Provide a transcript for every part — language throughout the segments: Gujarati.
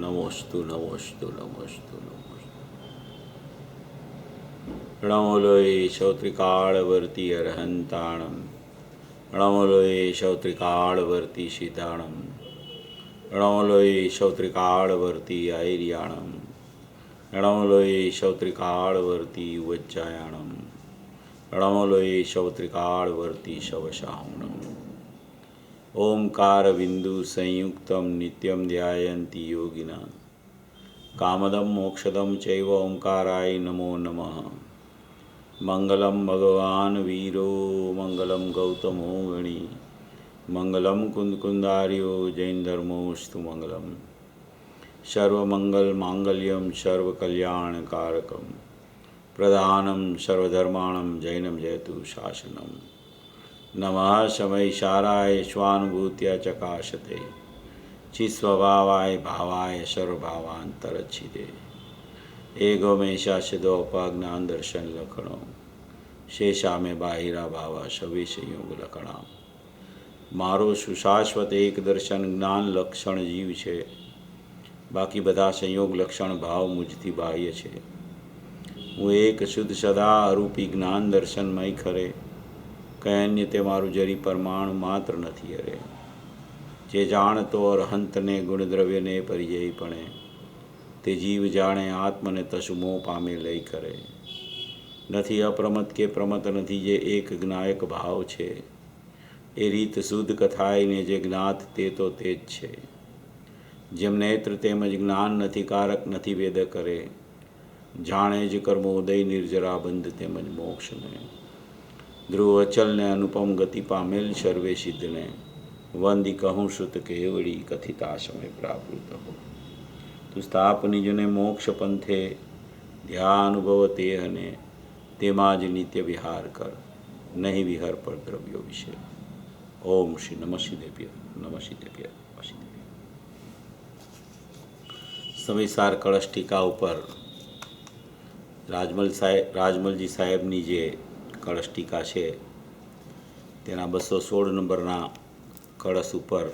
નમોસ્તુ નમોસ્તુ નમોસ્તુ નમોસ્તુ. પ્રણમોલોય શૌત્રિકાળવર્તી અરહંતાણમ. પ્રણમોલોય શૌત્રિકાળવર્તી સિદ્ધાણમ. પ્રણમોલોય શૌત્રિકાળવર્તી આયર્યાણમ. પ્રણમોલોય શૌત્રિકાળવર્તી વજ્જાયાણમ. પ્રણમોલોય શૌત્રિકાળવર્તી શવશાહુણમ. ઓમકાર બિંદુ સંયુક્તમ નિત્યમ ધ્યાયંતિ યોગિના. કામદમ મોક્ષદમ ચૈવ ઓમકારાય નમો નમઃ. મંગલમ ભગવાન વીરો મંગલમ ગૌતમો ગણી. મંગલમ કુંદકુંદાર્યો જૈન ધર્મોસ્તુ મંગલમ. સર્વમંગલ માંગલ્યમ સર્વકલ્યાણકારકમ. પ્રધાનમ સર્વધર્માણમ જૈનમ જયતુ શાસનમ. નમઃ સમયસારાય સ્વાનુભૂત્યા ચકાશતે. ચિસ્વભાવાય ભાવાય સર્વભાવાંતરચ્છિદે. એગોમેશાસ્યદોપજ્ઞાન દર્શન લખણો. શેષામે બાહિરા ભાવા સવે સંયોગ લખણા. મારો સુશાશ્વત એક દર્શન જ્ઞાન લક્ષણ જીવ છે. બાકી બધા સંયોગ લક્ષણ ભાવ મુજથી બાહ્ય છે. હું એક શુદ્ધ સદા અરૂપી જ્ઞાન દર્શનમય ખરે. કંઈ અન્ય તે મારું જરી પરમાણુ માત્ર નથી. અરે જે જાણતો અરહંતને ગુણદ્રવ્યને પરિજયપણે. તે જીવ જાણે આત્મને તસુમો પામે લઈ કરે. નથી અપ્રમત કે પ્રમત નથી જે એક જ્ઞાયક ભાવ છે. એ રીત શુદ્ધ કથાઈને જે જ્ઞાત તે તો તે જ છે. જેમ નેત્ર તેમજ જ્ઞાન નથી કારક નથી વેદ કરે. જાણે જ કર્મોદય નિર્જરા બંધ તેમજ મોક્ષને. ધ્રુવ અચલને અનુપમ ગતિ પામેલ સર્વે સિદ્ધને. વંદી કહું શ્રુત કેવડી કથિતા સમય પ્રાવૃત હો. તું સ્થાપ નિજને મોક્ષ પંથે. ધ્યાનુભવ તે અને તેમાં જ નિત્ય વિહાર કર. નહીં વિહર પર દ્રવ્યો વિશે. ઓમ શ્રી નમઃ શિદેભ્ય નમઃ શિદેભ્ય નમઃ શિદેભ્ય. સમયસાર કળશ ટીકા ઉપર રાજમલજી સાહેબની જે કળશ ટીકા છે તેના 216 નંબરના કળશ ઉપર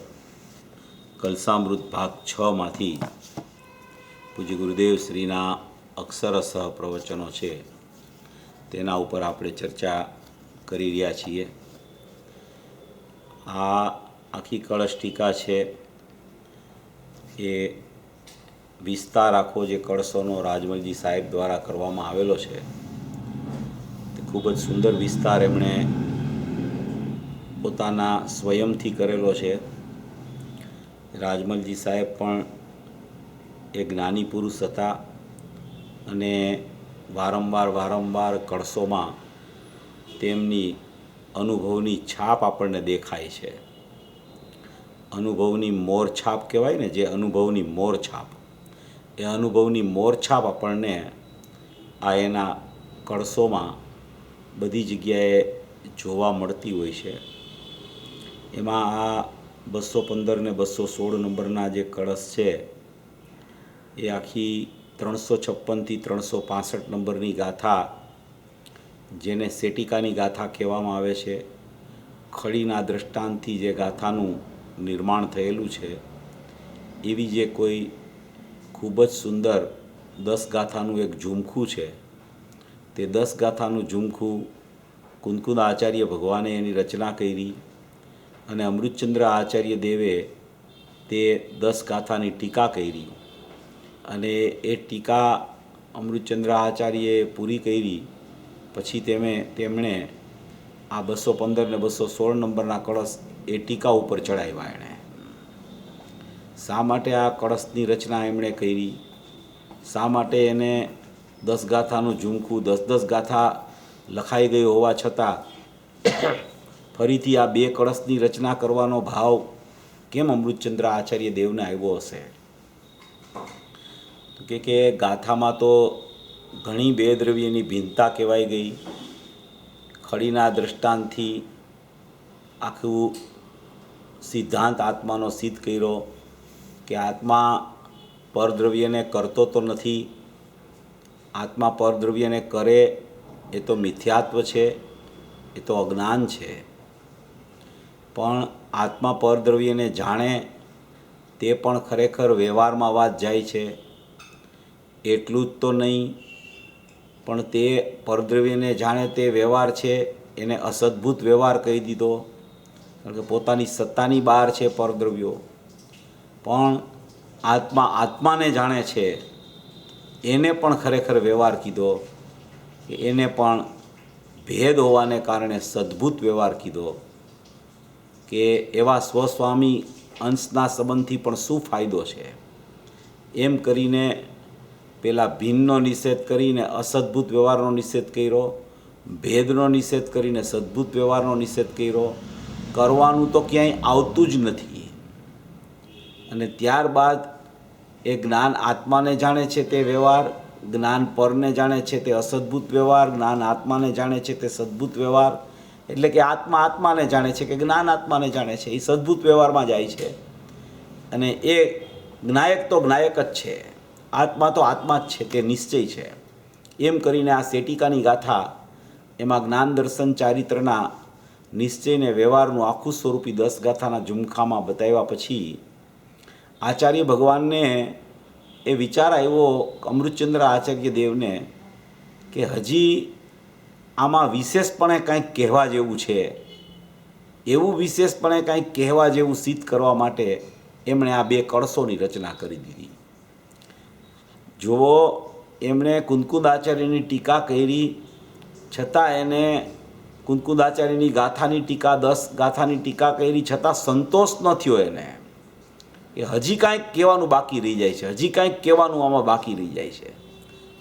કલસામૃત ભાગ 6માંથી પૂજ્ય ગુરુદેવ શ્રીના અક્ષરસહ પ્રવચનો છે તેના ઉપર આપણે ચર્ચા કરી રહ્યા છીએ. આ આખી કળશ ટીકા છે એ વિસ્તાર આખો જે કળશોનો રાજમલજી સાહેબ દ્વારા કરવામાં આવેલો છે તે ખૂબ જ સુંદર વિસ્તાર એમણે પોતાના સ્વયંથી કરેલો છે. રાજમલજી સાહેબ પણ એ જ્ઞાની પુરુષ હતા અને વારંવાર કળશોમાં તેમની અનુભવની છાપ આપણને દેખાય છે. અનુભવની મોર છાપ કહેવાય ને, જે અનુભવની મોર છાપ, એ અનુભવની મોર છાપ આપણને આ એના કળશોમાં બધી જગ્યાએ જોવા મળતી હોય છે. એમાં આ 215 ને 216 નંબરના જે કળશ છે એ આખી 356થી 365 નંબરની ગાથા, જેને સેટિકાની ગાથા કહેવામાં આવે છે, ખડીના દ્રષ્ટાંતથી જે ગાથાનું નિર્માણ થયેલું છે, એવી જે કોઈ ખૂબ જ સુંદર 10 ગાથાનું એક ઝુમખું છે. તે 10 ગાથાનું ઝુમખું કુંદકુંદ આચાર્ય ભગવાને એની રચના કરી અને અમૃતચંદ્ર આચાર્ય દેવે તે 10 ગાથાની ટીકા કરી. અને એ ટીકા અમૃતચંદ્ર આચાર્યએ પૂરી કરી પછી તેમણે આ 215 ને 216 નંબરના કળશ એ ટીકા ઉપર ચડાવ્યા. એણે શા માટે આ કળશની રચના એમણે કરી, શા માટે એને 10 ગાથાનું ઝુમખું 10 ગાથા લખાઈ ગઈ હોવા છતાં ફરીથી આ 2 કળશની રચના કરવાનો ભાવ કેમ અમૃતચંદ્ર આચાર્ય દેવને આવ્યો હશે? કે ગાથામાં તો ઘણી બેદ્રવ્યની ભિન્નતા કહેવાઈ ગઈ. ખડીના દ્રષ્ટાંતથી આખું સિદ્ધાંત આત્માનો સિદ્ધ કર્યો કે આત્મા પરદ્રવ્યને કરતો તો નથી. આત્મા પરદ્રવ્યને કરે એ તો મિથ્યાત્વ છે, એ તો અજ્ઞાન છે. પણ આત્મા પરદ્રવ્યને જાણે તે પણ ખરેખર વ્યવહારમાં વાત જાય છે. એટલું જ તો નહીં, પણ તે પરદ્રવ્યને જાણે તે વ્યવહાર છે એને અસદ્ભુત વ્યવહાર કહી દીધો, કારણ કે પોતાની સત્તાની બહાર છે પરદ્રવ્યો. પણ આત્મા આત્માને જાણે છે એને પણ ખરેખર વ્યવહાર કીધો, કે એને પણ ભેદ હોવાને કારણે સદ્ભુત વ્યવહાર કીધો, કે એવા સ્વસ્વામી અંશના સંબંધથી પણ શું ફાયદો છે. એમ કરીને પેલા ભિન્નનો નિષેધ કરીને અસદ્ભુત વ્યવહારનો નિષેધ કર્યો, ભેદનો નિષેધ કરીને સદ્ભુત વ્યવહારનો નિષેધ કર્યો. કરવાનું તો ક્યાંય આવતું જ નથી. અને ત્યારબાદ એ જ્ઞાન આત્માને જાણે છે તે વ્યવહાર, જ્ઞાન પરને જાણે છે તે અસદ્ભુત વ્યવહાર, જ્ઞાન આત્માને જાણે છે તે સદ્ભુત વ્યવહાર. એટલે કે આત્મા આત્માને જાણે છે કે જ્ઞાન આત્માને જાણે છે, એ સદ્ભુત વ્યવહારમાં જાય છે. અને એ જ્ઞાયક તો જ્ઞાયક જ છે, આત્મા તો આત્મા જ છે, તે નિશ્ચય છે. એમ કરીને આ સેટિકાની ગાથા એમાં જ્ઞાન દર્શન ચારિત્રના નિશ્ચયને વ્યવહારનું આખું સ્વરૂપી 10 ગાથાના ઝુમખામાં બતાવ્યા પછી આચાર્ય ભગવાનને એ વિચાર આવ્યો અમૃતચંદ્ર આચાર્ય દેવને કે હજી આમાં વિશેષપણે કંઈક કહેવા જેવું છે. એવું વિશેષપણે કંઈક કહેવા જેવું સિદ્ધ કરવા માટે એમણે આ 2 કળશોની રચના કરી દીધી. જુઓ, એમણે કુંદકુંદ આચાર્યની ટીકા કરી, છતાં એને કુંદકુંદ આચાર્યની ગાથાની ટીકા 10 ગાથાની ટીકા કરી છતાં સંતોષ ન થયો એને, કે હજી કાંઈક કહેવાનું બાકી રહી જાય છે, હજી કાંઈક કહેવાનું આમાં બાકી રહી જાય છે.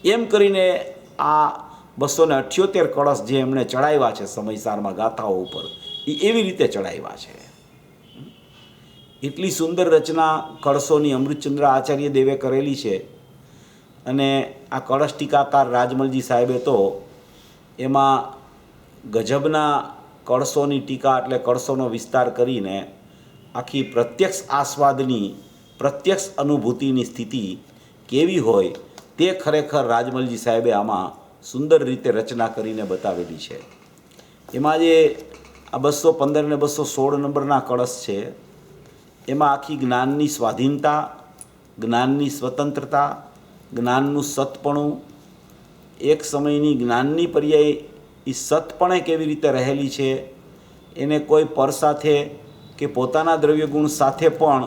એમ કરીને આ 278 કળશ જે એમણે ચડાવ્યા છે સમયસારમાં ગાથાઓ ઉપર, એ એવી રીતે ચડાવ્યા છે. એટલી સુંદર રચના કળશોની અમૃતચંદ્ર આચાર્ય દેવે કરેલી છે. અને આ કળશ ટીકાકાર રાજમલજી સાહેબે તો એમાં ગજબના કળશોની ટીકા એટલે કળશોનો વિસ્તાર કરીને આખી પ્રત્યક્ષ આસ્વાદની, પ્રત્યક્ષ અનુભૂતિની સ્થિતિ કેવી હોય તે ખરેખર રાજમલજી સાહેબે આમાં સુંદર રીતે રચના કરીને બતાવેલી છે. એમાં જે આ 215 ને 216 નંબરના કળશ છે, એમાં આખી જ્ઞાનની સ્વાધીનતા, જ્ઞાનની સ્વતંત્રતા, જ્ઞાનનું સતપણું, એક સમયની જ્ઞાનની પર્યાય એ સતપણે કેવી રીતે રહેલી છે, એને કોઈ પર સાથે કે પોતાના દ્રવ્યગુણ સાથે પણ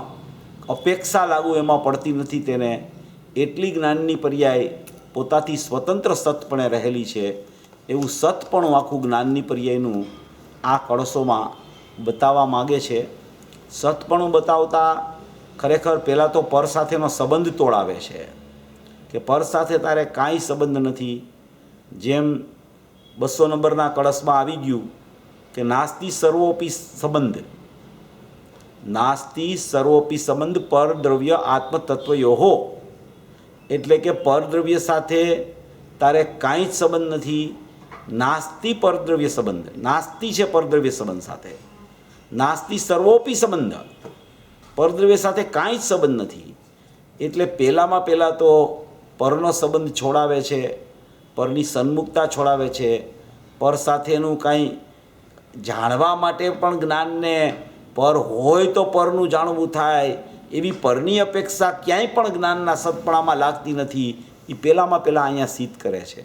અપેક્ષા લાગુ એમાં પડતી નથી. તેને એટલી જ્ઞાનની પર્યાય પોતાથી સ્વતંત્ર સતપણે રહેલી છે. એવું સતપણું આખું જ્ઞાનની પર્યાયનું આ કળશોમાં બતાવવા માગે છે. સતપણું બતાવતા ખરેખર પહેલાં તો પર સાથેનો સંબંધ તોડાવે છે, કે પર સાથે તારે કાંઈ સંબંધ નથી. જેમ 200 નંબરના કળશમાં આવી ગયું કે નાસ્તિ સર્વોપી સંબંધ, નાસ્તિ સર્વોપી સંબંધ પર દ્રવ્ય આત્મતત્વયોહો, એટલે કે પરદ્રવ્ય સાથે તારે કાંઈ જ સંબંધ નથી. નાસ્તિ પરદ્રવ્ય સંબંધ, નાસ્તિ છે પરદ્રવ્ય સંબંધ સાથે, નાસ્તિ સર્વોપી સંબંધ, પરદ્રવ્ય સાથે કાંઈ જ સંબંધ નથી. એટલે પહેલાં તો પરનો સંબંધ છોડાવે છે, પરની સન્મુખતા છોડાવે છે. પર સાથેનું કાંઈ જાણવા માટે પણ જ્ઞાનને પર હોય તો પરનું જાણવું થાય એવી પરની અપેક્ષા ક્યાંય પણ જ્ઞાનના સતપણામાં લાગતી નથી. એ પહેલાં અહીંયા સિદ્ધ કરે છે.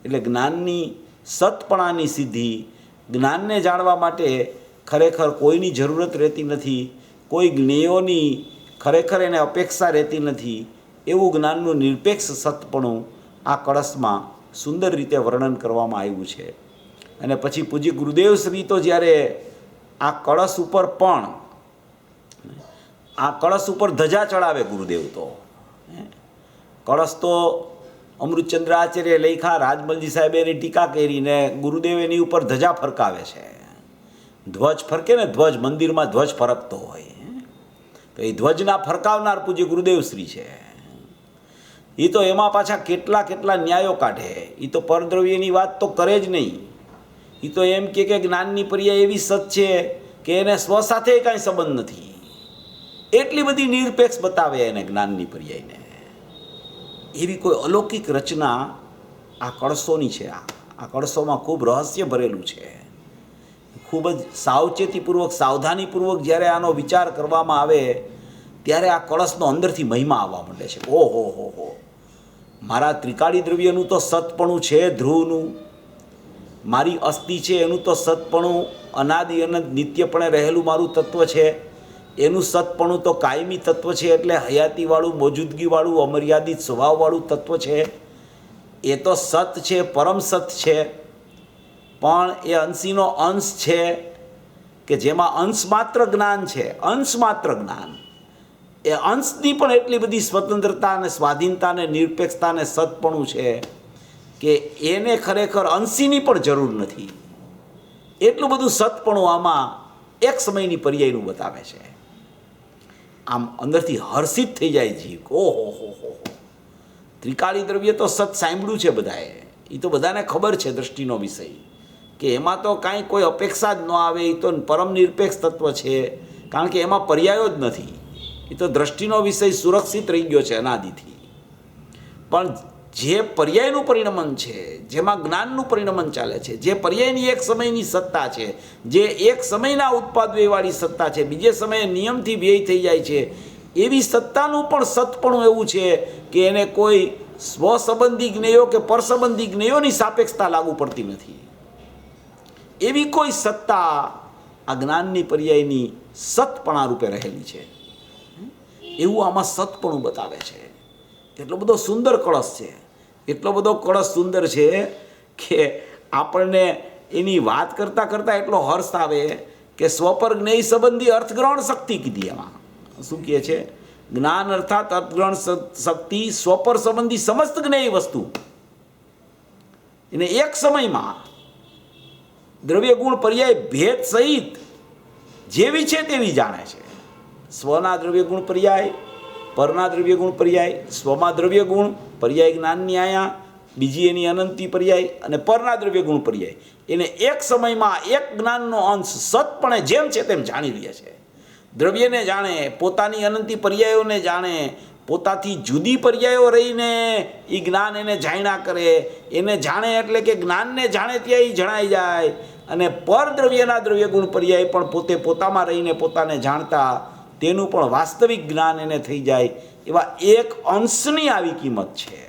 એટલે જ્ઞાનની સતપણાની સિદ્ધિ, જ્ઞાનને જાણવા માટે ખરેખર કોઈની જરૂરત રહેતી નથી, કોઈ જ્ઞેયોની ખરેખર એને અપેક્ષા રહેતી નથી. એવું જ્ઞાનનું નિરપેક્ષ સતપણું આ કળશમાં સુંદર રીતે વર્ણન કરવામાં આવ્યું છે. અને પછી પૂજ્ય ગુરુદેવ શ્રી તો જ્યારે આ કળશ ઉપર પણ, આ કળશ ઉપર ધજા ચડાવે ગુરુદેવ તો, કળશ તો અમૃતચંદ્ર આચાર્ય લખ્યા, રાજમલજી સાહેબે એની ટીકા કરીને ગુરુદેવ એની ઉપર ધજા ફરકાવે છે. ધ્વજ ફરકે ને, ધ્વજ મંદિરમાં ધ્વજ ફરકતો હોય, તો એ ધ્વજના ફરકાવનાર પૂજ્ય ગુરુદેવ શ્રી છે. એ તો એમાં પાછા કેટલા ન્યાયો કાઢે. એ તો પરદ્રવ્યની વાત તો કરે જ નહીં. એ તો એમ કે જ્ઞાનની પર્યાય એવી સત છે કે એને સ્વ સાથે કાંઈ સંબંધ નથી. એટલી બધી નિરપેક્ષ બતાવે એને જ્ઞાનની પર્યાયને. એવી કોઈ અલૌકિક રચના આ કળશોની છે. આ કળશોમાં ખૂબ રહસ્ય ભરેલું છે. ખૂબ જ સાવચેતીપૂર્વક, સાવધાનીપૂર્વક જ્યારે આનો વિચાર કરવામાં આવે ત્યારે આ કળશનો અંદરથી મહિમા આવવા માંડે છે. ઓહો હો હો, મારા ત્રિકાળી દ્રવ્યનું તો સતપણું છે ધ્રુવનું, મારી અસ્થિ છે એનું તો સતપણું અનાદિ અનંત નિત્યપણે રહેલું મારું તત્વ છે, એનું સતપણું તો કાયમી તત્વ છે, એટલે હયાતીવાળું, મોજૂદગીવાળું, અમર્યાદિત સ્વભાવવાળું તત્વ છે. એ તો સત છે, પરમ સત છે, પણ એ અંશીનો અંશ છે કે જેમાં અંશ માત્ર જ્ઞાન છે. અંશ માત્ર જ્ઞાન, એ અંશની પણ એટલી બધી સ્વતંત્રતા અને સ્વાધીનતા અને નિરપેક્ષતા અને સતપણું છે કે એને ખરેખર અંશીની પણ જરૂર નથી. એટલું બધું સતપણું આમાં એક સમયની પર્યાયનું બતાવે છે. આમ અંદરથી હર્ષિત થઈ જાય જીવ. ઓહો હો હો, ત્રિકાળી દ્રવ્ય તો સત સાંભળ્યું છે બધાએ, એ તો બધાને ખબર છે દ્રષ્ટિનો વિષય, કે એમાં તો કાંઈ કોઈ અપેક્ષા જ ન આવે. એ તો પરમ નિરપેક્ષ તત્વ છે, કારણ કે એમાં પર્યાયો જ નથી. એ તો દ્રષ્ટિનો વિષય સુરક્ષિત રહી ગયો છે અનાદિથી. પણ જે પર્યાયનું પરિણમન છે, જેમાં જ્ઞાનનું પરિણમન ચાલે છે, જે પર્યાયની એક સમયની સત્તા છે, જે એક સમયના ઉત્પાદ વ્યયવાળી સત્તા છે, બીજે સમયે નિયમથી વ્યય થઈ જાય છે, એવી સત્તાનું પણ સતપણું એવું છે કે એને કોઈ સ્વસંબંધી જ્ઞેયો કે પરસંબંધી જ્ઞેયોની સાપેક્ષતા લાગુ પડતી નથી. એવી કોઈ સત્તા આ જ્ઞાનની પર્યાયની સતપણા રૂપે રહેલી છે, એવું આમાં સતપણું બતાવે છે. એટલો બધો સુંદર કળશ છે, એટલો બધો કળશ સુંદર છે કે આપણને એની વાત કરતાં કરતાં એટલો હર્ષ આવે કે સ્વપર જ્ઞેય સંબંધી અર્થગ્રહણ શક્તિ કીધી. એમાં શું કહે છે? જ્ઞાન અર્થાત અર્થગ્રહણ શક્તિ સ્વપર સંબંધી સમસ્ત જ્ઞેય વસ્તુ એને એક સમયમાં દ્રવ્ય ગુણ પર્યાય ભેદ સહિત જેવી છે તેવી જાણે છે. સ્વના દ્રવ્ય ગુણ પર્યાય, પરના દ્રવ્ય ગુણ પર્યાય, સ્વમાં દ્રવ્ય ગુણ પર્યાય જ્ઞાનની આયા, બીજી એની અનંતી પર્યાય અને પરના દ્રવ્ય ગુણ પર્યાય, એને એક સમયમાં એક જ્ઞાનનો અંશ સતપણે જેમ છે તેમ જાણી લે છે. દ્રવ્યને જાણે, પોતાની અનંતી પર્યાયોને જાણે, પોતાથી જુદી પર્યાયો રહીને એ જ્ઞાન એને જાણ્યા કરે. એને જાણે એટલે કે જ્ઞાનને જાણે ત્યાં એ જણાઈ જાય. અને પર દ્રવ્યના દ્રવ્ય ગુણ પર્યાય પણ પોતે પોતામાં રહીને પોતાને જાણતા તેનું પણ વાસ્તવિક જ્ઞાન એને થઈ જાય. એવા એક અંશની આવી કિંમત છે.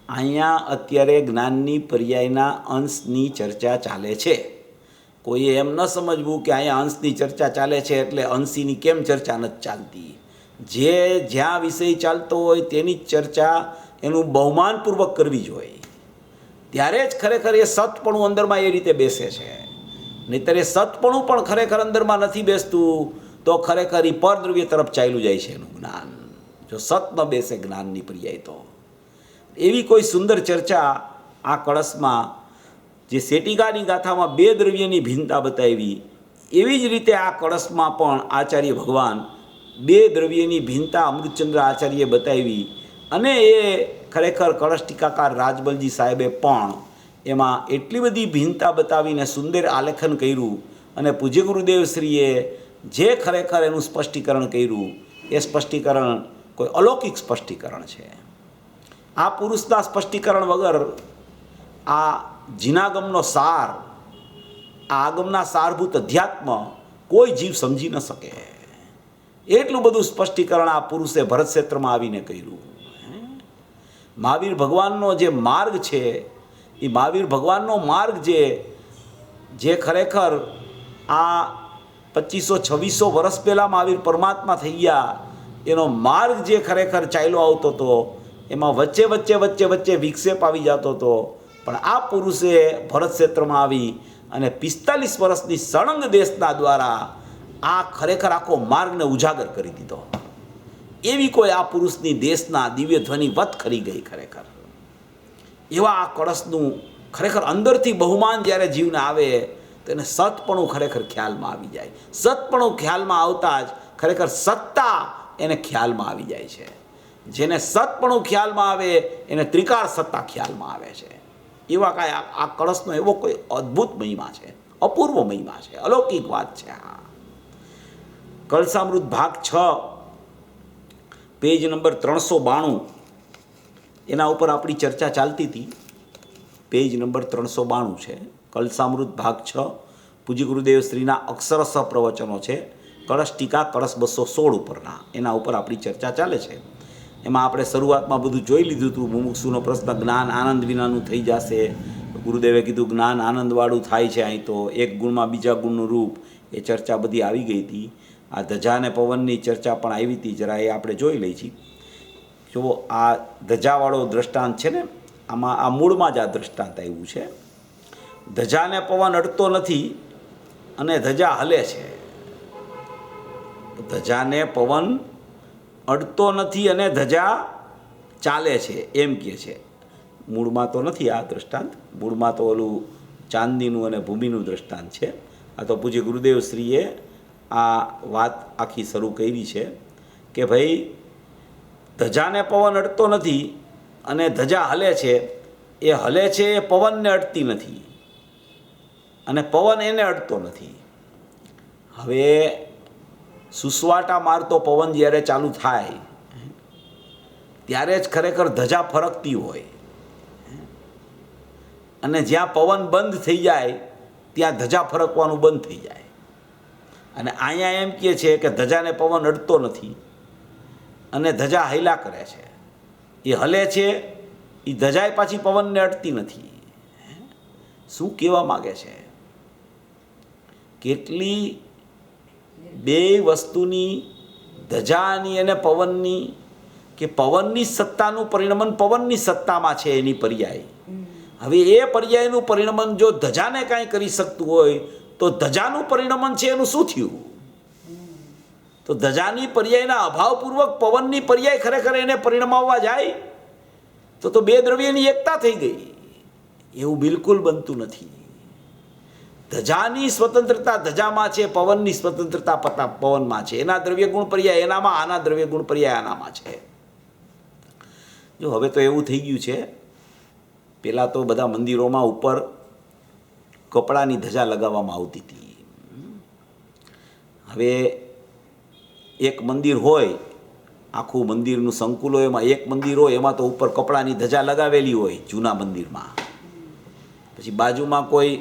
અહીંયા અત્યારે જ્ઞાનની પર્યાયના અંશની ચર્ચા ચાલે છે. કોઈએ એમ ન સમજવું કે અહીંયા અંશની ચર્ચા ચાલે છે એટલે અંશીની કેમ ચર્ચા નથી ચાલતી. જે જ્યાં વિષય ચાલતો હોય તેની જ ચર્ચા એનું બહુમાનપૂર્વક કરવી જોઈએ, ત્યારે જ ખરેખર એ સતપણું અંદરમાં એ રીતે બેસે છે. નહીંતર એ સતપણું પણ ખરેખર અંદરમાં નથી બેસતું તો ખરેખર એ પરદ્રવ્ય તરફ ચાલ્યું જાય છે એનું જ્ઞાન, જો સત ન બેસે જ્ઞાનની પર્યાય તો. એવી કોઈ સુંદર ચર્ચા આ કળશમાં, જે શેટિકાની ગાથામાં બે દ્રવ્યની ભિન્નતા બતાવી, એવી જ રીતે આ કળશમાં પણ આચાર્ય ભગવાન બે દ્રવ્યની ભિન્નતા અમૃતચંદ્ર આચાર્યે બતાવી. અને એ ખરેખર કળશ ટીકાકાર રાજબલજી સાહેબે પણ એમાં એટલી બધી ભિન્નતા બતાવીને સુંદર આલેખન કર્યું. અને પૂજ્ય ગુરુદેવશ્રીએ જે ખરેખર એનું સ્પષ્ટીકરણ કર્યું એ સ્પષ્ટીકરણ કોઈ અલૌકિક સ્પષ્ટીકરણ છે. આ પુરુષના સ્પષ્ટીકરણ વગર આ જીનાગમનો સાર, આ આગમના સારભૂત અધ્યાત્મ કોઈ જીવ સમજી ન શકે. એટલું બધું સ્પષ્ટીકરણ આ પુરુષે ભરત ક્ષેત્રમાં આવીને કર્યું. મહાવીર ભગવાનનો જે માર્ગ છે, એ મહાવીર ભગવાનનો માર્ગ જે ખરેખર આ 2500-2600 વર્ષ પહેલાં મહાવીર પરમાત્મા થઈ ગયા, એનો માર્ગ જે ખરેખર ચાલ્યો આવતો હતો, એમાં વચ્ચે વચ્ચે વચ્ચે વચ્ચે વિક્ષેપ આવી જતો હતો. પણ આ પુરુષે ભરત ક્ષેત્રમાં આવી અને 45 વર્ષની સળંગ દેશના દ્વારા આ ખરેખર આખો માર્ગને ઉજાગર કરી દીધો. એવી કોઈ આ પુરુષની દેશના દિવ્ય ધ્વનિ વત ખરી ગઈ ખરેખર. એવા આ કળશનું ખરેખર અંદરથી બહુમાન જ્યારે જીવને આવે તો એને સતપણું ખરેખર ખ્યાલમાં આવી જાય. સતપણું ખ્યાલમાં આવતા જ ખરેખર સત્તા એને ખ્યાલમાં આવી જાય છે. જેને સતપણું ખ્યાલમાં આવે એને ત્રિકાળ સત્તા ખ્યાલમાં આવે છે. એવા કાંઈ આ કળશનો એવો કોઈ અદ્ભુત મહિમા છે, અપૂર્વ મહિમા છે, અલૌકિક વાત છે. હા, કળશામૃત ભાગ 6 પેજ નંબર 392 એના ઉપર આપણી ચર્ચા ચાલતી હતી. પેજ નંબર 392 છે કલસામૃત ભાગ 6. પૂજ્ય ગુરુદેવ શ્રીના અક્ષરશ પ્રવચનો છે. કળશ ટીકા કળશ 216 ઉપરના એના ઉપર આપણી ચર્ચા ચાલે છે. એમાં આપણે શરૂઆતમાં બધું જોઈ લીધું હતું. મુમુક્ષુનો પ્રશ્ન જ્ઞાન આનંદ વિનાનું થઈ જશે. ગુરુદેવે કીધું જ્ઞાન આનંદવાળું થાય છે. અહીં તો એક ગુણમાં બીજા ગુણનું રૂપ, એ ચર્ચા બધી આવી ગઈ હતી. આ ધજા અને પવનની ચર્ચા પણ આવી હતી, જરા એ આપણે જોઈ લઈ છીએ. જો આ ધજાવાળો દ્રષ્ટાંત છે ને, આમાં આ મૂળમાં જ આ દ્રષ્ટાંત આવ્યું છે. ધજાને પવન અડતો નથી અને ધજા હલે છે. ધજાને પવન અડતો નથી અને ધજા ચાલે છે એમ કહે છે. મૂળમાં તો નથી આ દ્રષ્ટાંત. મૂળમાં તો ઓલું ચાંદીનું અને ભૂમિનું દ્રષ્ટાંત છે. આ તો પૂજ્ય ગુરુદેવશ્રીએ આ વાત આખી શરૂ કરી છે કે ભાઈ ધજાને પવન અડતો નથી અને ધજા હલે છે. એ હલે છે એ પવનને અડતી નથી અને પવન એને અડતો નથી. હવે સુસવાટા મારતો પવન જ્યારે ચાલુ થાય ત્યારે જ ખરેખર ધજા ફરકતી હોય, અને જ્યાં પવન બંધ થઈ જાય ત્યાં ધજા ફરકવાનું બંધ થઈ જાય. અને અહીંયા એમ કહે છે કે ધજાને પવન અડતો નથી અને ધજા હૈલા કરે છે. એ હલે છે, એ ધજાએ પાછી પવનને અડતી નથી. શું કહેવા માગે છે? કેટલી બે વસ્તુની, ધજાની અને પવનની, કે પવનની સત્તાનું પરિણમન પવનની સત્તામાં છે એની પર્યાય. હવે એ પર્યાયનું પરિણમન જો ધજાને કાંઈ કરી શકતું હોય તો ધજાનું પરિણમન છે એનું શું થયું? તો ધજાની પર્યાયના અભાવપૂર્વક પવનની પર્યાય ખરેખર એને પરિણમાવવા જાય તો બે દ્રવ્યની એકતા થઈ ગઈ. એવું બિલકુલ બનતું નથી. ધજાની સ્વતંત્રતા ધજામાં છે, પવનની સ્વતંત્રતા પવનમાં છે. એના દ્રવ્ય ગુણ પર્યાય એનામાં, આના દ્રવ્ય ગુણ પર્યાય આનામાં છે. જો હવે તો એવું થઈ ગયું છે, પહેલાં તો બધા મંદિરોમાં ઉપર કપડાની ધજા લગાવવામાં આવતી હતી. હવે એક મંદિર હોય, આખું મંદિરનું સંકુલ હોય, એમાં એક મંદિર હોય, એમાં તો ઉપર કપડાની ધજા લગાવેલી હોય જૂના મંદિરમાં. પછી બાજુમાં કોઈ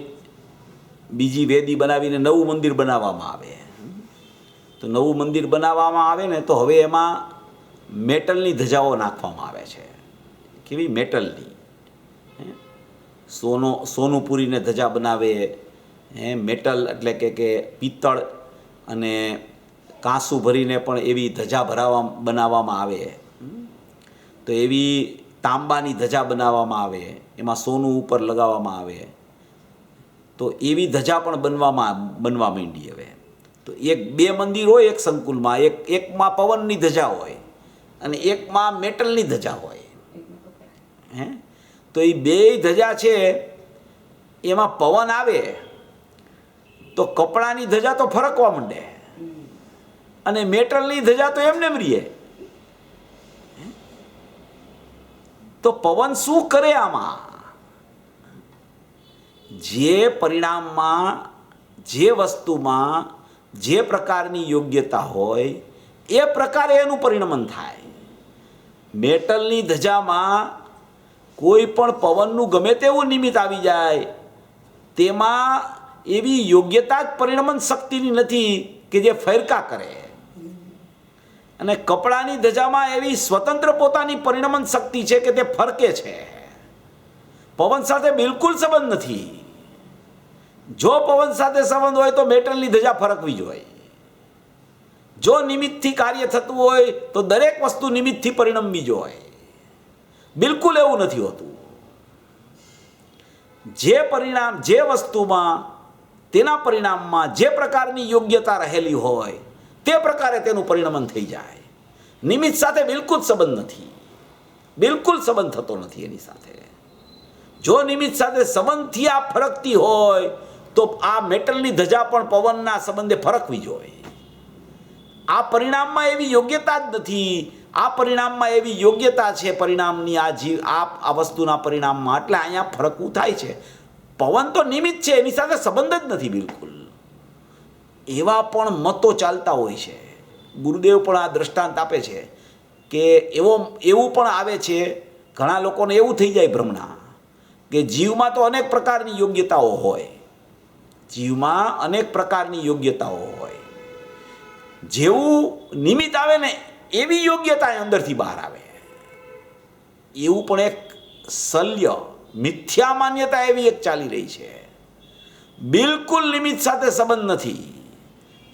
બીજી વેદી બનાવીને નવું મંદિર બનાવવામાં આવે. તો નવું મંદિર બનાવવામાં આવે ને તો હવે એમાં મેટલની ધજાઓ નાખવામાં આવે છે. કેવી? મેટલની. સોનું પૂરીને ધજા બનાવે. મેટલ એટલે કે પિત્તળ અને કાંસુ ભરીને પણ એવી ધજા બનાવવામાં આવે. તો એવી તાંબાની ધજા બનાવવામાં આવે, એમાં સોનું ઉપર લગાવવામાં આવે. તો એવી ધજા પણ બનવા માંડી હવે. તો બે મંદિર હોય એક સંકુલમાં, એકમાં પવનની ધજા હોય અને એકમાં મેટલની ધજા હોય. તો એ બે ધજા છે, એમાં પવન આવે તો કપડાની ધજા તો ફરકવા માંડે અને મેટલની ધજા તો એમને રહીએ. તો પવન શું કરે આમાં? જે પરિણામમાં, જે વસ્તુમાં જે પ્રકારની યોગ્યતા હોય એ પ્રકારે એનું પરિણમન થાય. મેટલની ધજામાં કોઈ પણ પવનનું ગમે તેવું નિમિત્ત આવી જાય, તેમાં એવી યોગ્યતા જ પરિણમન શક્તિની નથી કે જે ફેરકા કરે. અને કપડાની ધજામાં એવી સ્વતંત્ર પોતાની પરિણમન શક્તિ છે કે તે ફરકે છે. પવન સાથે બિલકુલ સંબંધ નથી. જો પવન સાથે સંબંધ હોય તો મેટલની ધજા ફરકવી જોઈએ. જો નિમિત્તથી કાર્ય થતું હોય તો દરેક વસ્તુ નિમિત્તથી પરિણમવી જોઈએ. બિલકુલ એવું નથી હોતું. જે પરિણામ, જે વસ્તુમાં, તેના પરિણામમાં જે પ્રકારની યોગ્યતા રહેલી હોય તે પ્રકારે તેનું પરિણમન થઈ જાય. નિમિત્ત સાથે બિલકુલ સંબંધ નથી. બિલકુલ સંબંધ થતો નથી એની સાથે. જો નિમિત્ત સાથે સંબંધથી આ ફરકતી હોય તો આ મેટલની ધજા પણ પવનના સંબંધે ફરકવી જોઈએ. આ પરિણામમાં એવી યોગ્યતા જ નથી. આ પરિણામમાં એવી યોગ્યતા છે પરિણામની, આ વસ્તુના પરિણામમાં, એટલે અહીંયા ફરકવું થાય છે. પવન તો નિમિત્ત છે, એની સાથે સંબંધ જ નથી બિલકુલ. એવા પણ મતો ચાલતા હોય છે. ગુરુદેવ પણ આ દ્રષ્ટાંત આપે છે કે એવું પણ આવે છે. ઘણા લોકોને એવું થઈ જાય ભ્રમણા કે જીવમાં તો અનેક પ્રકારની યોગ્યતાઓ હોય. જીવમાં અનેક પ્રકારની યોગ્યતાઓ હોય. જેવું નિમિત્ત આવે ને એવી યોગ્યતા અંદરથી બહાર આવે. એવું પણ એક શલ્ય મિથ્યા માન્યતા એવી એક ચાલી રહી છે. બિલકુલ નિમિત્ત સાથે સંબંધ નથી.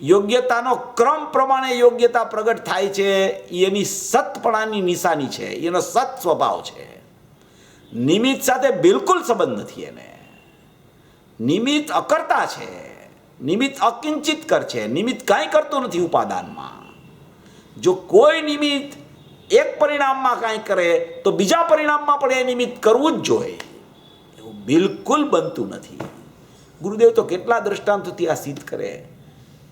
યોગ્યતાનો ક્રમ પ્રમાણે યોગ્યતા પ્રગટ થાય છે. એની સતપણાની નિશાની છે, એનો સત સ્વભાવ છે. નિમિત્ત સાથે બિલકુલ સંબંધ નથી. એને નિમિત્ત અકર્તા છે, નિમિત્ત અકિંચિત કર છે. નિમિત્ત કાંઈ કરતું નથી ઉપાદાનમાં. જો કોઈ નિમિત્ત એક પરિણામમાં કાંઈ કરે તો બીજા પરિણામમાં પણ એ નિમિત્ત કરવું જ જોઈએ. એવું બિલકુલ બનતું નથી. ગુરુદેવ તો કેટલા દ્રષ્ટાંતોથી આ સિદ્ધ કરે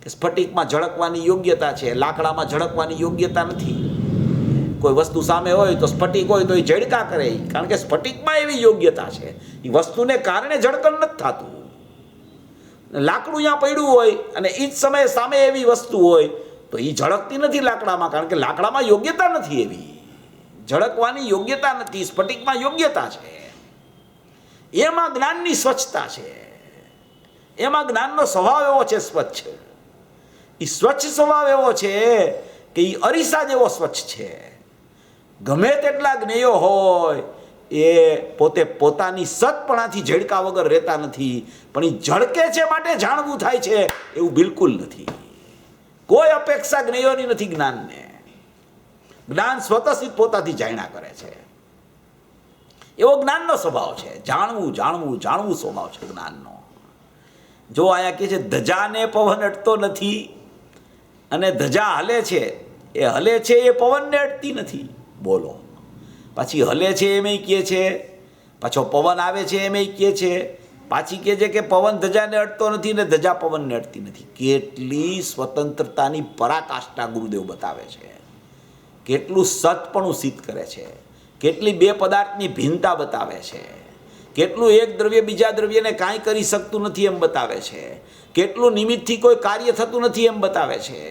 કે સ્ફટિકમાં ઝળકવાની યોગ્યતા છે, લાકડામાં ઝળકવાની યોગ્યતા નથી. કોઈ વસ્તુ સામે હોય તો સ્ફટિક હોય તો એ ઝળકા કરે, કારણ કે સ્ફટિકમાં એવી યોગ્યતા છે. એ વસ્તુને કારણે ઝળકણ નથી થતું. લાકડું અહીંયા પડ્યું હોય અને એ જ સમયે સામે એવી વસ્તુ હોય તો એ ઝળકતી નથી લાકડામાં, કારણ કે લાકડામાં યોગ્યતા નથી. એવી ઝળકવાની યોગ્યતા નથી. સ્ફટિકમાં યોગ્યતા છે. એમાં જ્ઞાનની સ્વચ્છતા છે. એમાં જ્ઞાનનો સ્વભાવ એવો છે સ્વચ્છ. એ સ્વચ્છ સ્વભાવ એવો છે કે એ અરીસા જેવો સ્વચ્છ છે. ગમે તેટલા જ્ઞેયો હોય એ પોતે પોતાની સતપણાથી ઝળકા વગર રહેતા નથી, પણ એ ઝળકે છે માટે જાણવું થાય છે એવું બિલકુલ નથી. કોઈ અપેક્ષા જ્ઞેયોની નથી જ્ઞાનને. જ્ઞાન સ્વતઃસિદ્ધ પોતાથી જાણ્યા કરે છે. એવો જ્ઞાનનો સ્વભાવ છે. જાણવું જાણવું જાણવું સ્વભાવ છે જ્ઞાનનો. જો આયા કહે છે ધજાને પવન અડતો નથી, અને ધજા હલે છે, એ હલે છે એ પવનને અડતી નથી. બોલો. પાછી હલે છે એમ કહે છે, પાછો પવન આવે છે એમ કહે છે, પાછી કહે છે કે પવન ધજાને અડતો નથી ને ધજા પવનને અડતી નથી. કેટલી સ્વતંત્રતાની પરાકાષ્ઠા ગુરુદેવ બતાવે છે. કેટલું સતપણું સિદ્ધ કરે છે. કેટલી બે પદાર્થની ભિન્નતા બતાવે છે. કેટલું એક દ્રવ્ય બીજા દ્રવ્યને કાંઈ કરી શકતું નથી એમ બતાવે છે. કેટલું નિમિત્તથી કોઈ કાર્ય થતું નથી એમ બતાવે છે.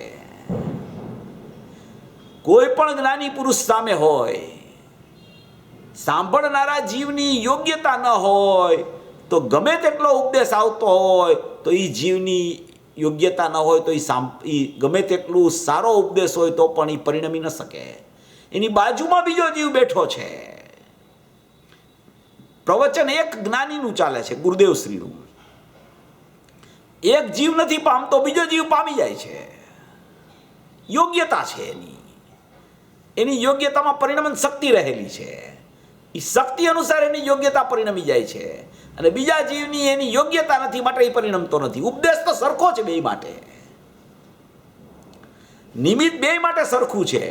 કોઈ પણ જ્ઞાની પુરુષ સામે હોય, સાંભળનારા જીવની યોગ્યતા ન હોય તો ગમે તેટલો ઉપદેશ આવતો હોય તો એ જીવની યોગ્યતા ન હોય તો એ ગમે તેટલું સારો ઉપદેશ હોય તો પણ એ પરિણમી ન શકે. એની બાજુમાં બીજો જીવ બેઠો છે. પ્રવચન એક જ્ઞાનીનું ચાલે છે, ગુરુદેવ શ્રીનું. એક જીવ નથી પામતો, બીજો જીવ પામી જાય છે. યોગ્યતા છે એની યોગ્યતામાં પરિણમન શક્તિ રહેલી છે. એ શક્તિ અનુસાર એની યોગ્યતા પરિણમી જાય છે, અને બીજા જીવની એની યોગ્યતા નથી માટે એ પરિણમતો નથી. ઉપદેશ તો સરખો છે બે માટે. નિમિત્ત બે માટે સરખું છે,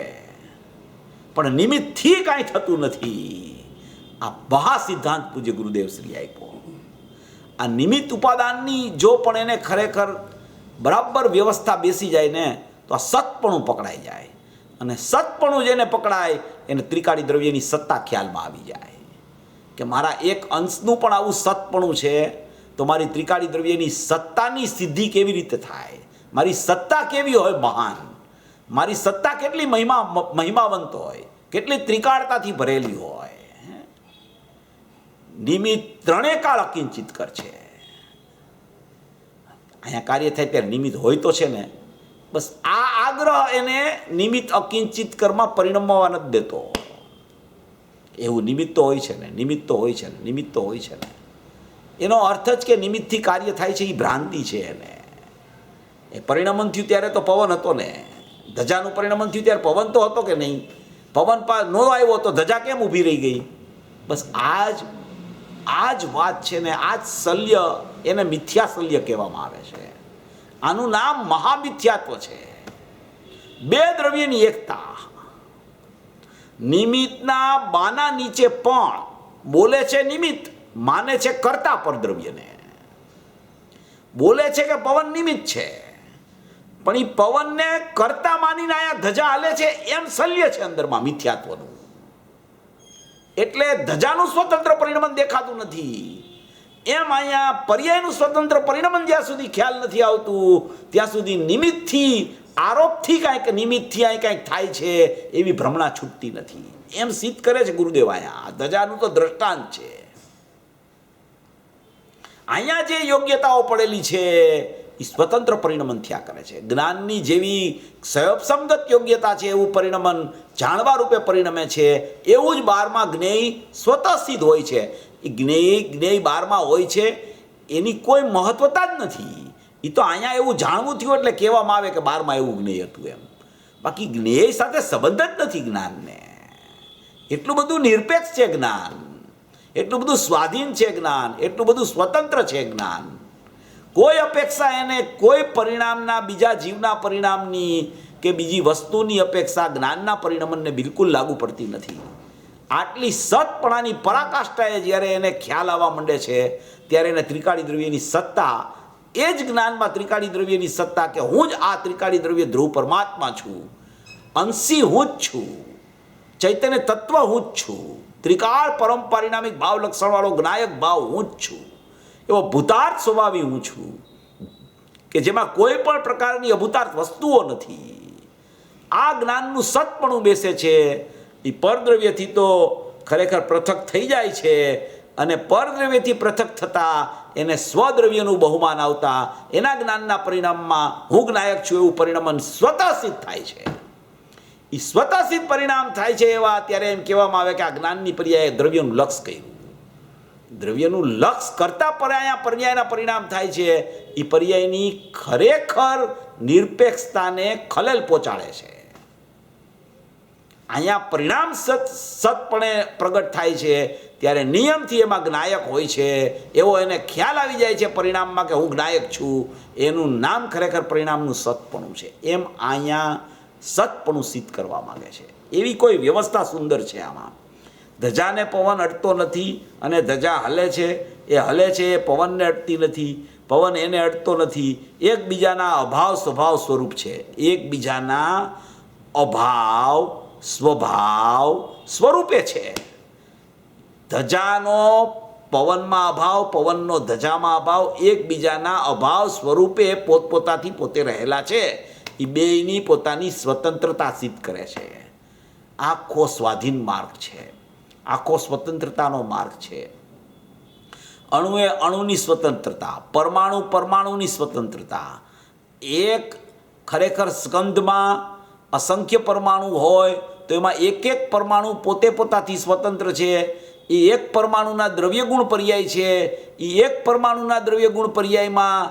પણ નિમિત્તથી કાંઈ થતું નથી. આ મહા સિદ્ધાંત પૂજ્ય ગુરુદેવ શ્રી આપ્યો. આ નિમિત્ત ઉપાદાનની જો પણ એને ખરેખર બરાબર વ્યવસ્થા બેસી જાય ને તો આ સતપણું પકડાઈ જાય, અને સતપણું જેને પકડાય એને ત્રિકાળી દ્રવ્યની સત્તા ખ્યાલમાં આવી જાય કે મારા એક અંશનું પણ આવું સતપણું છે તો મારી ત્રિકાળી દ્રવ્યની સત્તાની સિદ્ધિ કેવી રીતે થાય, મારી સત્તા કેવી હોય મહાન, મારી સત્તા કેટલી મહિમાવંત હોય, કેટલી ત્રિકાળતાથી ભરેલી હોય. નિમિત્ત ત્રણે કાળ અકિંચિત કર છે. અહીંયા કાર્ય થાય ત્યારે નિમિત્ત હોય તો છે ને, બસ આ આગ્રહ એને નિમિત્ત અકિંચિત કરમાં પરિણમવા નથી દેતો. એવું નિમિત્ત તો હોય છે ને, નિમિત્ત તો હોય છે ને, નિમિત્ત તો હોય છે ને. એનો અર્થ જ કે નિમિત્તથી કાર્ય થાય છે એ ભ્રાંતિ છે એને. એ પરિણમન થયું ત્યારે તો પવન હતો ને, ધજાનું પરિણમન થયું ત્યારે પવન તો હતો કે નહીં? પવન ન આવ્યો તો ધજા કેમ ઊભી રહી ગઈ? બસ આ જ વાત છે ને, આ જ શલ્ય, એને મિથ્યા શલ્ય કહેવામાં આવે છે. આનું નામ મહામિથ્યાત્વ છે. બે દ્રવ્યની એકતા. નિમિત્તના બાના નીચે પણ બોલે છે નિમિત્ત, માને છે કર્તા પર દ્રવ્યને. બોલે છે કે પવન નિમિત્ત છે, પણ એ પવનને કર્તા માનીને આયા ધજા હાલે છે એમ શલ્ય છે અંદરમાં મિથ્યાત્વનું. એટલે ધજાનું સ્વતંત્ર પરિણમન દેખાતું નથી. એમ અહીંયા પર્યાયનું સ્વતંત્ર પરિણમન જ્યાં સુધી ખ્યાલ નથી આવતું ત્યાં સુધી નિમિત્તથી, આરોપથી કાંઈક, નિમિત્તથી અહીં કાંઈક થાય છે એવી ભ્રમણા છૂટતી નથી. એમ સિદ્ધ કરે છે ગુરુદેવ. અહીંયા ધજાનું તો દ્રષ્ટાંત છે. અહીંયા જે યોગ્યતાઓ પડેલી છે એ સ્વતંત્ર પરિણમન થયા કરે છે. જ્ઞાનની જેવી સંગત યોગ્યતા છે એવું પરિણમન જાણવા રૂપે પરિણમે છે, એવું જ બારમાં જ્ઞેય સ્વતઃસિદ્ધ હોય છે. એ જ્ઞેય બારમાં હોય છે એની કોઈ મહત્વતા જ નથી. એ તો અહીંયા એવું જાણવું થયું એટલે કહેવામાં આવે કે બારમાં એવું જ્ઞેય હતું એમ. બાકી જ્ઞેય સાથે સંબંધ જ નથી જ્ઞાનને. એટલું બધું નિરપેક્ષ છે જ્ઞાન, એટલું બધું સ્વાધીન છે જ્ઞાન, એટલું બધું સ્વતંત્ર છે જ્ઞાન. કોઈ અપેક્ષા એને કોઈ પરિણામના, બીજા જીવના પરિણામની કે બીજી વસ્તુની અપેક્ષા જ્ઞાનના પરિણમને બિલકુલ લાગુ પડતી નથી. આટલી સતપણાની પરાકાષ્ઠાએ જ્યારે એને ખ્યાલ આવવા માંડે છે ત્યારે એને ત્રિકાળી દ્રવ્યની સત્તા, એ જ જ્ઞાનમાં ત્રિકાળી દ્રવ્યની સત્તા કે હું જ આ ત્રિકાળી દ્રવ્ય ધ્રુવ પરમાત્મા છું, અંશી હું જ છું, ચૈતન્ય તત્વ હું જ છું, ત્રિકાળ પરમ પારિણામિક ભાવ લક્ષણવાળો જ્ઞાયક ભાવ હું જ છું, એવો ભૂતાર્થ સ્વભાવી હું છું કે જેમાં કોઈ પણ પ્રકારની અભૂતાર્થ વસ્તુઓ નથી. આ જ્ઞાનનું સતપણું બેસે છે. એ પરદ્રવ્યથી તો ખરેખર પૃથક થઈ જાય છે અને પરદ્રવ્યથી પૃથક થતાં એને સ્વદ્રવ્યનું બહુમાન આવતા એના જ્ઞાનના પરિણામમાં હું જ્ઞાયક છું એવું પરિણામ સ્વતઃસિદ્ધ થાય છે. એ સ્વતઃસિદ્ધ પરિણામ થાય છે એવા ત્યારે એમ કહેવામાં આવે કે આ જ્ઞાનની પર્યાયે દ્રવ્યનું લક્ષ કર્યું. દ્રવ્યનું લક્ષ કરતા પર્યાયના પરિણામ થાય છે. એ પર્યાયની ખરેખર નિરપેક્ષતાને ખલેલ પહોંચાડે છે. અહીંયા પરિણામ સતપણે પ્રગટ થાય છે ત્યારે નિયમથી એમાં જ્ઞાયક હોય છે એવો એને ખ્યાલ આવી જાય છે પરિણામમાં કે હું જ્ઞાયક છું. એનું નામ ખરેખર પરિણામનું સતપણું છે. એમ અહીંયા સતપણું સિદ્ધ કરવા માંગે છે. એવી કોઈ વ્યવસ્થા સુંદર છે આમાં. ધજાને પવન અડતો નથી અને ધજા હલે છે એ પવનને અડતી નથી, પવન એને અડતો નથી. એકબીજાના અભાવ સ્વભાવ સ્વરૂપ છે. એકબીજાના અભાવ સ્વભાવ સ્વરૂપે છે. ધજાનો પવનમાં અભાવ, પવનનો ધજામાં અભાવ, એકબીજાના અભાવ સ્વરૂપે પોતપોતાથી પોતે રહેલા છે. એ બેયની પોતાની સ્વતંત્રતા સિદ્ધ કરે છે. આખો સ્વાધીન માર્ગ છે, આખો સ્વતંત્રતાનો માર્ગ છે. અણુએ અણુની સ્વતંત્રતા, પરમાણુ પરમાણુની સ્વતંત્રતા. એક ખરેખર સ્કંધમાં અસંખ્ય પરમાણુ હોય તો એમાં એક એક પરમાણુ પોતે પોતાથી સ્વતંત્ર છે. એ એક પરમાણુના દ્રવ્યગુણ પર્યાય છે. એ એક પરમાણુના દ્રવ્યગુણ પર્યાયમાં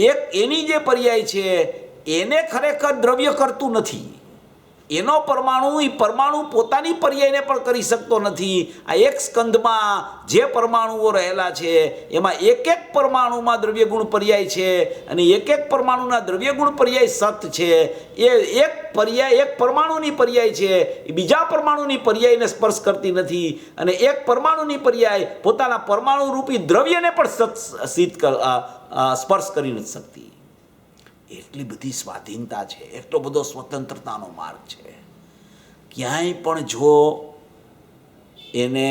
એક એની જે પર્યાય છે એને ખરેખર દ્રવ્ય કરતું નથી. એનો પરમાણુ એ પરમાણુ પોતાની પર્યાયને પણ કરી શકતો નથી. આ એક સ્કંધમાં જે પરમાણુઓ રહેલા છે એમાં એક એક પરમાણુમાં દ્રવ્યગુણ પર્યાય છે અને એક એક પરમાણુના દ્રવ્યગુણ પર્યાય સત છે. એ એક પર્યાય, એક પરમાણુની પર્યાય છે એ બીજા પરમાણુની પર્યાયને સ્પર્શ કરતી નથી અને એક પરમાણુની પર્યાય પોતાના પરમાણુ રૂપી દ્રવ્યને પણ સ્પર્શ કરી નથી શકતી. એટલી બધી સ્વાધીનતા છે, એટલો બધો સ્વતંત્રતાનો માર્ગ છે. ક્યાંય પણ જો એને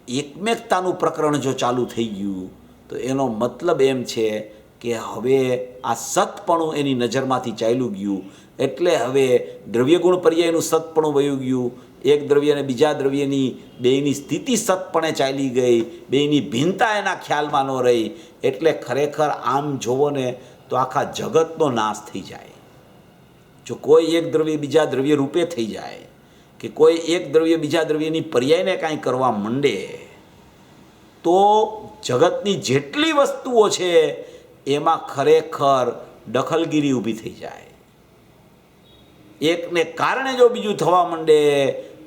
એકમેકતાનું પ્રકરણ જો ચાલુ થઈ ગયું તો એનો મતલબ એમ છે કે હવે આ સતપણું એની નજરમાંથી ચાલ્યું ગયું. એટલે હવે દ્રવ્યગુણ પર્યાયનું સતપણું વયું ગયું. એક દ્રવ્ય અને બીજા દ્રવ્યની બેયની સ્થિતિ સતપણે ચાલી ગઈ, બેયની ભિન્નતા એના ખ્યાલમાં ન રહી. એટલે ખરેખર આમ જોવો ને તો આખા જગતનો નાશ થઈ જાય. જો કોઈ એક દ્રવ્ય બીજા દ્રવ્ય રૂપે થઈ જાય કે કોઈ એક દ્રવ્ય બીજા દ્રવ્યની પર્યાયને કાંઈ કરવા માંડે તો જગતની જેટલી વસ્તુઓ છે એમાં ખરેખર દખલગીરી ઊભી થઈ જાય. એકને કારણે જો બીજું થવા માંડે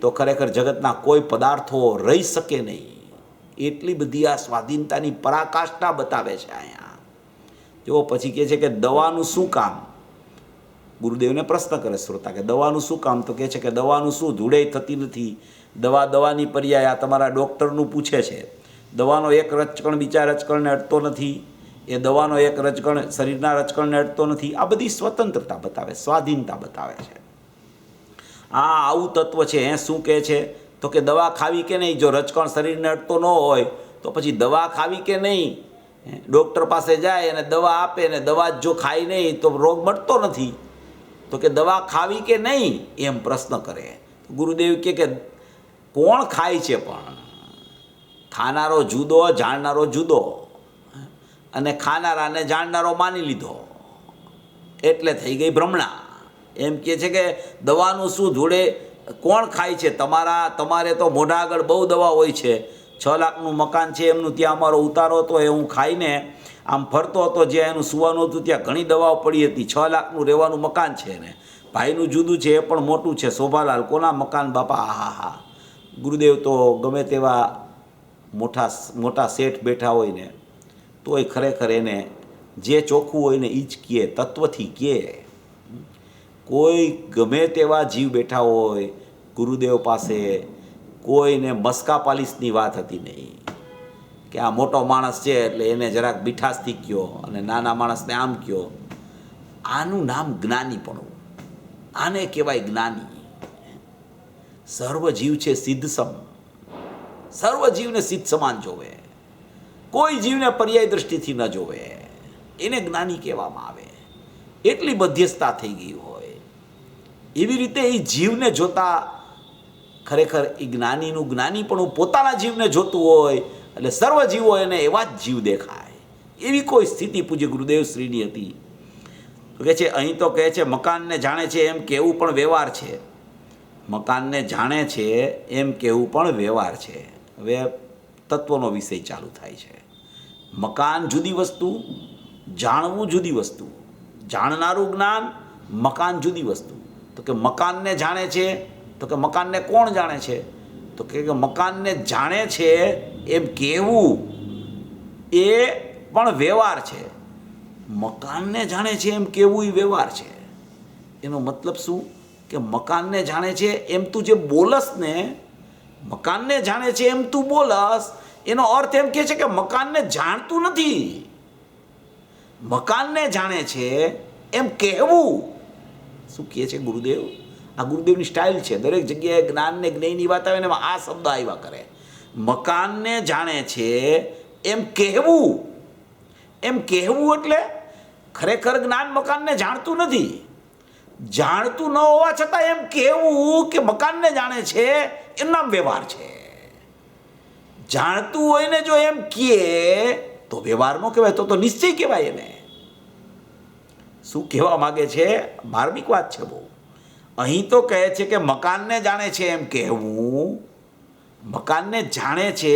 તો ખરેખર જગતના કોઈ પદાર્થો રહી શકે નહીં. એટલી બધી આ સ્વાધીનતાની પરાકાષ્ઠા બતાવે છે અહીંયા. જો પછી કહે છે કે દવાનું શું કામ? ગુરુદેવને પ્રશ્ન કરે શ્રોતા કે દવાનું શું કામ? તો કહે છે કે દવાનું શું, ધૂળે થતી નથી. દવાની પર્યાય આ તમારા ડૉક્ટરનું પૂછે છે. દવાનો એક રજકણ બીજા રજકણને અડતો નથી, એ દવાનો એક રજકણ શરીરના રજકણને અડતો નથી. આ બધી સ્વતંત્રતા બતાવે, સ્વાધીનતા બતાવે છે. આવું તત્વ છે. શું કહે છે? તો કે દવા ખાવી કે નહીં? જો રજકણ શરીરને અડતો ન હોય તો પછી દવા ખાવી કે નહીં? ડૉક્ટર પાસે જાય અને દવા આપે ને દવા જો ખાય નહીં તો રોગ મટતો નથી. તો કે દવા ખાવી કે નહીં એમ પ્રશ્ન કરે. ગુરુદેવ કે કોણ ખાય છે? પણ ખાનારો જુદો, જાણનારો જુદો. અને ખાનારાને જાણનારો માની લીધો એટલે થઈ ગઈ ભ્રમણા. એમ કહે છે કે દવાનું શું જોડે કોણ ખાય છે? તમારે તો મોઢા આગળ બહુ દવા હોય છે. 6 લાખનું મકાન છે એમનું, ત્યાં અમારો ઉતારો હતો, એ હું ખાઈને આમ ફરતો હતો, જ્યાં એનું સુવાનું હતું ત્યાં ઘણી દવાઓ પડી હતી. 6 લાખનું રહેવાનું મકાન છે ને ભાઈનું જુદું છે, એ પણ મોટું છે. શોભાલાલ કોના મકાન બાપા? હા. ગુરુદેવ તો ગમે તેવા મોટા શેઠ બેઠા હોય ને તોય ખરેખર એને જે ચોખ્ખું હોય ને એ જ કહે, તત્વથી કહે. કોઈ ગમે તેવા જીવ બેઠા હોય ગુરુદેવ પાસે, કોઈને મસ્કા પાલિશની વાત હતી નહીં કે આ મોટો માણસ છે એટલે એને જરાક મીઠાશથી કહો અને નાના માણસને આમ કહો. આનું નામ જ્ઞાનીપણું, આને કહેવાય જ્ઞાની. સર્વ જીવ છે સિદ્ધસમ, સર્વ જીવને સિદ્ધ સમાન જોવે, કોઈ જીવને પર્યાય દ્રષ્ટિથી ન જોવે, એને જ્ઞાની કહેવામાં આવે. એટલી મધ્યસ્થતા થઈ ગઈ હોય એવી રીતે એ જીવને જોતા ખરેખર એ જ્ઞાનીનું જ્ઞાનીપણું પોતાના જીવને જોતું હોય એટલે સર્વ જીવો એને એવા જ જીવ દેખાય. એવી કોઈ સ્થિતિ પૂજ્ય ગુરુદેવ શ્રીની હતી. તો કહે છે અહીં તો કહે છે મકાનને જાણે છે એમ કહેવું પણ વ્યવહાર છે. મકાનને જાણે છે એમ કહેવું પણ વ્યવહાર છે. હવે તત્વનો વિષય ચાલુ થાય છે. મકાન જુદી વસ્તુ, જાણવું જુદી વસ્તુ. જાણનારું જ્ઞાન, મકાન જુદી વસ્તુ. તો કે મકાનને જાણે છે, તો કે મકાનને કોણ જાણે છે? તો કે મકાનને જાણે છે એમ કહેવું એ પણ વ્યવહાર છે. મકાનને જાણે છે એમ કહેવું એ વ્યવહાર છે. એનો મતલબ શું? કે મકાનને જાણે છે એમ તું જે બોલસ ને, મકાનને જાણે છે એમ તું બોલસ, એનો અર્થ એમ કહે છે કે મકાનને જાણતું નથી. મકાનને જાણે છે એમ કહેવું શું કહે છે ગુરુદેવ? આ ગુરુદેવની સ્ટાઇલ છે. દરેક જગ્યાએ જ્ઞાનને જ્ઞેયની વાત આવે ને આ શબ્દ આવ્યા કરે. મકાનને જાણે છે એમ કહેવું. એમ કહેવું એટલે ખરેખર જ્ઞાન મકાનને જાણતું નથી. જાણતું ન હોવા છતાં એમ કહેવું કે મકાનને જાણે છે એનું નામ વ્યવહાર છે. જાણતું હોય ને જો એમ કહે તો વ્યવહાર ન કહેવાય, તો નિશ્ચય કહેવાય. એને શું કહેવા માગે છે? માર્મિક વાત છે બહુ. અહીં તો કહે છે કે મકાનને જાણે છે એમ કહેવું, મકાનને જાણે છે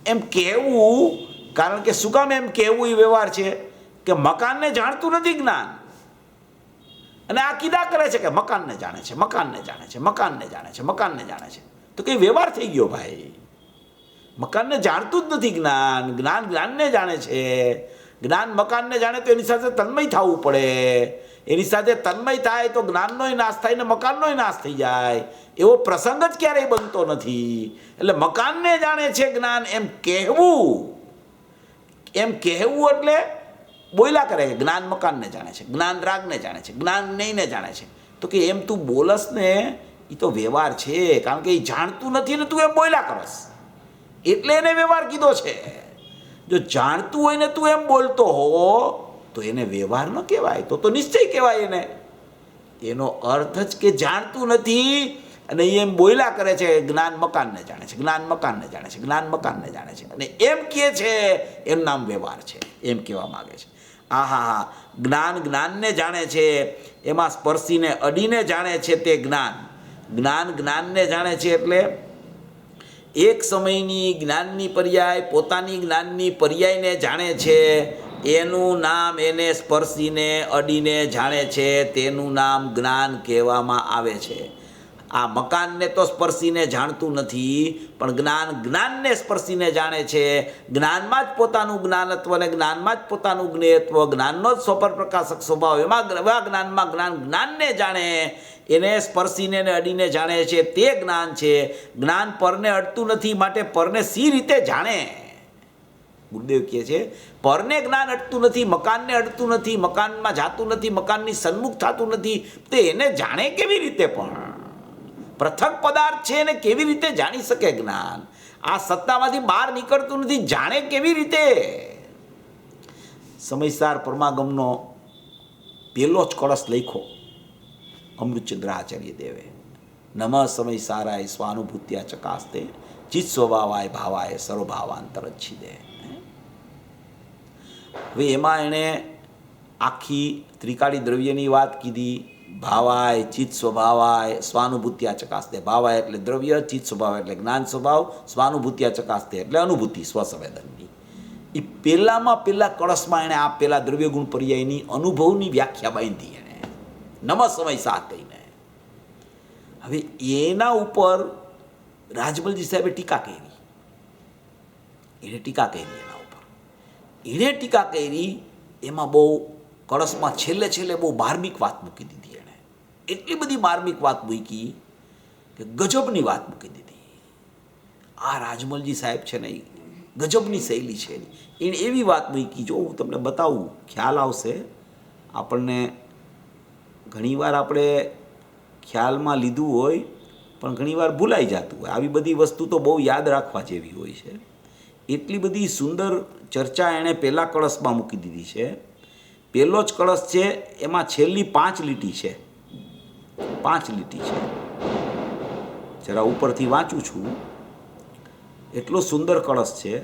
એમ કહેવું. કારણ કે શું કામ એમ કહેવું એ વ્યવહાર છે? કે મકાનને જાણતું નથી જ્ઞાન, અને આ કીધા કરે છે કે મકાનને જાણે છે, મકાનને જાણે છે, મકાનને જાણે છે, મકાનને જાણે છે. તો કઈ વ્યવહાર થઈ ગયો ભાઈ. મકાનને જાણતું જ નથી જ્ઞાન, જ્ઞાન જ્ઞાનને જાણે છે. જ્ઞાન મકાનને જાણે તો એની સાથે તન્મય થવું પડે. એની સાથે તન્મય થાય તો જ્ઞાનનોય નાશ થાય ને મકાનનોય નાશ થઈ જાય. એવો પ્રસંગ જ ક્યારેય બનતો નથી. એટલે મકાનને જાણે છે જ્ઞાન એમ કહેવું, એમ કહેવું એટલે બોલ્યા કરે કે જ્ઞાન મકાનને જાણે છે, જ્ઞાન રાગને જાણે છે, જ્ઞાન જ્ઞેયને જાણે છે. તો કે એમ તું બોલસ ને એ તો વ્યવહાર છે. કારણ કે એ જાણતું નથી ને તું એમ બોલ્યા કરસ એટલે એને વ્યવહાર કીધો છે. જો જાણતું હોય ને તું એમ બોલતો હો તો એને વ્યવહાર ન કહેવાય, તો નિશ્ચય કહેવાય. એને એનો અર્થ જ કે જાણતું નથી અને એમ બોલ્યા કરે છે જ્ઞાન મકાનને જાણે છે, જ્ઞાન મકાનને જાણે છે, જ્ઞાન મકાનને જાણે છે, અને એમ કહે છે એમ નામ વ્યવહાર છે. એમ કહેવા માગે છે. હા, જ્ઞાન જ્ઞાનને જાણે છે, એમાં સ્પર્શીને અડીને જાણે છે તે જ્ઞાન. જ્ઞાન જ્ઞાનને જાણે છે એટલે એક સમયની જ્ઞાનની પર્યાય પોતાની જ્ઞાનની પર્યાયને જાણે છે. એનું નામ એને સ્પર્શીને અડીને જાણે છે તેનું નામ જ્ઞાન કહેવામાં આવે છે. આ મકાનને તો સ્પર્શીને જાણતું નથી, પણ જ્ઞાન જ્ઞાનને સ્પર્શીને જાણે છે. જ્ઞાનમાં જ પોતાનું જ્ઞાનત્વ અને જ્ઞાનમાં જ પોતાનું જ્ઞેયત્વ, જ્ઞાનનો જ સ્વપર પ્રકાશક સ્વભાવ, એવા જ્ઞાનમાં જ્ઞાન જ્ઞાનને જાણે, એને સ્પર્શીને ને અડીને જાણે છે તે જ્ઞાન છે. જ્ઞાન પરને અડતું નથી, માટે પરને સી રીતે જાણે? ગુરુદેવ કહે છે પરને જ્ઞાન અડતું નથી, મકાનને અડતું નથી, મકાનમાં જાતું નથી, મકાનની સન્મુખ થતું નથી, તે એને જાણે કેવી રીતે? પણ પૃથક પદાર્થ છે એને કેવી રીતે જાણી શકે જ્ઞાન? આ સત્તામાંથી બહાર નીકળતું નથી, જાણે કેવી રીતે? સમયસાર પરમાગમનો પહેલો જ કળશ લખ્યો અમૃતચંદ્ર આચાર્ય દેવે. નમ સમયસારાય સ્વાનુભૂત્યા ચકાસ્તે ચિત સ્વભાવાય ભાવાય સર્વભાવાંતરચ્છિદે. હવે એમાં એણે આખી ત્રિકાળી દ્રવ્યની વાત કીધી. ભાવાય ચિત્ત સ્વભાવાય સ્વાનુભૂત્યા ચકાસ્તે. ભાવાય એટલે દ્રવ્ય, ચિત્ત સ્વભાવ એટલે જ્ઞાન સ્વભાવ, સ્વાનુભૂત્યા ચકાસ્તે એટલે અનુભૂતિ સ્વસંવેદનની. એ પહેલામાં પહેલા કળશમાં એણે આ પહેલા દ્રવ્ય ગુણ પર્યાયની અનુભવની વ્યાખ્યા બાંધી એણે નમ સમય સાથ કહીને. હવે એના ઉપર રાજમલજી સાહેબે ટીકા કરી. એણે ટીકા કરી એના ઉપર. એણે ટીકા કરી એમાં બહુ કળશમાં છેલ્લે છેલ્લે બહુ માર્મિક વાત મૂકી દીધી. એણે એટલી બધી માર્મિક વાત મૂકી કે ગજબની વાત મૂકી દીધી. આ રાજમલજી સાહેબ છે ને, ગજબની શૈલી છે. એણે એવી વાત મૂકી, જો હું તમને બતાવું ખ્યાલ આવશે આપણને. ઘણીવાર આપણે ખ્યાલમાં લીધું હોય પણ ઘણીવાર ભૂલાઈ જતું હોય. આવી બધી વસ્તુ તો બહુ યાદ રાખવા જેવી હોય છે. એટલી બધી સુંદર ચર્ચા એણે પહેલા કળશમાં મૂકી દીધી છે. પહેલો જ કળશ છે, એમાં છેલ્લી 5 લીટી છે. 5 લીટી છે. જરા ઉપરથી વાંચું છું. એટલો સુંદર કળશ છે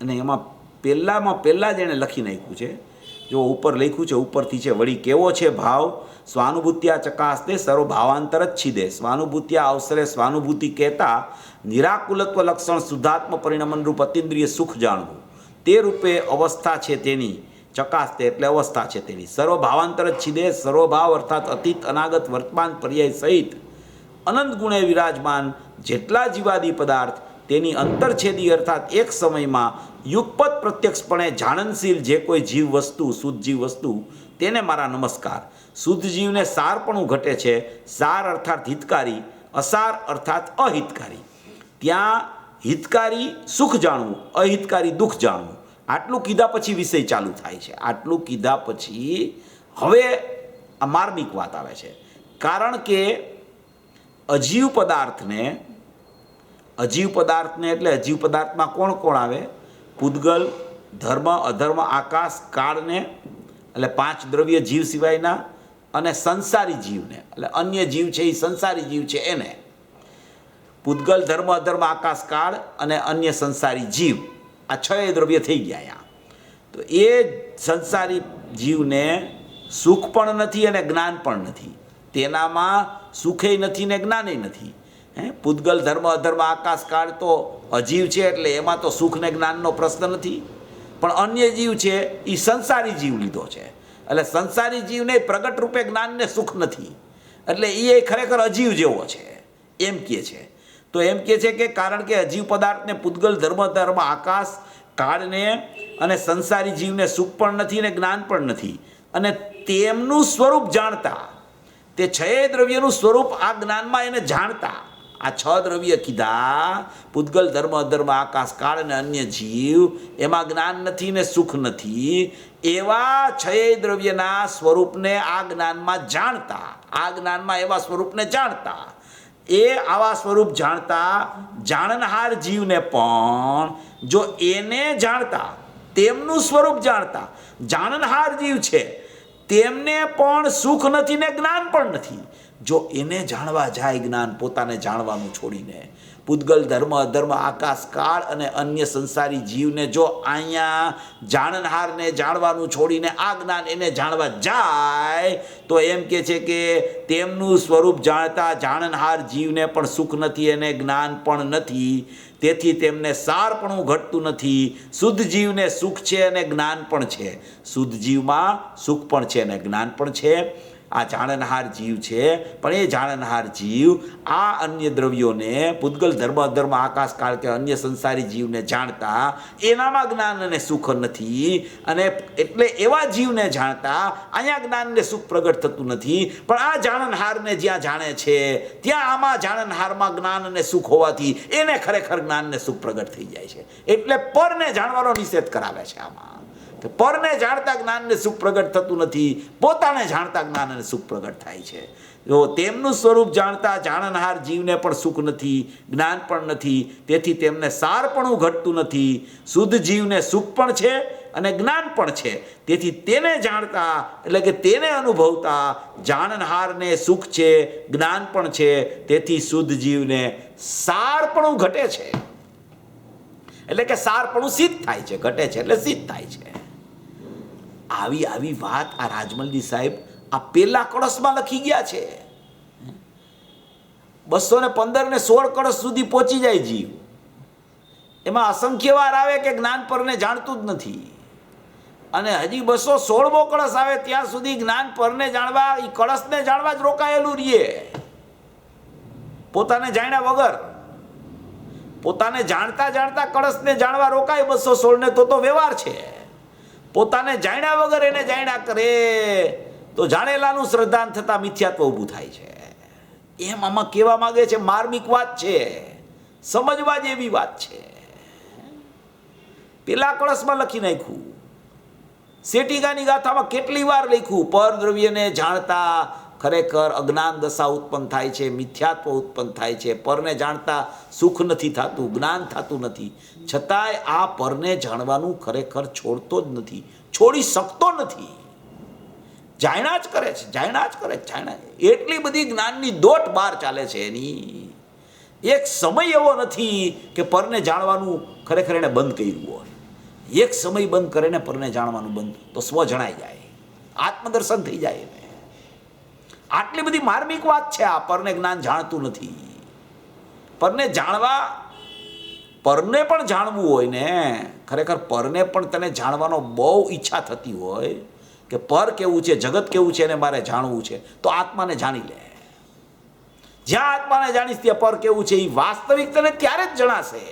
અને એમાં પહેલાં જ એણે લખી નાખ્યું છે. જો ઉપર લખ્યું છે, ઉપરથી છે, વળી કેવો છે ભાવ સ્વાનુભૂત્યા ચકાસ્તે સર્વ ભાવાંતર જ છીદે. સ્વાનુભૂત્યા અવસરે સ્વાનુભૂતિ કહેતા નિરાકુલત્વ લક્ષણ શુદ્ધાત્મ પરિણમન રૂપ અતિન્દ્રિય સુખ જાણવું. તે રૂપે અવસ્થા છે તેની ચકાસ્તે એટલે અવસ્થા છે તેની. સર્વ ભાવાંતર જ છીદે. સર્વભાવ અર્થાત અતીત અનાગત વર્તમાન પર્યાય સહિત અનંત ગુણે વિરાજમાન જેટલા જીવાદી પદાર્થ તેની અંતરછેદી અર્થાત એક સમયમાં યુગપત પ્રત્યક્ષપણે જાણનશીલ જે કોઈ જીવ વસ્તુ, શુદ્ધ જીવ વસ્તુ, તેને મારા નમસ્કાર. શુદ્ધ જીવને સારપણું ઘટે છે. સાર અર્થાત હિતકારી, અસાર અર્થાત અહિતકારી. ત્યાં હિતકારી સુખ જાણવું, અહિતકારી દુઃખ જાણવું. આટલું કીધા પછી વિષય ચાલુ થાય છે. આટલું કીધા પછી હવે આ માર્મિક વાત આવે છે. કારણ કે અજીવ પદાર્થને એટલે અજીવ પદાર્થમાં કોણ કોણ આવે? પૂદગલ, ધર્મ, અધર્મ, આકાશ, કાળને એટલે 5 દ્રવ્ય જીવ સિવાયના, અને સંસારી જીવને એટલે અન્ય જીવ છે એ સંસારી જીવ છે એને. પૂદગલ, ધર્મ, અધર્મ, આકાશ, કાળ અને અન્ય સંસારી જીવ, આ 6 દ્રવ્ય થઈ ગયા અહીંયા. તો એ સંસારી જીવને સુખ પણ નથી અને જ્ઞાન પણ નથી. તેનામાં સુખે નથી ને જ્ઞાને નથી. પૂદગલ, ધર્મ, અધર્મ, આકાશ, કાળ તો અજીવ છે એટલે એમાં તો સુખ ને જ્ઞાનનો પ્રશ્ન નથી. પણ અન્ય જીવ છે એ સંસારી જીવ લીધો છે એટલે સંસારી જીવને પ્રગટ રૂપે જ્ઞાન ને સુખ નથી એટલે એ ખરેખર અજીવ જેવો છે એમ કહે છે. તો એમ કહે છે કે કારણ કે અજીવ પદાર્થને પૂદગલ, ધર્મ, આકાશ, કાળને અને સંસારી જીવને સુખ પણ નથી ને જ્ઞાન પણ નથી, અને તેમનું સ્વરૂપ જાણતા, તે 6 દ્રવ્યનું સ્વરૂપ આ જ્ઞાનમાં એને જાણતા. આ 6 દ્રવ્ય કીધા, પૂદગલ, ધર્મ, અધર્મ, આકાશ, કાળ અને અન્ય જીવ, એમાં જ્ઞાન નથી ને સુખ નથી. એવા 6 દ્રવ્યના સ્વરૂપને આ જ્ઞાનમાં જાણતા, આ જ્ઞાનમાં એવા સ્વરૂપને જાણતા. એ આવા સ્વરૂપ જાણતા જાણનહાર જીવને પણ જો એને જાણતા, તેમનું સ્વરૂપ જાણતા જાણનહાર જીવ છે, તેમને પણ સુખ નથી ને જ્ઞાન પણ નથી. જો એને જાણવા જાય જ્ઞાન, પોતાને જાણવાનું છોડીને, પૂદગલ, ધર્મ, અધર્મ, આકાશ, કાળ અને અન્ય સંસારી જીવને જો અહીંયા જાણનહારને જાણવાનું છોડીને આ જ્ઞાન એને જાણવા જાય તો એમ કહે છે કે તેમનું સ્વરૂપ જાણતા જાણનહાર જીવને પણ સુખ નથી અને જ્ઞાન પણ નથી. તેથી તેમને સારપણું ઘટતું નથી. શુદ્ધ જીવને સુખ છે અને જ્ઞાન પણ છે. શુદ્ધ જીવમાં સુખ પણ છે અને જ્ઞાન પણ છે. આ જાણનહાર જીવ છે, પણ એ જાણનહાર જીવ આ અન્ય દ્રવ્યોને, પૂદગલ, ધર્મ, અધર્મ, આકાશ, કાળ કે અન્ય સંસારી જીવને જાણતા એનામાં જ્ઞાન અને સુખ નથી, અને એટલે એવા જીવને જાણતા અહીંયા જ્ઞાનને સુખ પ્રગટ થતું નથી. પણ આ જાણનહારને જ્યાં જાણે છે ત્યાં આમાં જાણનહારમાં જ્ઞાન અને સુખ હોવાથી એને ખરેખર જ્ઞાનને સુખ પ્રગટ થઈ જાય છે. એટલે પરને જાણવાનો નિષેધ કરાવે છે આમાં. પરને જાણતા જ્ઞાનને સુખ પ્રગટ થતું નથી, પોતાને જાણતા જ્ઞાન અને સુખ પ્રગટ થાય છે. જો તેમનું સ્વરૂપ જાણતા જાણનહાર જીવને પણ સુખ નથી, જ્ઞાન પણ નથી, તેથી તેમને સારપણું ઘટતું નથી. શુદ્ધ જીવને સુખ પણ છે અને જ્ઞાન પણ છે, તેથી તેને જાણતા એટલે કે તેને અનુભવતા જાણનહારને સુખ છે, જ્ઞાન પણ છે, તેથી શુદ્ધ જીવને સારપણું ઘટે છે. એટલે કે સારપણું સિદ્ધ થાય છે, ઘટે છે એટલે સિદ્ધ થાય છે. આવી આવી વાત આ રાજમલજી સાહેબ આ પેલા કળશમાં લખી ગયા છે. 215 ને 16 કળશ સુધી પહોંચી જાય જીવ. એમાં અસંખ્ય વાર આવે કે જ્ઞાન પરને જાણતું જ નથી, અને હજી 216મો કળશ આવે ત્યાં સુધી જ્ઞાન પરને જાણવા, એ કળશને જાણવા જ રોકાયેલું રહીએ, પોતાને જાણ્યા વગર. પોતાને જાણતા જાણતા કળશને જાણવા રોકાય 216 ને તો વ્યવહાર છે. પોતાને જાણ્યા વગર એને જાણ્યા કરે તો જાણેલાનું શ્રદ્ધાન થતા મિથ્યાત્વ ઊભું થાય છે. એમ આમાં કહેવા માંગે છે, માર્મિક વાત છે, સમજવા જેવી વાત છે. પેલા કળશમાં લખી નાખ્યું, શેટિકાની ગાથામાં કેટલી વાર લખ્યું, પર દ્રવ્યને જાણતા ખરેખર અજ્ઞાન દશા ઉત્પન્ન થાય છે, મિથ્યાત્વ ઉત્પન્ન થાય છે. પરને જાણતા સુખ નથી થતું, જ્ઞાન થતું નથી, છતાંય આ પરને જાણવાનું ખરેખર છોડતો જ નથી, છોડી શકતો નથી. જાણ્યા જ કરે છે, જાણ્યા જ કરે છે, જાણ્યા. એટલી બધી જ્ઞાનની દોટ બહાર ચાલે છે એની. એક સમય એવો નથી કે પરને જાણવાનું ખરેખર એને બંધ કર્યું હોય. એક સમય બંધ કરે ને પરને જાણવાનું બંધ તો સ્વ જણાઈ જાય, આત્મદર્શન થઈ જાય એને. આટલી બધી માર્મિક વાત છે આ. પરને જ્ઞાન જાણતું નથી. પરને જાણવા, પરને પણ જાણવું હોય ને, ખરેખર પરને પણ તને જાણવાનો બહુ ઈચ્છા થતી હોય કે પર કેવું છે, જગત કેવું છે, એને મારે જાણવું છે, તો આત્માને જાણી લે. જ્યાં આત્માને જાણીશ ત્યાં પર કેવું છે એ વાસ્તવિક તને ત્યારે જ જણાશે.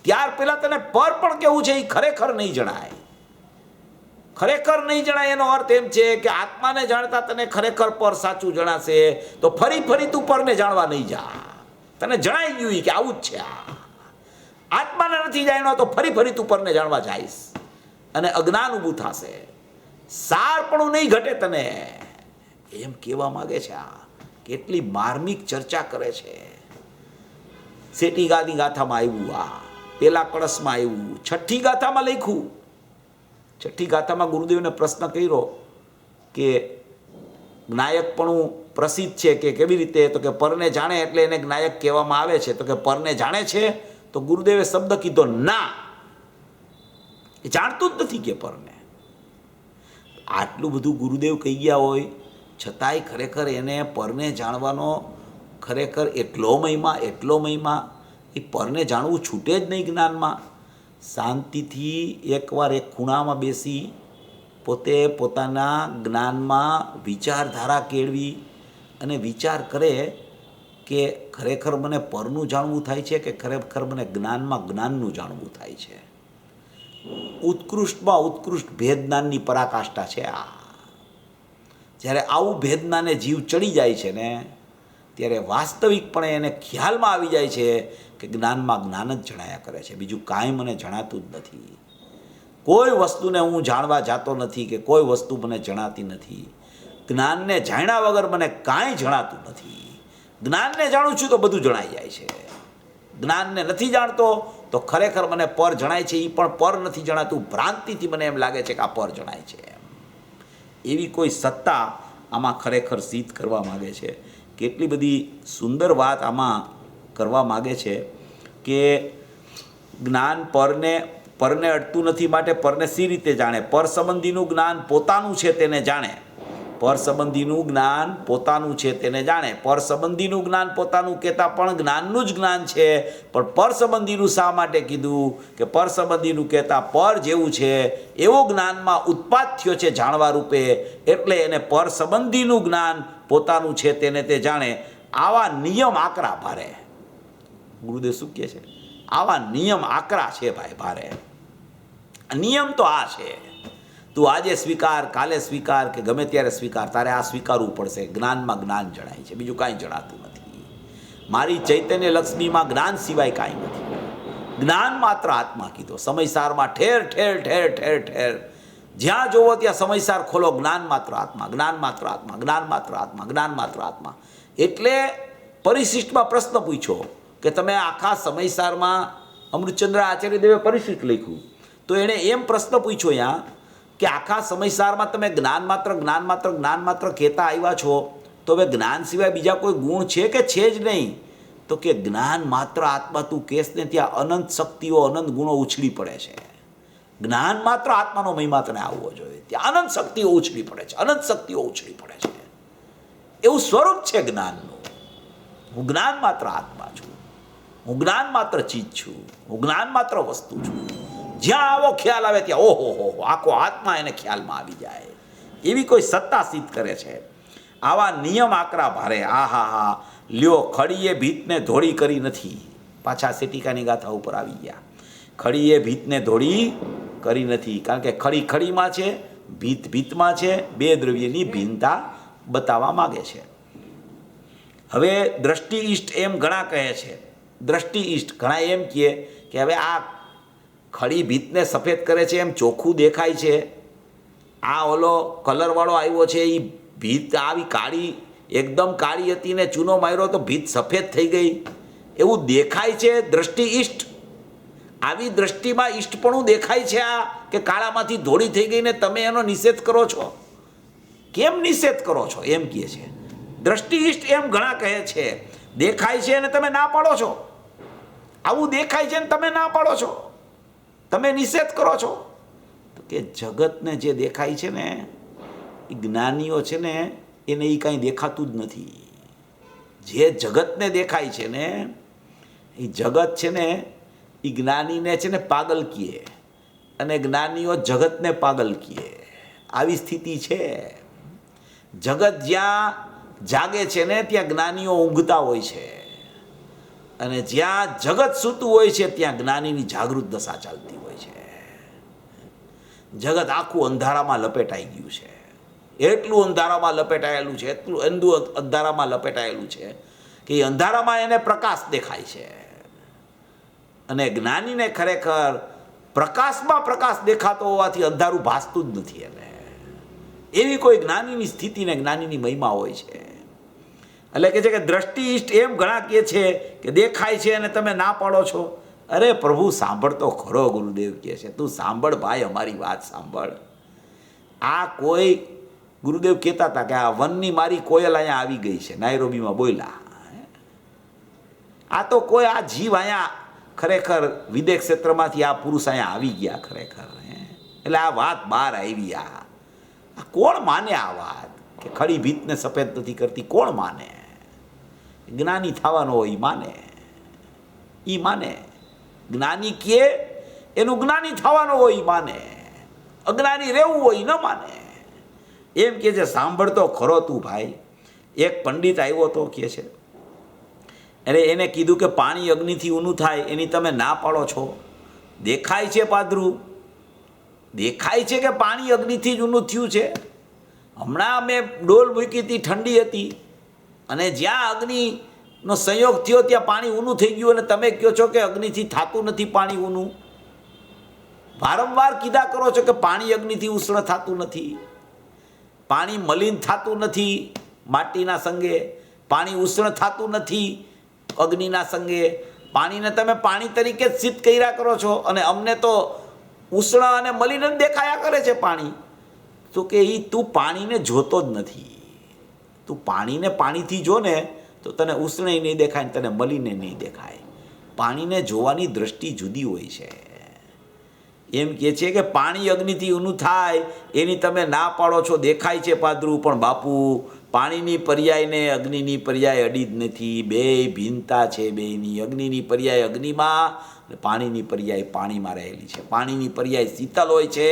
ત્યાર પહેલા તને પર પણ કેવું છે એ ખરેખર નહીં જણાય. ખરેખર નહીં જણાય એનો અર્થ એમ છે કે આત્માને જાણતા તને ખરેખર પર સાચું જણાશે તો ફરી ફરી તું પરને જાણવા નહીં જા. તને જણાઈ ગયું કે આવું જ છે આ. આત્માને નથી જાણ્યો તો ફરી ફરી તું પરને જાણવા જઈશ અને અજ્ઞાન ઊભું થશે. સાર પણ નહીં ઘટે તને. એમ કહેવા માંગે છે આ. કેટલી માર્મિક ચર્ચા કરે છે. શેટિકાની ગાથામાં આવ્યું, આ પેલા કળશમાં આવ્યું, છઠ્ઠી ગાથામાં લખ્યું. છઠ્ઠી ગાથામાં ગુરુદેવને પ્રશ્ન કર્યો કે જ્ઞાયકપણું પ્રસિદ્ધ છે કે કેવી રીતે, તો કે પરને જાણે એટલે એને જ્ઞાયક કહેવામાં આવે છે. તો કે પરને જાણે છે, તો ગુરુદેવે શબ્દ કીધો ના, એ જાણતું જ નથી કે પરને. આટલું બધું ગુરુદેવ કહી ગયા હોય છતાંય ખરેખર એને પરને જાણવાનો ખરેખર એટલો મહિમા, એ પરને જાણવું છૂટે જ નહીં જ્ઞાનમાં. શાંતિથી એકવાર એક ખૂણામાં બેસી પોતે પોતાના જ્ઞાનમાં વિચારધારા કેળવી અને વિચાર કરે કે ખરેખર મને પરનું જાણવું થાય છે કે ખરેખર મને જ્ઞાનમાં જ્ઞાનનું જાણવું થાય છે. ઉત્કૃષ્ટમાં ઉત્કૃષ્ટ ભેદજ્ઞાનની પરાકાષ્ઠા છે આ. જ્યારે આવું ભેદજ્ઞાને જીવ ચડી જાય છે ને, ત્યારે વાસ્તવિકપણે એને ખ્યાલમાં આવી જાય છે કે જ્ઞાનમાં જ્ઞાન જ જણાયા કરે છે, બીજું કાંઈ મને જણાતું જ નથી. કોઈ વસ્તુને હું જાણવા જાતો નથી કે કોઈ વસ્તુ મને જણાતી નથી. જ્ઞાનને જાણ્યા વગર મને કાંઈ જણાતું નથી. જ્ઞાનને જાણું છું તો બધું જણાઈ જાય છે. જ્ઞાનને નથી જાણતો તો ખરેખર મને પર જણાય છે, એ પણ પર નથી જણાતું. ભ્રાંતિથી મને એમ લાગે છે કે આ પર જણાય છે. એવી કોઈ સત્તા આમાં ખરેખર સિદ્ધ કરવા માગે છે. કેટલી બધી સુંદર વાત આમાં કરવા માગે છે કે જ્ઞાન પરને અડતું નથી, માટે પરને સી રીતે જાણે. પર સંબંધીનું જ્ઞાન પોતાનું છે તેને જાણે. પર સંબંધીનું જ્ઞાન પોતાનું છે તેને જાણે. પર સંબંધીનું જ્ઞાન પોતાનું કહેતા પણ જ્ઞાનનું જ જ્ઞાન છે. પણ પર સંબંધીનું શા માટે કીધું કે પર સંબંધીનું કહેતા પર જેવું છે એવું જ્ઞાનમાં ઉત્પાદ થયો છે જાણવા રૂપે, એટલે એને પર સંબંધીનું જ્ઞાન પોતાનું છે તેને તે જાણે. આવા નિયમ આકરા ભારે. ગુરુદેવ શું કહે છે? આવા નિયમ આકરા છે ભાઈ, ભારે. નિયમ તો આ છે, તું આજે સ્વીકાર, કાલે સ્વીકાર કે ગમે ત્યારે સ્વીકાર, તારે આ સ્વીકારવું પડશે. જ્ઞાનમાં જ્ઞાન જણાય છે, બીજું કાંઈ જણાતું નથી. મારી ચૈતન્ય લક્ષ્મીમાં જ્ઞાન સિવાય કાંઈ નથી. જ્ઞાન માત્ર આત્મા કીધો. સમયસારમાં ઠેર ઠેર ઠેર ઠેર ઠેર જ્યાં જોવો ત્યાં સમયસાર ખોલો, જ્ઞાન માત્ર આત્મા, જ્ઞાન માત્ર આત્મા, જ્ઞાન માત્ર આત્મા, જ્ઞાન માત્ર આત્મા. એટલે પરિશિષ્ટમાં પ્રશ્ન પૂછ્યો કે તમે આખા સમયસારમાં અમૃતચંદ્ર આચાર્યદેવે પરિશિષ્ટ લખ્યું, તો એણે એમ પ્રશ્ન પૂછ્યો અહીંયા કે આખા સમયસારમાં તમે જ્ઞાન માત્ર જ્ઞાન માત્ર જ્ઞાન માત્ર કહેતા આવ્યા છો, તો હવે જ્ઞાન સિવાય બીજા કોઈ ગુણ છે કે છે જ નહીં? તો કે જ્ઞાન માત્ર આત્મા તું કહેશ ને ત્યાં અનંત શક્તિઓ, અનંત ગુણો ઉછળી પડે છે. જ્ઞાન માત્ર આત્માનો મહિમા તને આવવો જોઈએ. ત્યાં અનંત શક્તિઓ ઉછળી પડે છે, અનંત શક્તિઓ ઉછળી પડે છે. એવું સ્વરૂપ છે જ્ઞાનનું. હું જ્ઞાન માત્ર આત્મા છું, હું જ્ઞાન માત્ર ચીજ છું, હું જ્ઞાન માત્ર વસ્તુ છું. જ્યાં આવો ખ્યાલ આવે ત્યાં ઓહો હો આખો આત્મા એને ખ્યાલમાં આવી જાય. એવી કોઈ સત્તા સિદ્ધ કરે છે. આવા નિયમ આકરા ભારે. આ હા હા લ્યો, ખડીએ ભીતને ધોળી કરી નથી. પાછા સેટિકાની ગાથા ઉપર આવી ગયા. ખડીએ ભીતને ધોળી કરી નથી, કારણ કે ખડી ખડીમાં છે, ભીત ભીતમાં છે. બે દ્રવ્યની ભિન્નતા બતાવવા માગે છે. હવે દ્રષ્ટિ ઇષ્ટ એમ ઘણા કહે છે, દ્રષ્ટિ ઇષ્ટ ઘણા એમ કહે કે હવે આ ખડી ભીતને સફેદ કરે છે એમ ચોખ્ખું દેખાય છે. આ ઓલો કલરવાળો આવ્યો છે એ ભીત આવી કાળી એકદમ કાળી હતી ને ચૂનો માર્યો તો ભીત સફેદ થઈ ગઈ એવું દેખાય છે. દ્રષ્ટિ ઇષ્ટ આવી દ્રષ્ટિમાં ઇષ્ટપણું દેખાય છે આ કે કાળામાંથી ધોળી થઈ ગઈ ને તમે એનો નિષેધ કરો છો. કેમ નિષેધ કરો છો એમ કહે છે. દ્રષ્ટિ ઇષ્ટ એમ ઘણા કહે છે દેખાય છે ને તમે ના પાડો છો. આવું દેખાય છે ને તમે ના પાડો છો, તમે નિષેધ કરો છો. તો કે જગતને જે દેખાય છે ને એ જ્ઞાનીઓ છે ને એને એ કાંઈ દેખાતું જ નથી. જે જગતને દેખાય છે ને એ જગત છે ને એ જ્ઞાનીને છે ને પાગલ કહે અને જ્ઞાનીઓ જગતને પાગલ કહે. આવી સ્થિતિ છે. જગત જ્યાં જાગે છે ને ત્યાં જ્ઞાનીઓ ઊંઘતા હોય છે અને જ્યાં જગત સૂતું હોય છે ત્યાં જ્ઞાનીની જાગૃત દશા ચાલતી હોય છે. જગત આખું અંધારામાં લપેટાઈ ગયું છે. એટલું અંધારામાં લપેટાયેલું છે, એટલું અંધારામાં લપેટાયેલું છે કે એ અંધારામાં એને પ્રકાશ દેખાય છે. અને જ્ઞાનીને ખરેખર પ્રકાશમાં પ્રકાશ દેખાતો હોવાથી અંધારું ભાસતું જ નથી. એને એવી કોઈ જ્ઞાનીની સ્થિતિને જ્ઞાનીની મહિમા હોય છે. એટલે કે છે કે દ્રષ્ટિ ઇષ્ટ એમ ઘણા કહે છે કે દેખાય છે અને તમે ના પાડો છો. અરે પ્રભુ સાંભળતો ખરો, ગુરુદેવ કહે છે તું સાંભળ ભાઈ, અમારી વાત સાંભળ. આ કોઈ ગુરુદેવ કહેતા હતા કે આ વનની મારી કોયલ અહીંયા આવી ગઈ છે, નાયરોબીમાં બોલ્યા. આ તો કોઈ આ જીવ અહીંયા ખરેખર વિદેશ ક્ષેત્રમાંથી આ પુરુષ અહીંયા આવી ગયા ખરેખર. એટલે આ વાત બહાર આવી. આ કોણ માને આ વાત કે ખડી ભીતને સફેદ નથી કરતી? કોણ માને? જ્ઞાની થવાનો હોય ઈ માને. જ્ઞાની કે એનું જ્ઞાની થવાનો હોય ઈ માને. અજ્ઞાની રહેવું હોય ન માને. એમ કે છે સાંભળતો ખરો તું ભાઈ. એક પંડિત આવ્યો તો કહે છે અરે એને કીધું કે પાણી અગ્નિથી ઊનું થાય એની તમે ના પાડો છો. દેખાય છે પાદરું, દેખાય છે કે પાણી અગ્નિથી જ ઊનું થયું છે. હમણાં મેં ડોલ મૂકી હતી, ઠંડી હતી અને જ્યાં અગ્નિનો સંયોગ થયો ત્યાં પાણી ઊનું થઈ ગયું અને તમે કહો છો કે અગ્નિથી થતું નથી પાણી ઊનું. વારંવાર કીધા કરો છો કે પાણી અગ્નિથી ઉષ્ણ થતું નથી, પાણી મલિન થતું નથી માટીના સંગે, પાણી ઉષ્ણ થતું નથી અગ્નિના સંગે. પાણીને તમે પાણી તરીકે જ સિદ્ધ કર્યા કરો છો અને અમને તો ઉષ્ણ અને મલિન જ દેખાયા કરે છે પાણી. તો કે એ તું પાણીને જોતો જ નથી. તું પાણીને પાણીથી જો ને તો તને ઉષ્ણ નહીં દેખાય ને તને મલિને નહીં દેખાય. પાણીને જોવાની દ્રષ્ટિ જુદી હોય છે. એમ કહે છે કે પાણી અગ્નિથી ઊનું થાય એની તમે ના પાડો છો. દેખાય છે પાદરું, પણ બાપુ પાણીની પર્યાયને અગ્નિની પર્યાય અડી જ નથી. બે ભિન્નતા છે બેની. અગ્નિની પર્યાય અગ્નિમાં અને પાણીની પર્યાય પાણીમાં રહેલી છે. પાણીની પર્યાય શીતલ હોય છે,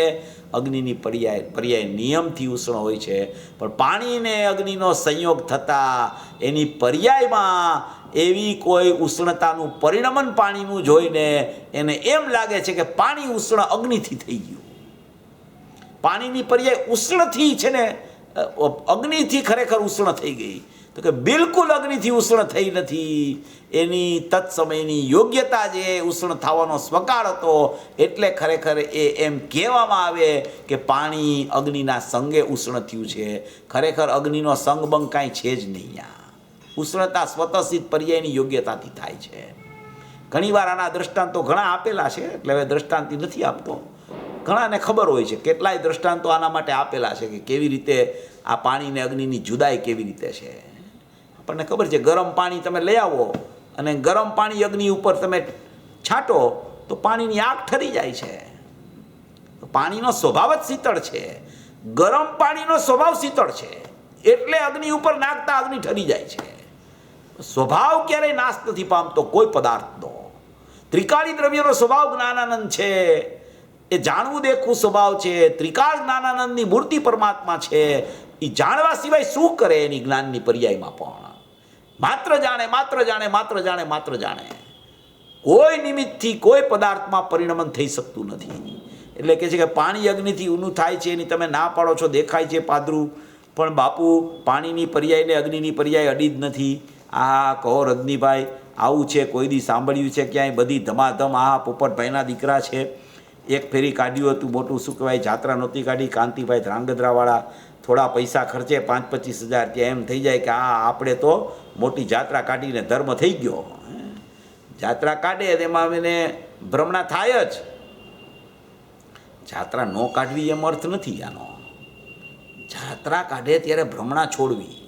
અગ્નિની પર્યાય નિયમથી ઉષ્ણ હોય છે. પણ પાણીને અગ્નિનો સંયોગ થતાં એની પર્યાયમાં એવી કોઈ ઉષ્ણતાનું પરિણમન પાણીનું જોઈને એને એમ લાગે છે કે પાણી ઉષ્ણ અગ્નિથી થઈ ગયું. પાણીની પર્યાય ઉષ્ણથી છે ને અગ્નિથી ખરેખર ઉષ્ણ થઈ ગઈ. તો કે બિલકુલ અગ્નિથી ઉષ્ણ થઈ નથી. એની તત્સમયની યોગ્યતા જે ઉષ્ણ થવાનો સ્વકાળ હતો એટલે ખરેખર એમ કહેવામાં આવે કે પાણી અગ્નિના સંગે ઉષ્ણ થયું છે. ખરેખર અગ્નિનો સંગબંગ કાંઈ છે જ નહીં. ઉષ્ણતા સ્વતઃસિદ્ધ પર્યાયની યોગ્યતાથી થાય છે. ઘણીવાર આના દ્રષ્ટાંતો ઘણા આપેલા છે, એટલે હવે દ્રષ્ટાંતિ નથી આપતો. ઘણાને ખબર હોય છે, કેટલાય દ્રષ્ટાંતો આના માટે આપેલા છે કે કેવી રીતે આ પાણી ને અગ્નિની જુદાઈ કેવી રીતે છે. આપણને ખબર છે, ગરમ પાણી તમે લઈ આવો અને ગરમ પાણી અગ્નિ ઉપર તમે છાંટો તો પાણીની આગ ઠરી જાય છે. પાણીનો સ્વભાવ જ શીતળ છે. ગરમ પાણીનો સ્વભાવ શીતળ છે એટલે અગ્નિ ઉપર નાખતા અગ્નિ ઠરી જાય છે. સ્વભાવ ક્યારેય નાશ નથી પામતો કોઈ પદાર્થનો. ત્રિકાળી દ્રવ્યનો સ્વભાવ જ્ઞાનાનંદ છે, એ જાણવું દેખવું સ્વભાવ છે. ત્રિકાળ જ્ઞાનાનંદની મૂર્તિ પરમાત્મા છે. એ જાણવા સિવાય શું કરે એની જ્ઞાનની પર્યાયમાં પણ માત્ર જાણે, માત્ર જાણે, માત્ર જાણે, માત્ર જાણે. કોઈ નિમિત્તથી કોઈ પદાર્થમાં પરિણમન થઈ શકતું નથી. એટલે કે છે કે પાણી અગ્નિથી ઊનું થાય છે એની તમે ના પાડો છો, દેખાય છે પાદરું, પણ બાપુ પાણીની પર્યાયને અગ્નિની પર્યાય અડી જ નથી. આ કહો રજનીભાઈ, આવું છે કોઈ દી સાંભળ્યું છે ક્યાંય? બધી ધમાધમ. આ પોપટભાઈના દીકરા છે, એક ફેરી કાઢ્યું હતું મોટું, શું કહેવાય, જાત્રા નહોતી કાઢી, કાંતિભાઈ ધ્રાંગધ્રાવાળા, થોડા પૈસા ખર્ચે 5-25 હજાર, ત્યાં એમ થઈ જાય કે આપણે તો મોટી જાત્રા કાઢીને ધર્મ થઈ ગયો. જાત્રા કાઢે તેમાં એને ભ્રમણા થાય જ. જાત્રા ન કાઢવી એમ અર્થ નથી આનો. જાત્રા કાઢે ત્યારે ભ્રમણા છોડવી.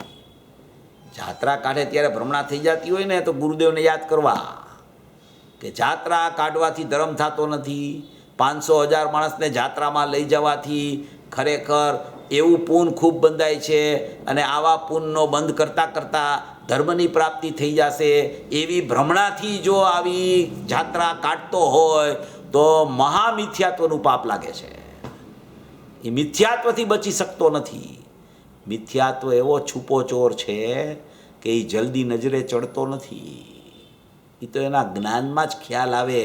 જાત્રા કાઢે ત્યારે ભ્રમણા થઈ જતી હોય ને તો ગુરુદેવને યાદ કરવા કે જાત્રા કાઢવાથી ધર્મ થતો નથી. 500,000 માણસને જાત્રામાં લઈ જવાથી ખરેખર એવું પૂન ખૂબ બંધાય છે, અને આવા પૂનનો બંધ કરતાં કરતાં ધર્મની પ્રાપ્તિ થઈ જશે. એવી ભ્રમણાથી જો આવી જાત્રા કાઢતો હોય તો મહામિથ્યાત્વનું પાપ લાગે છે. એ મિથ્યાત્વથી બચી શકતો નથી. મિથ્યાત્વ એવો છૂપો ચોર છે કે એ જલ્દી નજરે ચડતો નથી. એ તો એના જ્ઞાનમાં જ ખ્યાલ આવે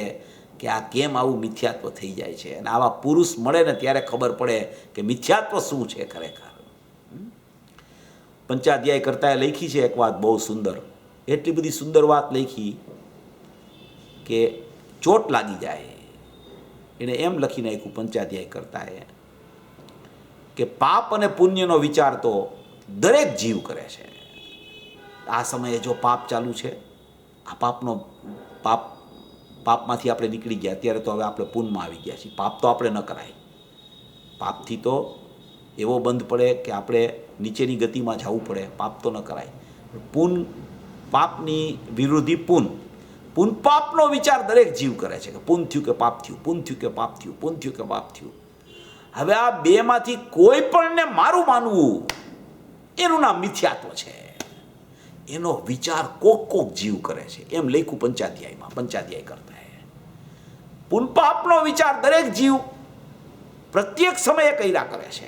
કે આ કેમ આવું મિથ્યાત્વ થઈ જાય છે. અને આવા પુરુષ મળે ને ત્યારે ખબર પડે કે મિથ્યાત્વ શું છે ખરેખર. પંચાધ્યાય કરતા એ લખી છે એક વાત બહુ સુંદર, એટલી બધી સુંદર વાત લખી કે ચોટ લાગી જાય. એણે એમ લખી નાખ્યું પંચાધ્યાય કરતા કે પાપ અને પુણ્યનો વિચાર તો દરેક જીવ કરે છે. આ સમયે જો પાપ ચાલુ છે, આ પાપમાંથી આપણે નીકળી ગયા, અત્યારે તો હવે આપણે પુણ્યમાં આવી ગયા છીએ. પાપ તો આપણે ન કરાય. પાપથી તો એવો બંધ પડે કે આપણે નીચેની ગતિમાં જવું પડે. પાપ તો ન કરાય. પાપની વિરોધી પુન પાપનો વિચાર દરેક જીવ કરે છે કે પુન થયું કે પાપ થયું, પુન થયું કે પાપ થયું, પુન થયું કે પાપ થયું. હવે આ બેમાંથી કોઈ પણને મારું માનવું એનું નામ મિથ્યાત્વ છે. એનો વિચાર કોક જીવ કરે છે. એમ લખ્યું પંચાધ્યાયમાં. પંચાધ્યાય કરતા પુન પાપનો વિચાર દરેક જીવ પ્રત્યેક સમયે કર્યા કરે છે.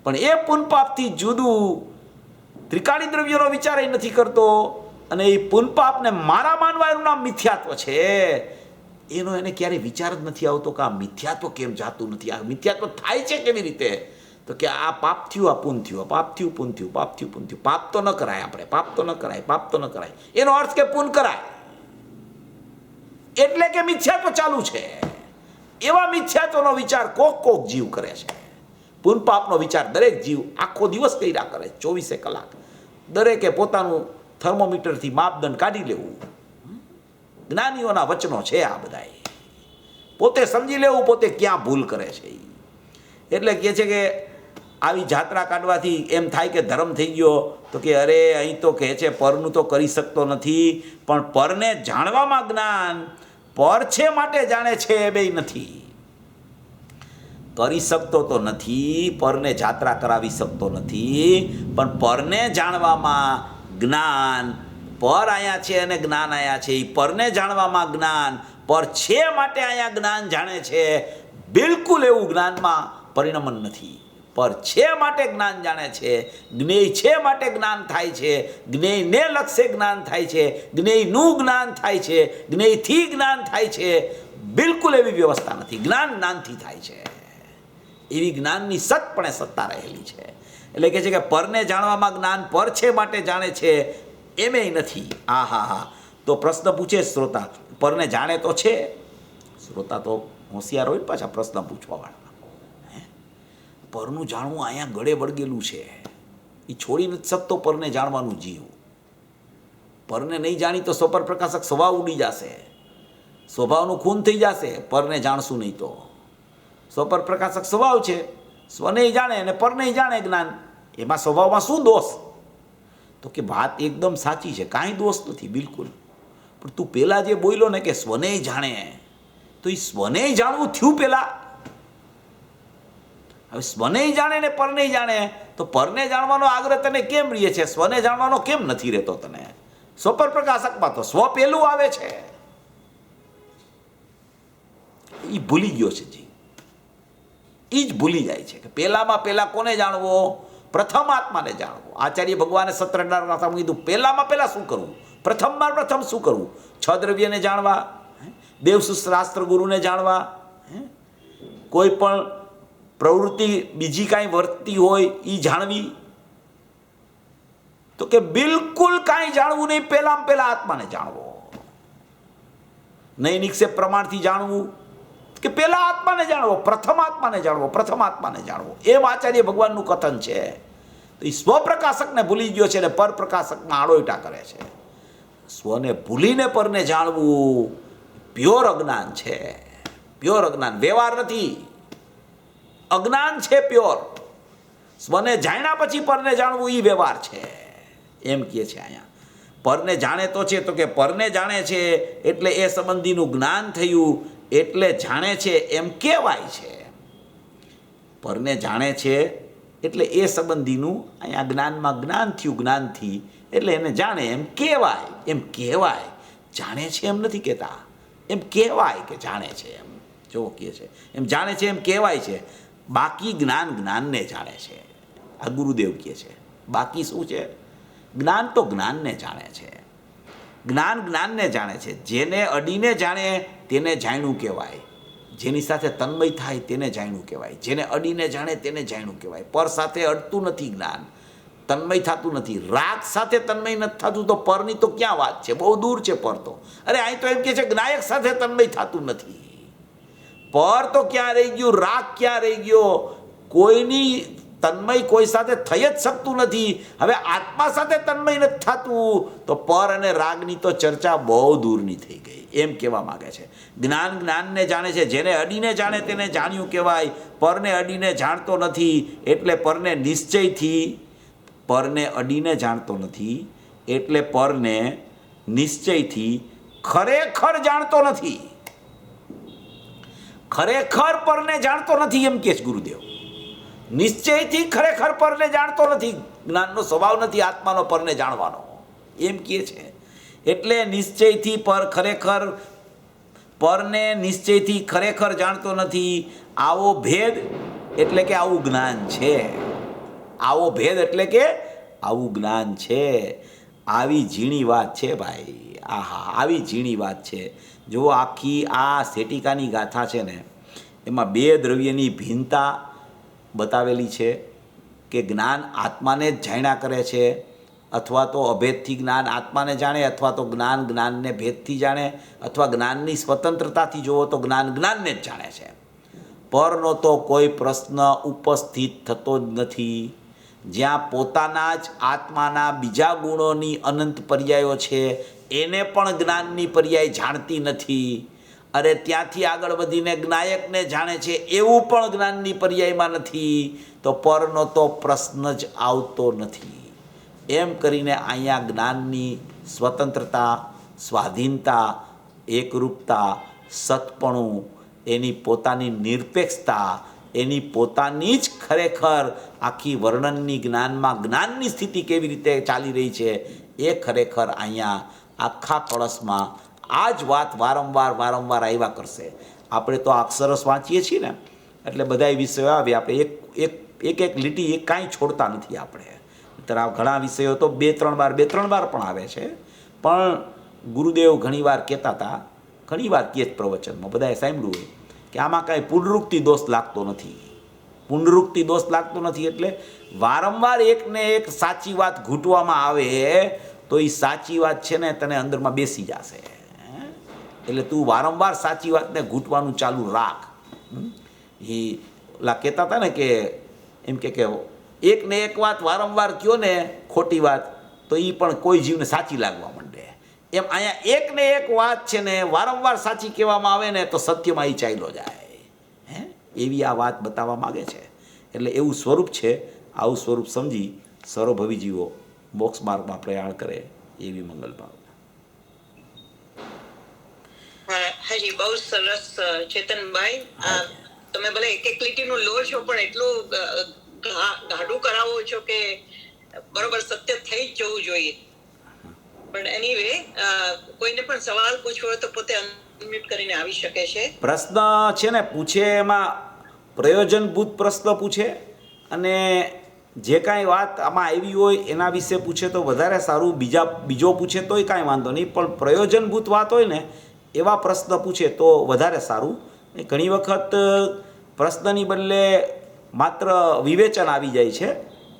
પણ એ પુન પાપથી જુદું ત્રિકાળી દ્રવ્યનો વિચાર એ નથી કરતો, અને એ પુન પાપને મારા માનવા એનું નામ મિથ્યાત્વ છે. એનો એને ક્યારેય વિચાર જ નથી આવતો કે આ મિથ્યાત્વ કેમ જાતું નથી, આ મિથ્યાત્વ થાય છે કેવી રીતે? તો કે આ પાપ થયું, આ પુન થયું, પાપ થયું, પુન થયું, પાપ થયું, પુન થયું. પાપ તો ન કરાય આપણે, પાપ તો ન કરાય, પાપ તો ન કરાય. એનો અર્થ કે પુન કરાય એટલે કે મિથ્યાત્વ ચાલુ છે. એવા મિથ્યાત્વનો વિચાર કોક જીવ કરે છે. પુન પાપનો વિચાર દરેક જીવ આખો દિવસ કર્યા કરે, 24 કલાક. દરેકે પોતાનું થર્મોમીટરથી માપદંડ કાઢી લેવું. જ્ઞાનીઓના વચનો છે આ બધા. પોતે સમજી લેવું પોતે ક્યાં ભૂલ કરે છે. એટલે કહે છે કે આવી જાત્રા કાઢવાથી એમ થાય કે ધર્મ થઈ ગયો. તો કે અરે અહીં તો કહે છે પરનું તો કરી શકતો નથી, પણ પરને જાણવામાં જ્ઞાન, પર છે માટે જાણે છે એ બે નથી. કરી શકતો તો નથી, પરને જાત્રા કરાવી શકતો નથી, પણ પરને જાણવામાં જ્ઞાન. પર અહીંયા છે અને જ્ઞાન અહીંયા છે. એ પરને જાણવામાં જ્ઞાન, પર છે માટે અહીંયા જ્ઞાન જાણે છે. બિલકુલ એવું જ્ઞાનમાં પરિણમન નથી. પર છે માટે જ્ઞાન જાણે છે, જ્ઞેય છે માટે જ્ઞાન થાય છે, જ્ઞેયને લક્ષ્ય જ્ઞાન થાય છે, જ્ઞેયનું જ્ઞાન થાય છે, જ્ઞેયથી જ્ઞાન થાય છે. બિલકુલ એવી વ્યવસ્થા નથી. જ્ઞાન જ્ઞાનથી થાય છે. એવી જ્ઞાનની સતપણે સત્તા રહેલી છે. એટલે કે છે કે પરને જાણવામાં જ્ઞાન, પર છે માટે જાણે છે, એમેય નથી. હા. તો પ્રશ્ન પૂછે શ્રોતા, પરને જાણે તો છે? શ્રોતા તો હોશિયાર હોય પાછા પ્રશ્ન પૂછવાવાળા. પરનું જાણવું અહીંયા ગળે વળગેલું છે. એ છોડી નથી શકતો પરને જાણવાનું જીવ. પરને નહીં જાણી તો સ્વપર પ્રકાશક સ્વભાવ ઉડી જશે, સ્વભાવનું ખૂન થઈ જશે. પરને જાણશું નહીં તો સ્વપર પ્રકાશક સ્વભાવ છે, સ્વને જાણે અને પરને જાણે જ્ઞાન. એમાં સ્વભાવમાં શું દોષ? તો કે વાત એકદમ સાચી છે, કાંઈ દોષ નથી બિલકુલ. પણ તું પહેલાં જે બોલ્યો ને કે સ્વને જાણે, તો એ સ્વને જાણવું થયું પેલા. હવે સ્વને જાણે ને પરને જાણે, તો પરને જાણવાનો આગ્રહ તને કેમ રહે છે, સ્વને જાણવાનો કેમ નથી રહેતો તને? સ્વપર પ્રકાશકમાં તો સ્વ પેલું આવે છે. એ ભૂલી ગયો છે જી, એ જ ભૂલી જાય છે કે પેલામાં પેલા કોને જાણવો? પ્રથમ આત્માને જાણવો. આચાર્ય ભગવાને સત્રનારાયણ કીધું પેલામાં પેલા શું કરવું, પ્રથમમાં પ્રથમ શું કરવું? છ દ્રવ્યને જાણવા, દેવશાસ્ત્ર ગુરુને જાણવા, કોઈ પણ પ્રવૃત્તિ બીજી કાંઈ વર્તતી હોય એ જાણવી, તો કે બિલકુલ કાંઈ જાણવું નહીં, પહેલામાં પહેલા આત્માને જાણવો. નહીં નિક્ષેપ પ્રમાણથી જાણવું કે પહેલા આત્માને જાણવો, પ્રથમ આત્માને જાણવો, પ્રથમ આત્માને જાણવો. એમ આચાર્ય ભગવાનનું કથન છે. તો એ સ્વપ્રકાશકને ભૂલી ગયો છે ને પરપ્રકાશકમાં આડોઈટા કરે છે. સ્વને ભૂલીને પરને જાણવું પ્યોર અજ્ઞાન છે, પ્યોર અજ્ઞાન, વ્યવહાર નથી, અજ્ઞાન છે પ્યોર. સ્વને જાણ્યા પછી પરને જાણવું એ વ્યવહાર છે, એમ કહે છે અહીંયા. પરને જાણે તો છે, તો કે પરને જાણે છે એટલે એ સંબંધીનું જ્ઞાન થયું, એટલે જાણે છે એમ કહેવાય છે. પરને જાણે છે એટલે એ સંબંધીનું અહીંયા જ્ઞાનમાં જ્ઞાન થયું, જ્ઞાનથી એટલે એને જાણે એમ કહેવાય, એમ કહેવાય. જાણે છે એમ નથી કહેતા, એમ કહેવાય કે જાણે છે એમ. જો કહે છે એમ જાણે છે એમ કહેવાય છે. બાકી જ્ઞાન જ્ઞાનને જાણે છે, આ ગુરુદેવ કહે છે. બાકી શું છે? જ્ઞાન તો જ્ઞાનને જાણે છે, જ્ઞાન જ્ઞાનને જાણે છે. જેને અડીને જાણે તેને જાણ્યું કહેવાય, જેની સાથે તન્મય થાય તેને જાણ્યું કહેવાય, જેને અડીને જાણે તેને જાણ્યું કહેવાય. પર સાથે અડતું નથી જ્ઞાન, તન્મય થતું નથી. રાગ સાથે તન્મય નથી થતું તો પરની તો ક્યાં વાત છે, બહુ દૂર છે પર તો. અરે અહીં તો એમ કે છે જ્ઞાયક સાથે તન્મય થતું નથી. પર તો ક્યાં રહી ગયું, રાગ ક્યાં રહી ગયો? કોઈની તન્મય કોઈ સાથે થઈ જ શકતું નથી. હવે આત્મા સાથે તન્મય નથી થતું તો પર અને રાગની તો ચર્ચા બહુ દૂરની થઈ ગઈ, એમ કહેવા માંગે છે. જ્ઞાન જ્ઞાનને જાણે છે, જેને અડીને જાણે તેને જાણ્યું કહેવાય. પરને અડીને જાણતો નથી એટલે પરને નિશ્ચયથી, પરને અડીને જાણતો નથી એટલે પરને નિશ્ચયથી ખરેખર જાણતો નથી. ખરેખર પરને જાણતો નથી એમ કે છે ગુરુદેવ. નિશ્ચયથી ખરેખર પરને જાણતો નથી. જ્ઞાનનો સ્વભાવ નથી આત્માનો પરને જાણવાનો, એમ કહે છે. એટલે નિશ્ચયથી પર ખરેખર, પરને નિશ્ચયથી ખરેખર જાણતો નથી. આવો ભેદ એટલે કે આવું જ્ઞાન છે. આવો ભેદ એટલે કે આવું જ્ઞાન છે. આવી ઝીણી વાત છે ભાઈ, આહા, આવી ઝીણી વાત છે. જો આખી આ સેટિકાની ગાથા છે ને, એમાં બે દ્રવ્યની ભિન્નતા બતાવેલી છે કે જ્ઞાન આત્માને જ જાણ્યા કરે છે, અથવા તો અભેદથી જ્ઞાન આત્માને જાણે, અથવા તો જ્ઞાન જ્ઞાનને ભેદથી જાણે, અથવા જ્ઞાનની સ્વતંત્રતાથી જુઓ તો જ્ઞાન જ્ઞાનને જ જાણે છે. પરનો તો કોઈ પ્રશ્ન ઉપસ્થિત થતો જ નથી. જ્યાં પોતાના જ આત્માના બીજા ગુણોની અનંત પર્યાયો છે એને પણ જ્ઞાનની પર્યાય જાણતી નથી. અરે ત્યાંથી આગળ વધીને જ્ઞાયકને જાણે છે એવું પણ જ્ઞાનની પર્યાયમાં નથી, તો પરનો તો પ્રશ્ન જ આવતો નથી. એમ કરીને અહીંયા જ્ઞાનની સ્વતંત્રતા, સ્વાધીનતા, એકરૂપતા, સતપણું, એની પોતાની નિરપેક્ષતા, એની પોતાની જ ખરેખર આખી વર્ણનની જ્ઞાનમાં જ્ઞાનની સ્થિતિ કેવી રીતે ચાલી રહી છે એ ખરેખર અહીંયા આખા કળશમાં આ જ વાત વારંવાર વારંવાર આવ્યા કરશે. આપણે તો અક્ષરસ વાંચીએ છીએ ને એટલે બધાય વિષયો આવે, આપણે એક એક લીટી એક કાંઈ છોડતા નથી આપણે. ત્યારે ઘણા વિષયો તો બે ત્રણ વાર પણ આવે છે. પણ ગુરુદેવ ઘણીવાર કહેતા હતા, ઘણીવાર કહે પ્રવચનમાં, બધાએ સાંભળ્યું હોય કે આમાં કાંઈ પુનરુક્તિ દોષ લાગતો નથી. પુનરુક્તિ દોષ લાગતો નથી એટલે વારંવાર એકને એક સાચી વાત ઘૂંટવામાં આવે તો એ સાચી વાત છે ને તને અંદરમાં બેસી જશે. એટલે તું વારંવાર સાચી વાતને ઘૂંટવાનું ચાલુ રાખ. એ ઓલા કહેતા હતા ને કે એમ કે એકને એક વાત વારંવાર કહો ને ખોટી વાત તો એ પણ કોઈ જીવને સાચી લાગવા માંડે. એમ અહીંયા એકને એક વાત છે ને વારંવાર સાચી કહેવામાં આવે ને તો સત્યમાં એ ચાલ્યો જાય. એવી આ વાત બતાવવા માગે છે. એટલે એવું સ્વરૂપ છે. આવું સ્વરૂપ સમજી સર્વભવી જીવો મોક્ષ માર્ગમાં પ્રયાણ કરે એવી મંગલ ભાવના. હાજી, બહુ સરસ ચેતનભાઈ. તમે ભલે એક એક લીટીનું લો છો પણ એટલું ગાઢું કરાવો છો કે બરોબર સત્ય થઈ જ જવું જોઈએ. પણ એનીવે, કોઈને પણ સવાલ પૂછવો હોય તો પોતે અનમ્યુટ કરીને આવી શકે છે. પ્રશ્ન છે ને પૂછે એમાં પ્રયોજનભૂત પ્રશ્ન પૂછે, અને જે કાંઈ વાત આમાં આવી હોય એના વિશે પૂછે તો વધારે સારું. બીજો પૂછે તોય કાંઈ વાંધો નહીં, પણ પ્રયોજનભૂત વાત હોય ને એવા પ્રશ્ન પૂછે તો વધારે સારું. ઘણી વખત પ્રશ્નની બદલે માત્ર વિવેચન આવી જાય છે,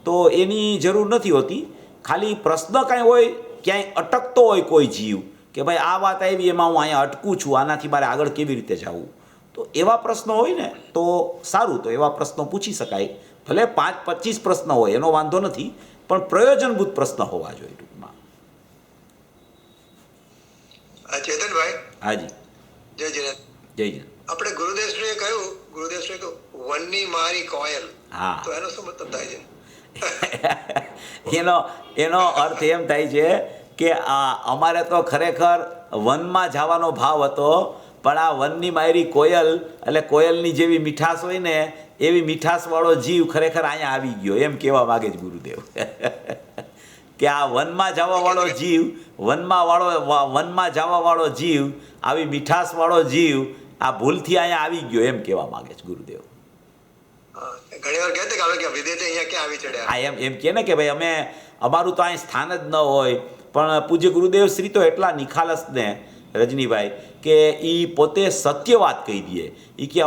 તો એની જરૂર નથી હોતી. ખાલી પ્રશ્ન કાંઈ હોય, ક્યાંય અટકતો હોય કોઈ જીવ કે ભાઈ આ વાત આવી એમાં હું અહીંયા અટકું છું, આનાથી મારે આગળ કેવી રીતે જવું, તો એવા પ્રશ્નો હોય ને તો સારું, તો એવા પ્રશ્નો પૂછી શકાય. ભલે 5-25 પ્રશ્ન હોય એનો વાંધો નથી, પણ પ્રયોજનભૂત પ્રશ્ન હોવા જોઈએ ટૂંકમાં. ચેતનભાઈ, હાજી, જય જય. આપણે ગુરુદેવશ્રીએ કહ્યું વનની મારી કોયલ. હા, તો એનો શું મતલબ થાય છે? એનો અર્થ એમ થાય છે કે અમારે તો ખરેખર વનમાં જવાનો ભાવ હતો, પણ આ વનની માયરી કોયલ, એટલે કોયલની જેવી મીઠાશ હોય ને એવી મીઠાશવાળો જીવ ખરેખર અહીંયા આવી ગયો, એમ કહેવા માગે છે ગુરુદેવ. કે આ વનમાં જવાવાળો જીવ, વનમાં જવાવાળો જીવ, આવી મીઠાશવાળો જીવ આ ભૂલથી અહીંયા આવી ગયો, એમ કહેવા માગે છે ગુરુદેવ. ઘણી વાર કહેતે કે વિદેશી અહીંયા ક્યાં આવી ચડ્યા. હા, એમ કહે ને કે ભાઈ અમારું તો અહીં સ્થાન જ ન હોય. પણ પૂજ્ય ગુરુદેવ શ્રી તો એટલા નિખાલસ ને રજનીભાઈ કે એ પોતે સત્ય વાત કહી દે. એ કે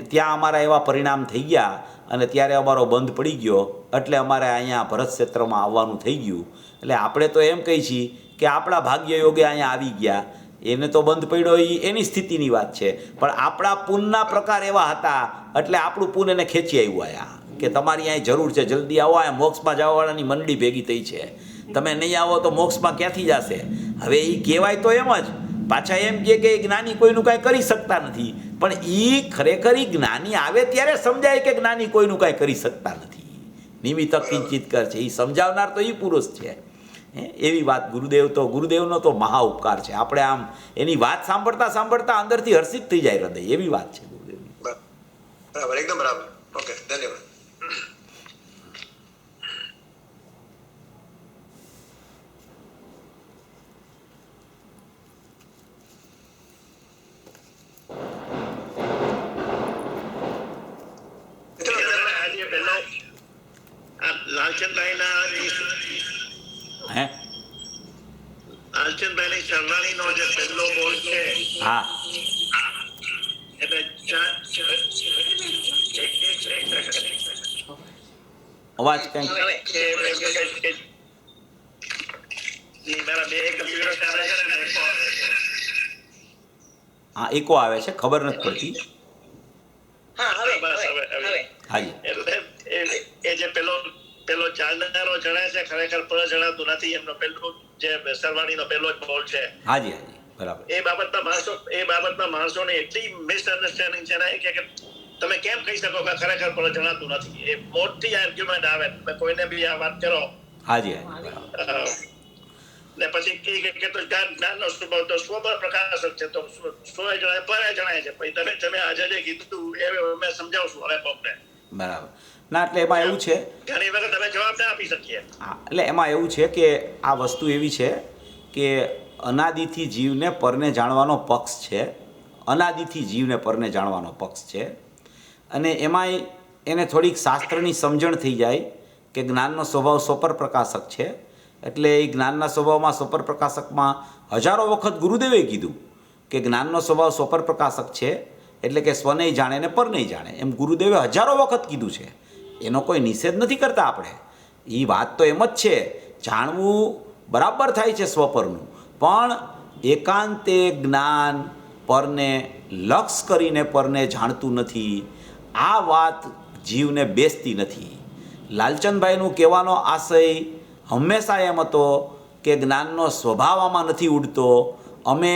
ત્યાં અમારા એવા પરિણામ થઈ ગયા અને ત્યારે અમારો બંધ પડી ગયો, એટલે અમારે અહીંયા ભરત ક્ષેત્રમાં આવવાનું થઈ ગયું. એટલે આપણે તો એમ કહી છીએ કે આપણા ભાગ્ય યોગે અહીંયા આવી ગયા, એને તો બંધ પડ્યો એ એની સ્થિતિની વાત છે. પણ આપણા પુનના પ્રકાર એવા હતા એટલે આપણું પુન એને ખેંચી આવ્યું અહીંયા કે તમારી અહીં જરૂર છે, જલ્દી આવો, અહીંયા મોક્ષમાં જવાવાળાની મંડળી ભેગી થઈ છે, તમે નહીં આવો તો મોક્ષમાં ક્યાંથી જશે. હવે એ કહેવાય તો એમ જ, પાછા એમ કહે કે જ્ઞાની કોઈનું કાંઈ કરી શકતા નથી, પણ એ ખરેખર જ્ઞાની આવે ત્યારે સમજાય કે જ્ઞાની કોઈનું કાંઈ કરી શકતા નથી. નિમિત્ત કિંચિત કર છે, એ સમજાવનાર તો એ પુરુષ છે. એવી વાત ગુરુદેવનો તો મહા ઉપકાર છે. આપણે આમ એની વાત સાંભળતા સાંભળતા અંદરથી હર્ષિત થઈ જાય હૃદય, એવી વાત છે ગુરુદેવની. બરાબર, એકદમ બરાબર. ઓકે, ધન્યવાદ. લાલચંદભાઈની સરનાળીનો જે પહેલો બોલ છે, હા, અવાજ કંઈક હા એકો આવે છે, ખબર નથી પડતી. હાજી, એ જે પેલો ચાલનારો જણાય છે ખરેખર પર જણાતું નથી. એમનો પેલું જે સરવાણીનો પહેલો જ બોલ છે. હાજી, બરાબર. એ બાબતમાં માણસોને એટલી મિસઅન્ડરસ્ટેન્ડિંગ છે ને કે તમે કેમ કહી શકો કે ખરેખર પર જણાતું નથી. એ મોટી આર્ગ્યુમેન્ટ આવે, તમે કોઈને બી આ વાત કરો. હાજી, ને પછી કે તો જ્ઞાનનો સ્વભાવ તો સ્વ પર પ્રકાશક છે, તો સ્વ જણાય પર જણાય છે. પછી તમે આજે જે કીધું એ અમે સમજાવશું હવે પગને. બરાબર. ના, એટલે એમાં એવું છે, ઘણી વખત તમે જવાબ ના આપી શકીએ. હા, એટલે એમાં એવું છે કે આ વસ્તુ એવી છે કે અનાદિથી જીવને પરને જાણવાનો પક્ષ છે, અનાદિથી જીવને પરને જાણવાનો પક્ષ છે. અને એમાંય એને થોડીક શાસ્ત્રની સમજણ થઈ જાય કે જ્ઞાનનો સ્વભાવ સ્વપર પ્રકાશક છે. એટલે એ જ્ઞાનના સ્વભાવમાં સ્વપર પ્રકાશકમાં હજારો વખત ગુરુદેવે કીધું કે જ્ઞાનનો સ્વભાવ સ્વપર પ્રકાશક છે, એટલે કે સ્વને જાણે ને પર નહીં જાણે, એમ ગુરુદેવે હજારો વખત કીધું છે. એનો કોઈ નિષેધ નથી કરતા આપણે. એ વાત તો એમ જ છે, જાણવું બરાબર થાય છે સ્વપરનું, પણ એકાંતે જ્ઞાન પરને લક્ષ કરીને પરને જાણતું નથી. આ વાત જીવને બેસતી નથી. લાલચંદભાઈનું કહેવાનો આશય હંમેશા એમ હતો કે જ્ઞાનનો સ્વભાવ આમાં નથી ઉડતો. અમે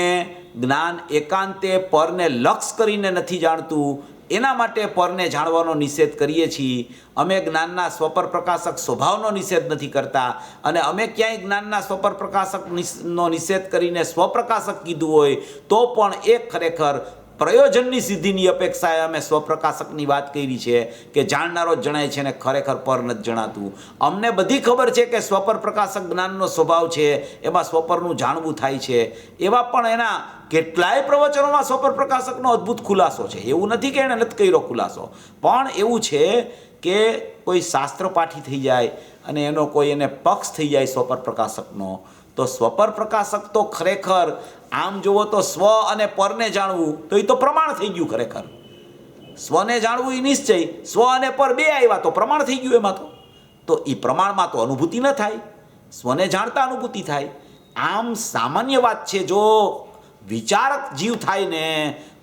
જ્ઞાન એકાંતે પરને લક્ષ કરીને નથી જાણતું, એના માટે પરને જાણવાનો નિષેધ કરીએ છીએ. અમે જ્ઞાનના સ્વપર પ્રકાશક સ્વભાવનો નિષેધ નથી કરતા, અને અમે ક્યાંય જ્ઞાનના સ્વપર પ્રકાશકનો નિષેધ કરીને સ્વપ્રકાશક કીધું હોય તો પણ એ ખરેખર પ્રયોજનની સિદ્ધિની અપેક્ષાએ અમે સ્વપ્રકાશકની વાત કરી છે કે જાણનારો જ જણાય છે ને ખરેખર પર નથી જણાતું. અમને બધી ખબર છે કે સ્વપર પ્રકાશક જ્ઞાનનો સ્વભાવ છે, એમાં સ્વપરનું જાણવું થાય છે. એવા પણ એના કેટલાય પ્રવચનોમાં સ્વપર પ્રકાશકનો અદ્ભુત ખુલાસો છે. એવું નથી કે એણે નથી કર્યો ખુલાસો, પણ એવું છે કે કોઈ શાસ્ત્ર પાઠી થઈ જાય અને એનો કોઈ એને પક્ષ થઈ જાય સ્વપર પ્રકાશકનો, તો સ્વપર પ્રકાશક તો ખરેખર આમ જુઓ તો સ્વ અને પરને જાણવું તો એ તો પ્રમાણ થઈ ગયું. ખરેખર સ્વને જાણવું એ નિશ્ચય, સ્વ અને પર બે આવ્યા તો પ્રમાણ થઈ ગયું. એમાં તો એ પ્રમાણમાં તો અનુભૂતિ ન થાય, સ્વને જાણતા અનુભૂતિ થાય. આમ સામાન્ય વાત છે. જો વિચારક જીવ થાય ને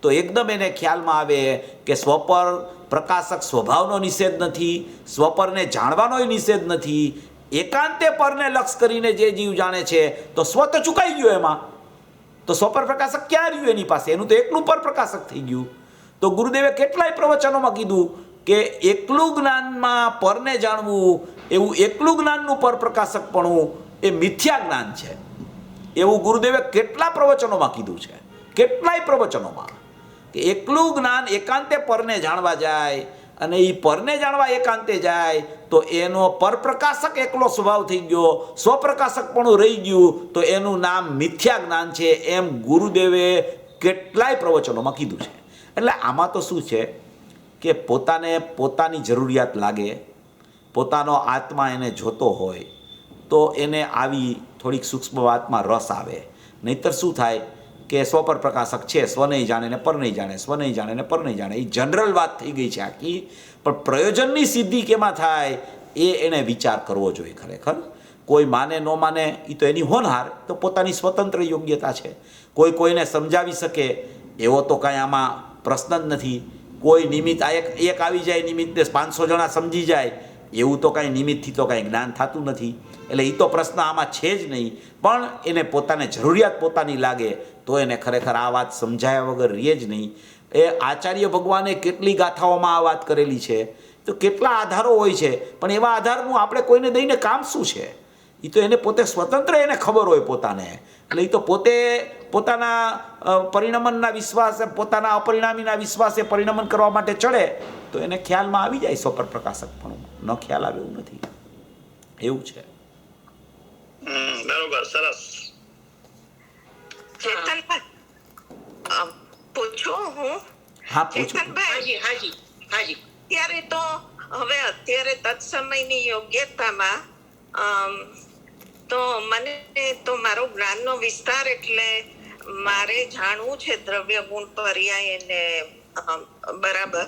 તો એકદમ એને ખ્યાલમાં આવે કે સ્વપર પ્રકાશક સ્વભાવનો નિષેધ નથી, સ્વપરને જાણવાનોય નિષેધ નથી. એકાંતે પરને લક્ષ કરીને જે જીવ જાણે છે તો સ્વ તો ચૂકાઈ ગયો. એમાં તો સ્વપર પ્રકાશક ક્યાં રહ્યું એની પાસે? એનું તો એકલું પર પ્રકાશક થઈ ગયું. તો ગુરુદેવે કેટલાય પ્રવચનોમાં કીધું કે એકલું જ્ઞાનમાં પરને જાણવું, એવું એકલું જ્ઞાનનું પર પ્રકાશકપણું એ મિથ્યા જ્ઞાન છે. એવું ગુરુદેવે કેટલા પ્રવચનોમાં કીધું છે, કેટલાય પ્રવચનોમાં, કે એકલું જ્ઞાન એકાંતે પરને જાણવા જાય અને એ પરને જાણવા એકાંતે જાય તો એનો પરપ્રકાશક એકલો સ્વભાવ થઈ ગયો, સ્વપ્રકાશકપણું રહી ગયું, તો એનું નામ મિથ્યા જ્ઞાન છે. એમ ગુરુદેવે કેટલાય પ્રવચનોમાં કીધું છે. એટલે આમાં તો શું છે કે પોતાને પોતાની જરૂરિયાત લાગે, પોતાનો આત્મા એને જોતો હોય તો એને આવી થોડીક સૂક્ષ્મ વાતમાં રસ આવે. નહીંતર શું થાય કે સ્વપર પ્રકાશક છે, સ્વ નહીં જાણે ને પર નહીં જાણે, સ્વ નહીં જાણે ને પર નહીં જાણે. એ જનરલ વાત થઈ ગઈ છે આખી. પણ પ્રયોજનની સિદ્ધિ કેમાં થાય એ એણે વિચાર કરવો જોઈએ. ખરેખર કોઈ માને ન માને એ તો એની હોનહાર, તો પોતાની સ્વતંત્ર યોગ્યતા છે. કોઈ કોઈને સમજાવી શકે એવો તો કાંઈ આમાં પ્રશ્ન જ નથી. કોઈ નિમિત્ત એક આવી જાય, નિમિત્તે 500 જણા સમજી જાય, એવું તો કાંઈ નિમિત્તથી તો કાંઈ જ્ઞાન થતું નથી. એટલે એ તો પ્રશ્ન આમાં છે જ નહીં. પણ એને પોતાને જરૂરિયાત પોતાની લાગે તો એને ખરેખર આ વાત સમજાયા વગર રહે જ નહીં. એ આચાર્ય ભગવાને કેટલી ગાથાઓમાં આ વાત કરેલી છે, તો કેટલા આધારો હોય છે, પણ એવા આધારનું આપણે કોઈને દઈને કામ શું છે? એ તો એને પોતે સ્વતંત્ર એને ખબર હોય પોતાને. એટલે એ તો પોતે પોતાના પરિણમનના વિશ્વાસે, પોતાના અપરિણામીના વિશ્વાસે પરિણમન કરવા માટે ચડે તો એને ખ્યાલમાં આવી જાય સ્વપર પ્રકાશક. પણ ન ખ્યાલ આવે એવું નથી. એવું છે. બરોબર, સરસ. ચેતનભાઈ પૂછું હું? હા, પૂછો. ચેતનભાઈ, હાજી હાજી. અત્યારે તો હવે અત્યારે તત્સમયની યોગ્યતામાં તો મને તો મારો જ્ઞાનનો વિસ્તાર એટલે મારે જાણવું છે દ્રવ્ય ગુણ પર્યાય ને બરાબર.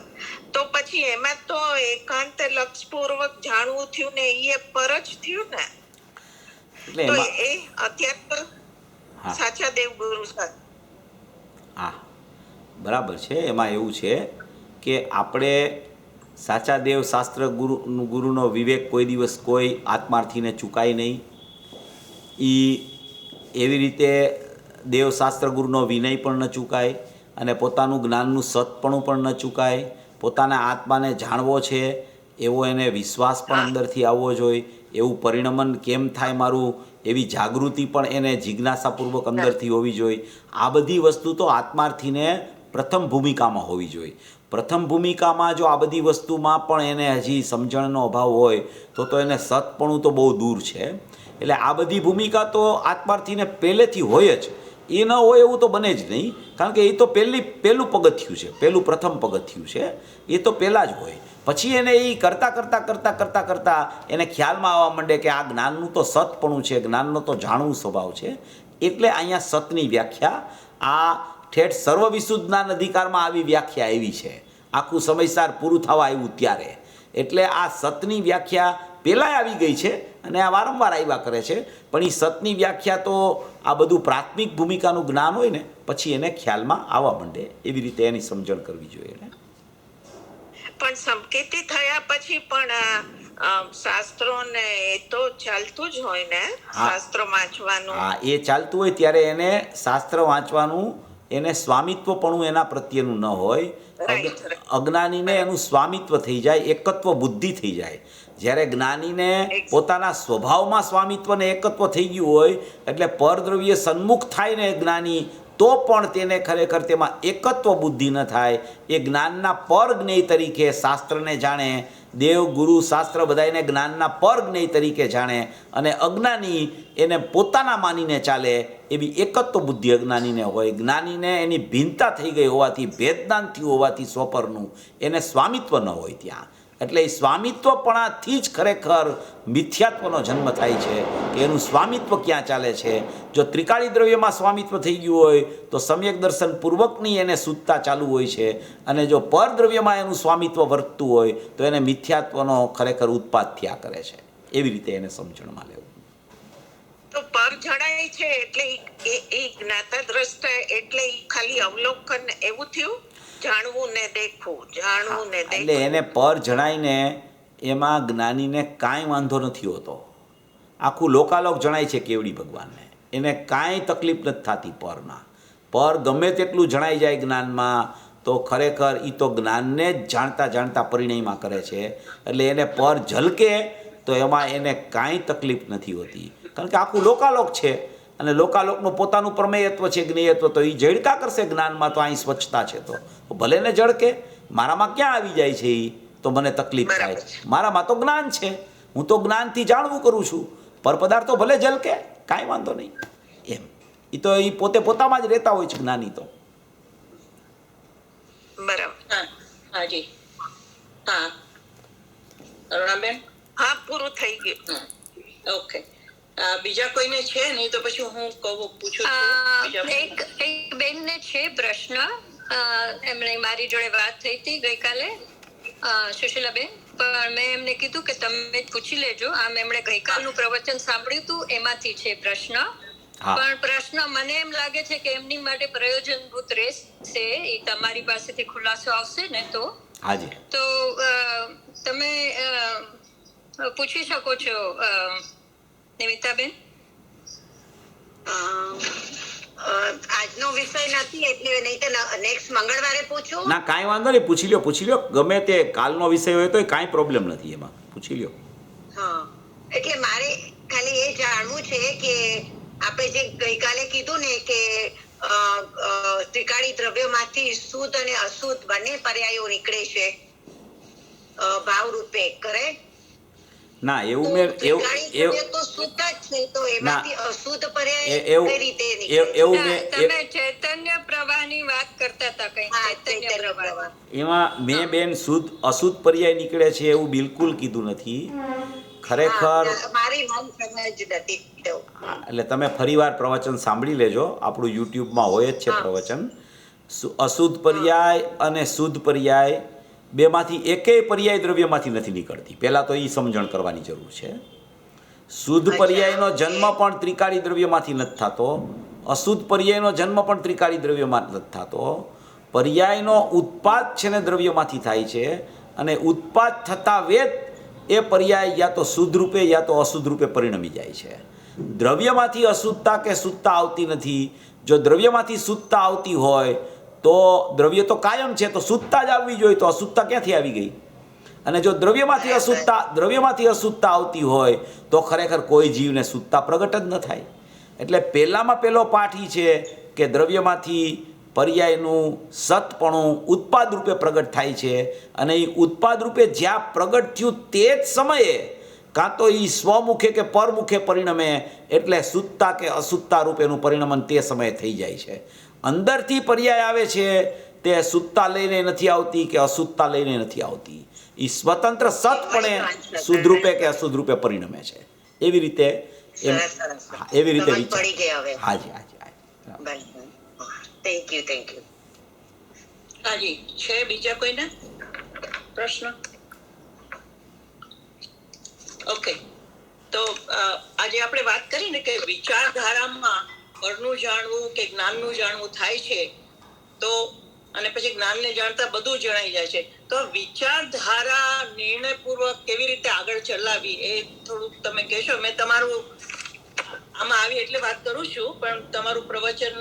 તો પછી એમાં તો એકાંતે લક્ષપૂર્વક જાણવું થયું ને એ પર જ થયું ને. એટલે તો એમાં એ અત્યારે તો સાચા દેવગુરુ સાથે. હા, બરાબર છે. એમાં એવું છે કે આપણે સાચા દેવ શાસ્ત્ર ગુરુનો વિવેક કોઈ દિવસ કોઈ આત્માર્થીને ચૂકાય નહીં. એવી રીતે દેવશાસ્ત્ર ગુરુનો વિનય પણ ન ચૂકાય અને પોતાનું જ્ઞાનનું સતપણું પણ ન ચૂકાય. પોતાના આત્માને જાણવો છે એવો એને વિશ્વાસ પણ અંદરથી આવવો જોઈએ. એવું પરિણમન કેમ થાય મારું, એવી જાગૃતિ પણ એને જિજ્ઞાસાપૂર્વક અંદરથી હોવી જોઈએ. આ બધી વસ્તુ તો આત્માર્થીને પ્રથમ ભૂમિકામાં હોવી જોઈએ. પ્રથમ ભૂમિકામાં જો આ બધી વસ્તુમાં પણ એને હજી સમજણનો અભાવ હોય તો એને સતપણું તો બહુ દૂર છે. એટલે આ બધી ભૂમિકા તો આત્માર્થીને પહેલેથી હોય જ. એ ન હોય એવું તો બને જ નહીં, કારણ કે એ તો પહેલું પગથિયું છે, પ્રથમ પગથિયું છે. એ તો પહેલાં જ હોય. પછી એને એ કરતાં એને ખ્યાલમાં આવવા માંડે કે આ જ્ઞાનનું તો સતપણું છે, જ્ઞાનનો તો જાણવું સ્વભાવ છે. એટલે અહીંયા સતની વ્યાખ્યા આ ઠેઠ સર્વવિશુદ્ધ જ્ઞાન અધિકારમાં આવી વ્યાખ્યા આવી છે. આખું સમયસાર પૂરું થવા આવ્યું ત્યારે. એટલે આ સતની વ્યાખ્યા પહેલાંય આવી ગઈ છે અને આ વારંવાર આવ્યા કરે છે. પણ એ સતની વ્યાખ્યા તો આ બધું પ્રાથમિક ભૂમિકાનું જ્ઞાન હોય ને પછી એને ખ્યાલમાં આવવા માંડે. એવી રીતે એની સમજણ કરવી જોઈએ એને. પણ સંકેતી થયા પછી પણ શાસ્ત્રો ને એ તો ચાલતું જ હોય ને, શાસ્ત્ર વાંચવાનું. હા, એ ચાલતું હોય ત્યારે એને શાસ્ત્ર વાંચવાનું, એને સ્વામિત્વપણું એના પ્રત્યેનું ન હોય. રાઈટ અજ્ઞાનીને એનું સ્વામિત્વ થઈ જાય, એકત્વ બુદ્ધિ થઈ જાય. જ્યારે જ્ઞાનીને પોતાના સ્વભાવમાં સ્વામિત્વ ને એકત્વ થઈ ગયું હોય એટલે પરદ્રવ્ય સન્મુખ થાય ને જ્ઞાની, તો પણ તેને ખરેખર તેમાં એકત્વ બુદ્ધિ ન થાય. એ જ્ઞાનના પર જ્ઞેય તરીકે શાસ્ત્રને જાણે, દેવ ગુરુ શાસ્ત્ર બધાને જ્ઞાનના પર જ્ઞેય તરીકે જાણે, અને અજ્ઞાની એને પોતાના માનીને ચાલે. એવી એકત્વ બુદ્ધિ અજ્ઞાનીને હોય. જ્ઞાનીને એની ભિન્નતા થઈ ગઈ હોવાથી, ભેદદાન થયું હોવાથી સ્વપરનું, એને સ્વામિત્વ ન હોય ત્યાં. એટલે એ સ્વામિત્વપણાથી જ ખરેખર મિથ્યાત્વનો જન્મ થાય છે કે એનું સ્વામિત્વ ક્યાં ચાલે છે. જો ત્રિકાળી દ્રવ્યમાં સ્વામિત્વ થઈ ગયું હોય તો સમ્યક દર્શન પૂર્વકની એને શુદ્ધતા ચાલુ હોય છે, અને જો પરદ્રવ્યમાં એનું સ્વામિત્વ વર્તતું હોય તો એને મિથ્યાત્વનો ખરેખર ઉત્પાદ થયા કરે છે. એવી રીતે એને સમજણમાં લેવું. તો પર જણાય છે એટલે એ જ્ઞાતા દ્રષ્ટા એટલે ખાલી અવલોકન એવું થયું, જાણવું ને દેખવું, જાણવું ને એટલે દેખવું. એને પર જણાઈને એમાં જ્ઞાનીને કાંઈ વાંધો નથી હોતો. આખું લોકાલોક જણાય છે કેવડી ભગવાનને, એને કાંઈ તકલીફ નથી થતી પરના. પર ગમે તેટલું જણાઈ જાય જ્ઞાનમાં તો ખરેખર એ તો જ્ઞાનને જ જાણતા જાણતા પરિણયમાં કરે છે. એટલે એને પર ઝલકે તો એમાં એને કાંઈ તકલીફ નથી હોતી, કારણ કે આખું લોકાલોક છે અને લોકાલોકનું પોતાનું પ્રમેયત્વ છે, જ્ઞેયત્વ. તો એ જડકા કરશે જ્ઞાનમાં, તો અહીં સ્વચ્છતા છે તો ભલે ને જડકે. મારામાં ક્યાં આવી જાય છે એ તો મને તકલીફ થાય? મારામાં તો જ્ઞાન છે, હું તો જ્ઞાનથી જાણવું કરું છું. પર પદાર્થો ભલે જલકે, કાંઈ વાંધો નહીં એમ. એ તો એ પોતે પોતામાં જ રહેતા હોય છે જ્ઞાની તો. બરાબર. હાજી. હા અરુણાબેન. હા, પૂરું થઈ ગયું. ઓકે. બીજા કોઈને છે નહીં તો પછી હું પૂછું છું. એક બેનને છે પ્રશ્ન. એમણે મારી જોડે વાત થઈ હતી ગઈકાલે, સુશીલાબેન, પણ મેં એમને કીધું કે તમે પૂછી લેજો. આમ એમણે ગઈકાલનું પ્રવચન સાંભળ્યું હતું, એમાંથી છે પ્રશ્ન. પણ પ્રશ્ન મને એમ લાગે છે કે એમની માટે પ્રયોજનભૂત રહેશે. એ તમારી પાસેથી ખુલાસો આવશે ને તો હાજી, તો તમે પૂછી શકો છો નિમિતાબેન. આજનો વિષય નથી એટલે નહીં તો નેક્સ્ટ મંગળવારે પૂછું. ના કાંઈ વાંધો નહીં, પૂછી લ્યો, પૂછી લ્યો. ગમે તે કાલનો વિષય હોય તો કાંઈ પ્રોબ્લેમ નથી એમાં, પૂછી લ્યો. હા, એટલે મારે ખાલી એ જાણવું છે કે આપણે જે ગઈકાલે કીધું ને કે ત્રિકાળી દ્રવ્યમાંથી શુદ્ધ અને અશુદ્ધ બંને પર્યાયો નીકળે છે ભાવ રૂપે, કરેક્ટ? ના એવું મેં એવું તો શુદ્ધ જ છે, તો એમાંથી અશુદ્ધ પર્યાય કઈ રીતે નીકળે? એવું તમે ચૈતન્ય પ્રવાહની વાત કરતા હતા કઈ. ચૈતન્ય પ્રવાહ એમાં મેં બેન શુદ્ધ અશુદ્ધ પર્યાય નીકળે છે એવું બિલકુલ કીધું નથી. ખરેખર મારી મન સમજ નથી. એટલે તમે ફરીવાર પ્રવચન સાંભળી લેજો, આપણું યુટ્યુબમાં હોય જ છે પ્રવચન. અશુદ્ધ પર્યાય અને શુદ્ધ પર્યાય બેમાંથી એકેય પર્યાય દ્રવ્યમાંથી નથી નીકળતી. પહેલાં તો એ સમજણ કરવાની જરૂર છે. શુદ્ધ પર્યાયનો જન્મ પણ ત્રિકાળી દ્રવ્યમાંથી નથી થતો, અશુદ્ધ પર્યાયનો જન્મ પણ ત્રિકાળી દ્રવ્યમાં નથી થતો. પર્યાયનો ઉત્પાદ છે ને દ્રવ્યમાંથી થાય છે, અને ઉત્પાદ થતા વેત એ પર્યાય યા તો શુદ્ધ રૂપે યા તો અશુદ્ધ રૂપે પરિણમી જાય છે. દ્રવ્યમાંથી અશુદ્ધતા કે શુદ્ધતા આવતી નથી. જો દ્રવ્યમાંથી શુદ્ધતા આવતી હોય તો દ્રવ્ય તો કાયમ છે, તો શુદ્ધતા જ આવવી જોઈએ, તો અશુદ્ધતા ક્યાંથી આવી ગઈ? અને જો દ્રવ્યમાંથી અશુદ્ધતા આવતી હોય તો ખરેખર કોઈ જીવને શુદ્ધતા પ્રગટ જ ન થાય. એટલે પહેલામાં પહેલો પાઠ એ છે કે દ્રવ્યમાંથી પર્યાયનું સતપણું ઉત્પાદ રૂપે પ્રગટ થાય છે, અને એ ઉત્પાદ રૂપે જ્યાં પ્રગટ થયું તે જ સમયે કાં તો એ સ્વમુખે કે પરમુખે પરિણમે, એટલે શુદ્ધતા કે અશુદ્ધતા રૂપેનું પરિણમન તે સમયે થઈ જાય છે. અંદરથી પર્યાય આવે છે તે શુદ્ધતા લઈને નથી આવતી કે અશુદ્ધતા લઈને નથી આવતી. એ સ્વતંત્ર સતપણે શુદ્ધ રૂપે કે અશુદ્ધ રૂપે પરિણમે છે. એવી રીતે વિચાર. હાજી હાજી. Thank you. હાજી, છે બીજા કોઈને પ્રશ્ન? ઓકે, તો આજે આપણે વાત કરી ને કે વિચારધારામાં પરનું જાણવું કે જ્ઞાનનું જાણવું થાય છે, તો અને પછી જ્ઞાનને જાણતા બધું જણાઈ જાય છે. તો વિચારધારા નિર્ણયપૂર્વક કેવી રીતે આગળ ચલાવવી એ થોડુંક તમે કહેશો? મેં તમારું આમાં આવી એટલે વાત કરું છું, પણ તમારું પ્રવચન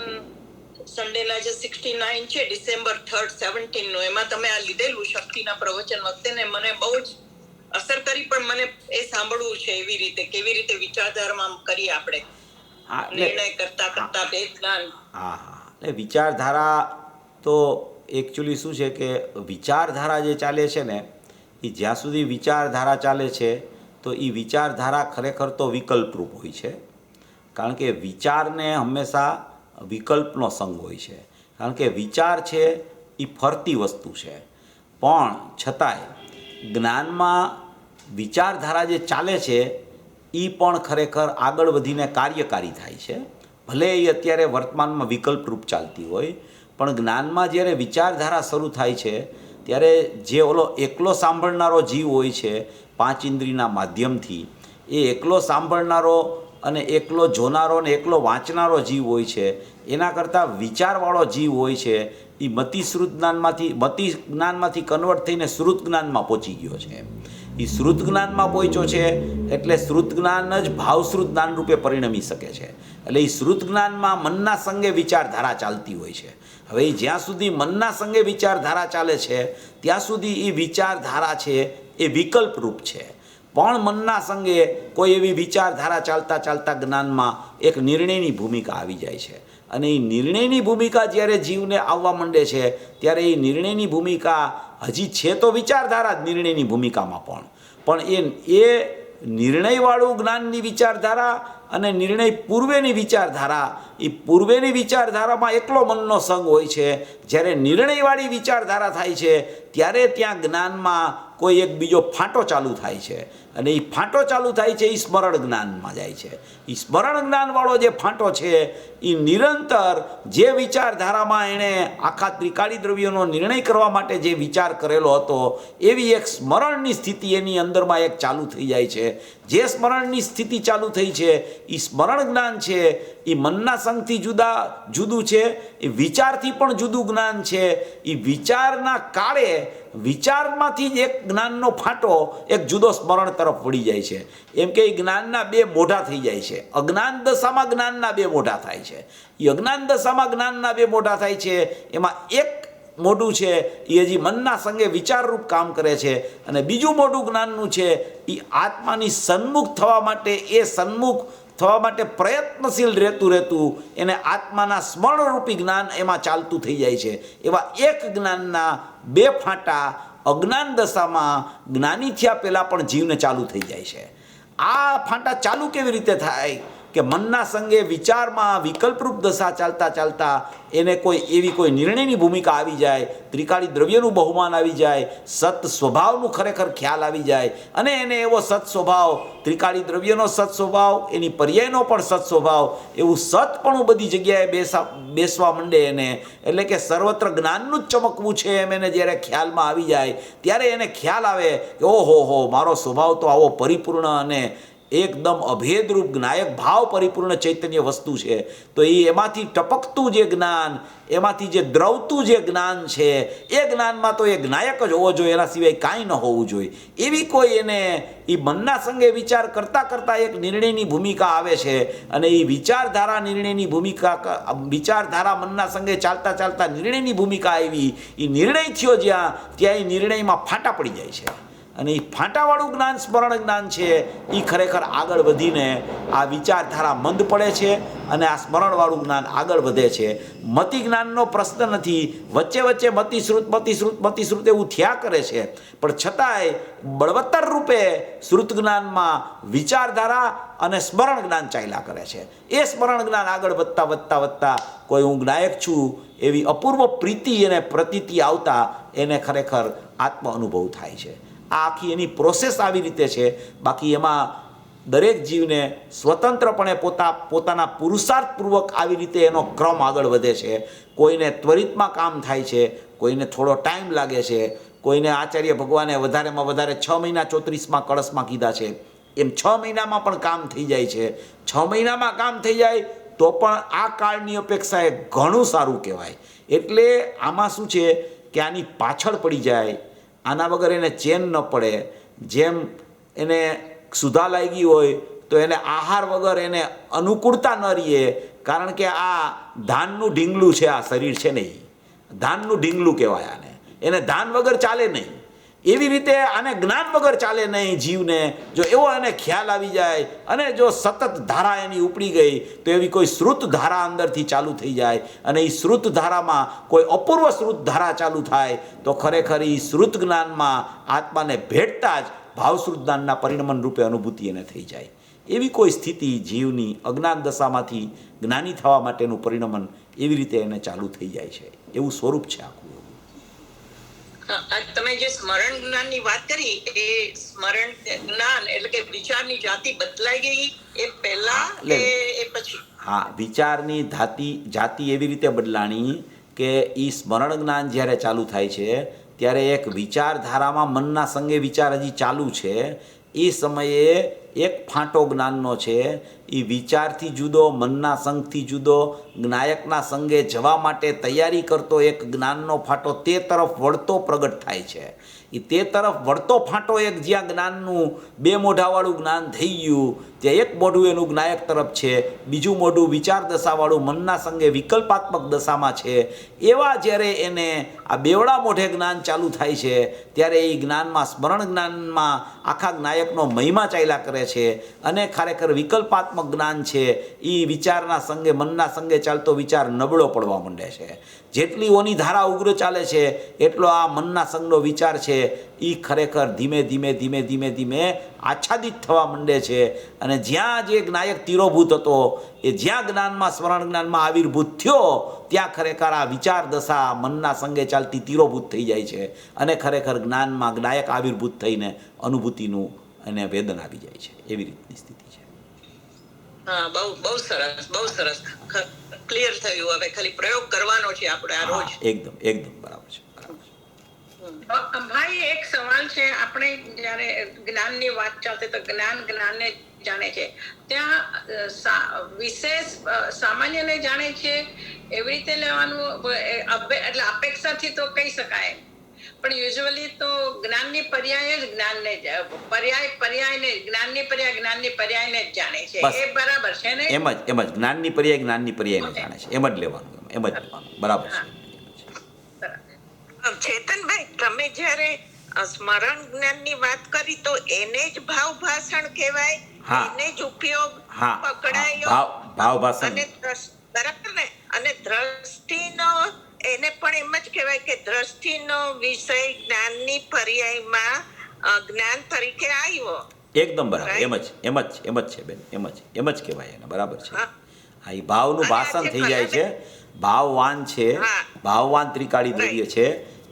સન્ડેના જે 69 છે ડિસેમ્બર 3rd 17 નું, એમાં તમે આ લીધેલું શક્તિના પ્રવચન વખતે, ને મને બહુ જ અસર કરી. પણ મને એ સાંભળવું છે એવી રીતે, કેવી રીતે વિચારધારામાં કરીએ આપણે હા, નિર્ણય કરતા કરતા ભેદ જ્ઞાન. હા હા એટલે વિચારધારા તો એકચ્યુઅલી શું છે કે વિચારધારા જે ચાલે છે ને, એ જ્યાં સુધી વિચારધારા ચાલે છે તો એ વિચારધારા ખરેખર તો વિકલ્પરૂપ હોય છે. કારણ કે વિચારને હંમેશા વિકલ્પનો સંગ હોય છે. કારણ કે વિચાર છે એ ફરતી વસ્તુ છે, પણ છતાંય જ્ઞાનમાં વિચારધારા જે ચાલે છે એ પણ ખરેખર આગળ વધીને કાર્યકારી થાય છે. ભલે એ અત્યારે વર્તમાનમાં વિકલ્પરૂપ ચાલતી હોય, પણ જ્ઞાનમાં જ્યારે વિચારધારા શરૂ થાય છે ત્યારે જે ઓલો એકલો સાંભળનારો જીવ હોય છે 5 ઇન્દ્રિયના માધ્યમથી, એ એકલો સાંભળનારો અને એકલો જોનારો અને એકલો વાંચનારો જીવ હોય છે, એના કરતાં વિચારવાળો જીવ હોય છે એ મતિ જ્ઞાનમાંથી કન્વર્ટ થઈને શ્રુત જ્ઞાનમાં પહોંચી ગયો છે. એ શ્રુત જ્ઞાનમાં પહોંચ્યો છે એટલે શ્રુત જ્ઞાન જ ભાવશ્રુત જ્ઞાન રૂપે પરિણમી શકે છે. એટલે એ શ્રુત જ્ઞાનમાં મનના સંગે વિચારધારા ચાલતી હોય છે. હવે એ જ્યાં સુધી મનના સંગે વિચારધારા ચાલે છે ત્યાં સુધી એ વિચારધારા છે એ વિકલ્પરૂપ છે. પણ મનના સંગે કોઈ એવી વિચારધારા ચાલતા ચાલતા જ્ઞાનમાં એક નિર્ણયની ભૂમિકા આવી જાય છે. અને એ નિર્ણયની ભૂમિકા જ્યારે જીવને આવવા માંડે છે ત્યારે એ નિર્ણયની ભૂમિકા હજી છે તો વિચારધારા જ નિર્ણયની ભૂમિકામાં, પણ એ નિર્ણયવાળું જ્ઞાનની વિચારધારા અને નિર્ણય પૂર્વેની વિચારધારા, એ પૂર્વેની વિચારધારામાં એકલો મનનો સંગ હોય છે. જ્યારે નિર્ણયવાળી વિચારધારા થાય છે ત્યારે ત્યાં જ્ઞાનમાં કોઈ એક બીજો ફાંટો ચાલુ થાય છે, અને એ ફાંટો ચાલુ થાય છે એ સ્મરણ જ્ઞાનમાં જાય છે. એ સ્મરણ જ્ઞાનવાળો જે ફાંટો છે એ નિરંતર જે વિચારધારામાં એણે આખા ત્રિકાળી દ્રવ્યોનો નિર્ણય કરવા માટે જે વિચાર કરેલો હતો એવી એક સ્મરણની સ્થિતિ એની અંદરમાં એક ચાલુ થઈ જાય છે. જે સ્મરણની સ્થિતિ ચાલુ થઈ છે એ સ્મરણ જ્ઞાન છે એ મનના સંગથી જુદું છે, એ વિચારથી પણ જુદું જ્ઞાન છે. એ વિચારના કાળે વિચારમાંથી જ એક જ્ઞાનનો ફાંટો એક જુદો સ્મરણ તરફ વળી જાય છે. એમ કે એ જ્ઞાનના 2 મોઢા થઈ જાય છે. અજ્ઞાન દશામાં જ્ઞાનના 2 મોઢા થાય છે. એ અજ્ઞાન દશામાં જ્ઞાનના 2 મોઢા થાય છે. એમાં એક મોઢું છે એ હજી મનના સંગે વિચારરૂપ કામ કરે છે, અને બીજું મોઢું જ્ઞાનનું છે એ આત્માની સન્મુખ થવા માટે પ્રયત્નશીલ રહેતું એને આત્માના સ્મરણરૂપી જ્ઞાન એમાં ચાલતું થઈ જાય છે. એવા એક જ્ઞાનના 2 ફાંટા અજ્ઞાન દશામાં જ્ઞાની થયા પહેલાં પણ જીવને ચાલુ થઈ જાય છે. આ ફાંટા ચાલુ કેવી રીતે થાય કે મનના સંગે વિચારમાં વિકલ્પરૂપ દશા ચાલતા ચાલતા એને કોઈ નિર્ણયની ભૂમિકા આવી જાય, ત્રિકાળી દ્રવ્યનું બહુમાન આવી જાય, સત સ્વભાવનું ખરેખર ખ્યાલ આવી જાય, અને એને એવો સત સ્વભાવ, ત્રિકાળી દ્રવ્યનો સત સ્વભાવ, એની પર્યાયનો પણ સત સ્વભાવ, એવું સતપણું બધી જગ્યાએ બેસવા માંડે એને. એટલે કે સર્વત્ર જ્ઞાનનું જ ચમકવું છે એમ એને જ્યારે ખ્યાલમાં આવી જાય ત્યારે એને ખ્યાલ આવે કે ઓહો મારો સ્વભાવ તો આવો પરિપૂર્ણ અને એકદમ અભેદરૂપ જ્ઞાયક ભાવ પરિપૂર્ણ ચૈતન્ય વસ્તુ છે. તો એમાંથી ટપકતું જે જ્ઞાન, એમાંથી જે દ્રવતું જે જ્ઞાન છે એ જ્ઞાનમાં તો એ જ્ઞાયક જ હોવો જોઈએ, એના સિવાય કાંઈ ન હોવું જોઈએ. એવી કોઈ એને એ મનના સંગે વિચાર કરતાં કરતાં એક નિર્ણયની ભૂમિકા આવે છે, અને એ વિચારધારા નિર્ણયની ભૂમિકા, વિચારધારા મનના સંગે ચાલતા ચાલતા નિર્ણયની ભૂમિકા આવી. એ નિર્ણય થયો ત્યાં એ નિર્ણયમાં ફાંટા પડી જાય છે, અને એ ફાંટાવાળું જ્ઞાન સ્મરણ જ્ઞાન છે એ ખરેખર આગળ વધીને આ વિચારધારા મંદ પડે છે અને આ સ્મરણવાળું જ્ઞાન આગળ વધે છે. મતિ જ્ઞાનનો પ્રશ્ન નથી, વચ્ચે મતિશ્રુત એવું થયા કરે છે, પણ છતાંય બળવત્તર રૂપે શ્રુત જ્ઞાનમાં વિચારધારા અને સ્મરણ જ્ઞાન ચાલ્યા કરે છે. એ સ્મરણ જ્ઞાન આગળ વધતા કોઈ હું જ્ઞાયક છું એવી અપૂર્વ પ્રીતિ અને પ્રતીતિ આવતા એને ખરેખર આત્મ અનુભવ થાય છે. આ આખી એની પ્રોસેસ આવી રીતે છે. બાકી એમાં દરેક જીવને સ્વતંત્રપણે પોતાના પુરુષાર્થપૂર્વક આવી રીતે એનો ક્રમ આગળ વધે છે. કોઈને ત્વરિતમાં કામ થાય છે, કોઈને થોડો ટાઈમ લાગે છે, કોઈને આચાર્ય ભગવાને વધારેમાં વધારે 6 મહિના 34માં કળશમાં કીધા છે એમ 6 મહિનામાં પણ કામ થઈ જાય છે. 6 મહિનામાં કામ થઈ જાય તો પણ આ કાળની અપેક્ષાએ ઘણું સારું કહેવાય. એટલે આમાં શું છે કે આની પાછળ પડી જાય, આના વગર એને ચેન ન પડે. જેમ એને સુધા લાગી હોય તો એને આહાર વગર એને અનુકૂળતા ન રહીએ, કારણ કે આ ધાનનું ઢીંગલું છે, આ શરીર છે ને, એ ધાનનું ઢીંગલું કહેવાય આને. એને ધાન વગર ચાલે નહીં. એવી રીતે આને જ્ઞાન વગર ચાલે નહીં જીવને. જો એવો એને ખ્યાલ આવી જાય અને જો સતત ધારા એની ઉપડી ગઈ તો એવી કોઈ શ્રુત ધારા અંદરથી ચાલુ થઈ જાય અને એ શ્રુત ધારામાં કોઈ અપૂર્વ શ્રુત ધારા ચાલુ થાય તો ખરેખર એ શ્રુત જ્ઞાનમાં આત્માને ભેટતા જ ભાવશ્રુત જ્ઞાનના પરિણમન રૂપે અનુભૂતિ એને થઈ જાય. એવી કોઈ સ્થિતિ જીવની અજ્ઞાન દશામાંથી જ્ઞાની થવા માટેનું પરિણમન એવી રીતે એને ચાલુ થઈ જાય છે. એવું સ્વરૂપ છે આખું. તમે જે સ્મરણ જ્ઞાનની વાત કરી, એ સ્મરણ જ્ઞાન એટલે કે વિચારની જાતિ બદલાઈ ગઈ એ પહેલા કે એ પછી? હા, વિચારની જાતિ એવી રીતે બદલાણી કે એ સ્મરણ જ્ઞાન જ્યારે ચાલુ થાય છે ત્યારે એક વિચારધારામાં મનના સંગે વિચાર હજી ચાલુ છે. એ સમયે એક ફાંટો જ્ઞાનનો છે. એ વિચારથી જુદો, મનના સંગથી જુદો, જ્ઞાયકના સંગે જવા માટે તૈયારી કરતો એક જ્ઞાનનો ફાંટો તે તરફ વળતો પ્રગટ થાય છે. એ તે તરફ વળતો ફાંટો એક જ્યાં જ્ઞાનનું બે મોઢાવાળું જ્ઞાન થઈ ગયું, ત્યાં એક મોઢું એનું જ્ઞાયક તરફ છે, બીજું મોઢું વિચાર દશાવાળું મનના સંગે વિકલ્પાત્મક દશામાં છે. એવા જ્યારે એને આ બેવડા મોઢે જ્ઞાન ચાલુ થાય છે ત્યારે એ જ્ઞાનમાં, સ્મરણ જ્ઞાનમાં આખા જ્ઞાયકનો મહિમા ચાલ્યા કરે છે અને ખરેખર વિકલ્પાત્મક જ્ઞાન છે એ વિચારના સંગે, મનના સંગે ચાલતો વિચાર નબળો પડવા માંડે છે. જેટલી ઓની ધારા ઉગ્ર ચાલે છે એટલો આ મનના સંગનો વિચાર છે એ ખરેખર ધીમે ધીમે ધીમે ધીમે ધીમે આચ્છાદિત થવા માંડે છે. અને જ્યાં જે જ્ઞાયક તીરોભૂત હતો એ જ્યાં જ્ઞાનમાં, સ્મરણ જ્ઞાનમાં આવિર્ભૂત થયો ત્યાં ખરેખર આ વિચાર દશા મનના સંગે ચાલતી તીરોભૂત થઈ જાય છે અને ખરેખર જ્ઞાનમાં જ્ઞાયક આવિર્ભૂત થઈને અનુભૂતિનું અને વેદન આવી જાય છે. એવી રીતની સ્થિતિ છે. હા, બહુ સરસ, બહુ સરસ. ક્લિયર થયું. હવે ખાલી પ્રયોગ કરવાનો છે આપણે આ રોજ. એકદમ બરાબર છે. ભાઈ, એક સવાલ છે. આપણે જયારે જ્ઞાનની વાત ચાલતી તો જ્ઞાનને જાણે છે, ત્યાં વિશેષ સામાન્યને જાણે છે એવી રીતે લેવાનું એટલે અપેક્ષાથી તો કહી શકાય, પણ યુઝ્યુઅલી તો જ્ઞાનની પર્યાય જ જ્ઞાનને પર્યાયને જ્ઞાનની પર્યાયને જ જાણે છે. એ બરાબર છે ને? એમ જ જ્ઞાનની પર્યાયને જાણે છે. એમ જ લેવાનું. બરાબર છે. ચેતનભાઈ, તમે જ્યારે સ્મરણ જ્ઞાનની વાત કરી તો એને જ ભાવ ભાષણ કહેવાય, એને જ ઉપયોગ પકડાયો ભાવ ભાષણ અને બરાબર ને? અને દ્રષ્ટિનો એને પણ એમ જ કહેવાય કે દ્રષ્ટિનો વિષય જ્ઞાનની પર્યાયમાં જ્ઞાન તરીકે આવ્યો. એકદમ બરાબર. એમ જ છે બેન. એમ જ કહેવાય એને. બરાબર છે. હા, એ ભાવનું ભાષણ થઈ જાય છે. ભાવવાન છે, ભાવવાન ત્રિકાળી દ્રવ્ય છે,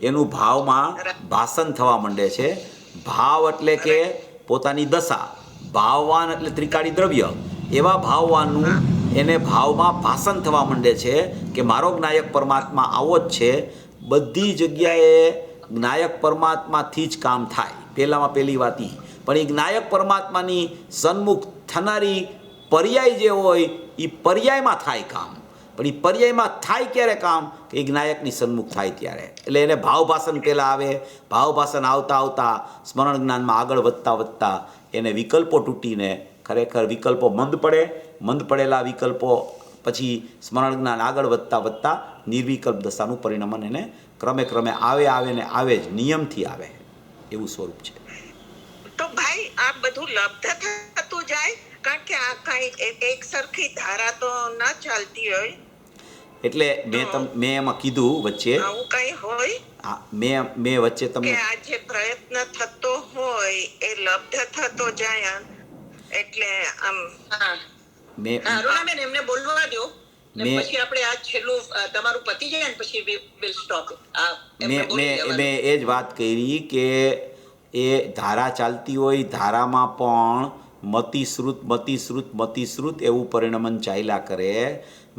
એનું ભાવમાં ભાષણ થવા માંડે છે. ભાવ એટલે કે પોતાની દશા, ભાવવાન એટલે ત્રિકાળી દ્રવ્ય. એવા ભાવવાનનું એને ભાવમાં ભાષણ થવા માંડે છે કે મારો જ્ઞાયક પરમાત્મા આવો જ છે. બધી જગ્યાએ જ્ઞાયક પરમાત્માથી જ કામ થાય. પહેલી વાત એ. પણ એ જ્ઞાયક પરમાત્માની સન્મુખ થનારી પર્યાય જે હોય એ પર્યાયમાં થાય કામ. પણ એ પર્યાયમાં થાય ક્યારે કામ? કે એ જ્ઞાયકની સન્મુખ થાય ત્યારે. એટલે એને ભાવ ભાષણ પહેલાં આવે. ભાવ ભાષણ આવતા સ્મરણ જ્ઞાનમાં આગળ વધતા એને વિકલ્પો તૂટીને ખરેખર વિકલ્પો મંદ પડેલા વિકલ્પો પછી સ્મરણ જ્ઞાન આગળ વધતા નિર્વિકલ્પ દશાનું પરિણમન એને ક્રમે આવે જ નિયમથી આવે. એવું સ્વરૂપ છે. તો ભાઈ, આ બધું લબ્ધ થતું જાય, કારણ કે આ કઈ એક સરખી ધારા તો ન ચાલતી હોય. એટલે મેં એમાં કીધું વચ્ચે આવું કઈ હોય, મેં વચ્ચે તમને આ જે પ્રયત્ન થતો હોય એ લબ્ધ થતો જાય. એટલે આમ અરુણાબેન, એમને બોલવા દો, પછી આપણે આ છેલ્લું તમારું પતી જાય ને પછી વિલ સ્ટોપ. મેં એ જ વાત કરી કે એ ધારા ચાલતી હોય, ધારામાં પણ મતિશ્રુત એવું પરિણમન ચાલ્યા કરે.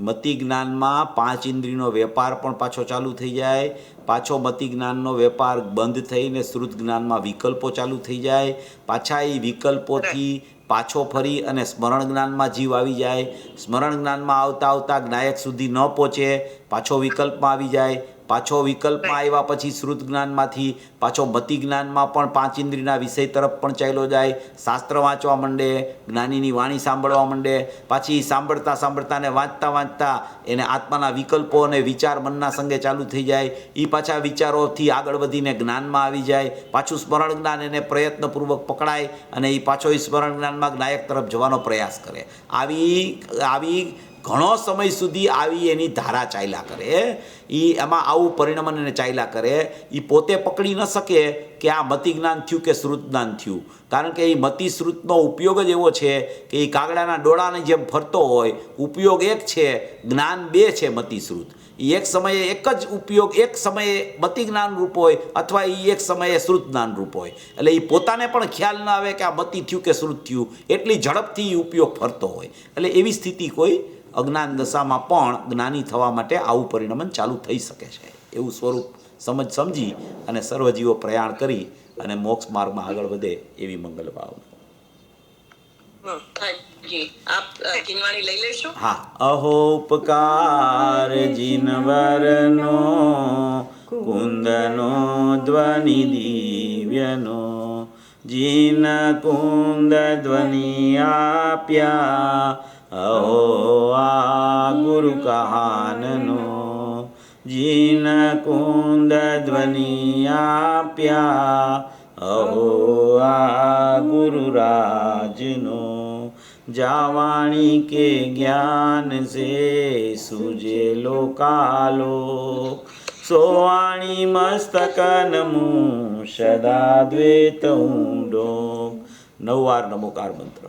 મતિ જ્ઞાનમાં 5 ઇન્દ્રિયનો વેપાર પણ પાછો ચાલુ થઈ જાય. પાછો મતિ જ્ઞાનનો વેપાર બંધ થઈને શ્રુત જ્ઞાનમાં વિકલ્પો ચાલુ થઈ જાય. પાછા એ વિકલ્પોથી પાછો ફરી અને સ્મરણ જ્ઞાનમાં જીવ આવી જાય. સ્મરણ જ્ઞાનમાં આવતા જ્ઞાયક સુધી ન પહોંચે, પાછો વિકલ્પમાં આવી જાય. પાછો વિકલ્પમાં આવ્યા પછી શ્રુત જ્ઞાનમાંથી પાછો મતિ જ્ઞાનમાં પણ 5 ઇન્દ્રિયના વિષય તરફ પણ ચાલ્યો જાય, શાસ્ત્ર વાંચવા માંડે, જ્ઞાનીની વાણી સાંભળવા માંડે, પાછી સાંભળતા સાંભળતા ને વાંચતા વાંચતા એને આત્માના વિકલ્પો અને વિચાર મનના સંગે ચાલુ થઈ જાય, એ પાછા વિચારોથી આગળ વધીને જ્ઞાનમાં આવી જાય, પાછું સ્મરણ જ્ઞાન એને પ્રયત્નપૂર્વક પકડાય અને એ પાછો એ સ્મરણ જ્ઞાનમાં જ્ઞાયક તરફ જવાનો પ્રયાસ કરે. આવી ઘણો સમય સુધી આવી એની ધારા ચાલ્યા કરે, એમાં આવું પરિણમન એને ચાલ્યા કરે. એ પોતે પકડી ન શકે કે આ મતિ જ્ઞાન થયું કે શ્રુત જ્ઞાન થયું, કારણ કે એ મતિ શ્રુતનો ઉપયોગ જ એવો છે કે એ કાગડાના ડોળાની જેમ ફરતો હોય. ઉપયોગ એક છે, જ્ઞાન બે છે. મતિ શ્રુત એ એક સમયે એક જ ઉપયોગ, એક સમયે મતિ જ્ઞાન રૂપ હોય અથવા એ એક સમયે શ્રુત જ્ઞાન રૂપ હોય. એટલે એ પોતાને પણ ખ્યાલ ના આવે કે આ મતિ થયું કે શ્રુત થયું, એટલી ઝડપથી એ ઉપયોગ ફરતો હોય. એટલે એવી સ્થિતિ કોઈ અજ્ઞાન દશામાં પણ જ્ઞાની થવા માટે આવું પરિણમન ચાલુ થઈ શકે છે. એવું સ્વરૂપ સમજી અને સર્વજીવો પ્રયાણ કરી અને મોક્ષ માર્ગમાં આગળ વધે એવી મંગલ ભાવના. જી આપ જીનવાણી લઈ લેશો. હા. અહો ઉપકાર જીનવરનો કુંદનો ધ્વનિ દિવ્યનો, જીન કુંદ ધ્વનિ આપ્યા અહો આ ગુરુ કહાનનો, જીન કુંદ ધ્વનિ આપ્યા અહો આ ગુરુ રાજનો, जावाणी के ज्ञान से सूझे लोकालो, सोवाणी मस्तकन मुँह सदा द्वैत ऊंडो. 9 વાર નમોકાર મંત્ર.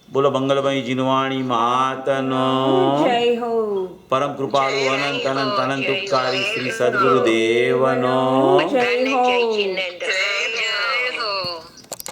બોલો મંગલમય જીનવાણી માતનો જય હો. પરમ કૃપાળુ અનંત અનંત અનંત ઉપકારી શ્રી સદગુરુ દેવનો જય હો. જય જિનેન્દ્ર.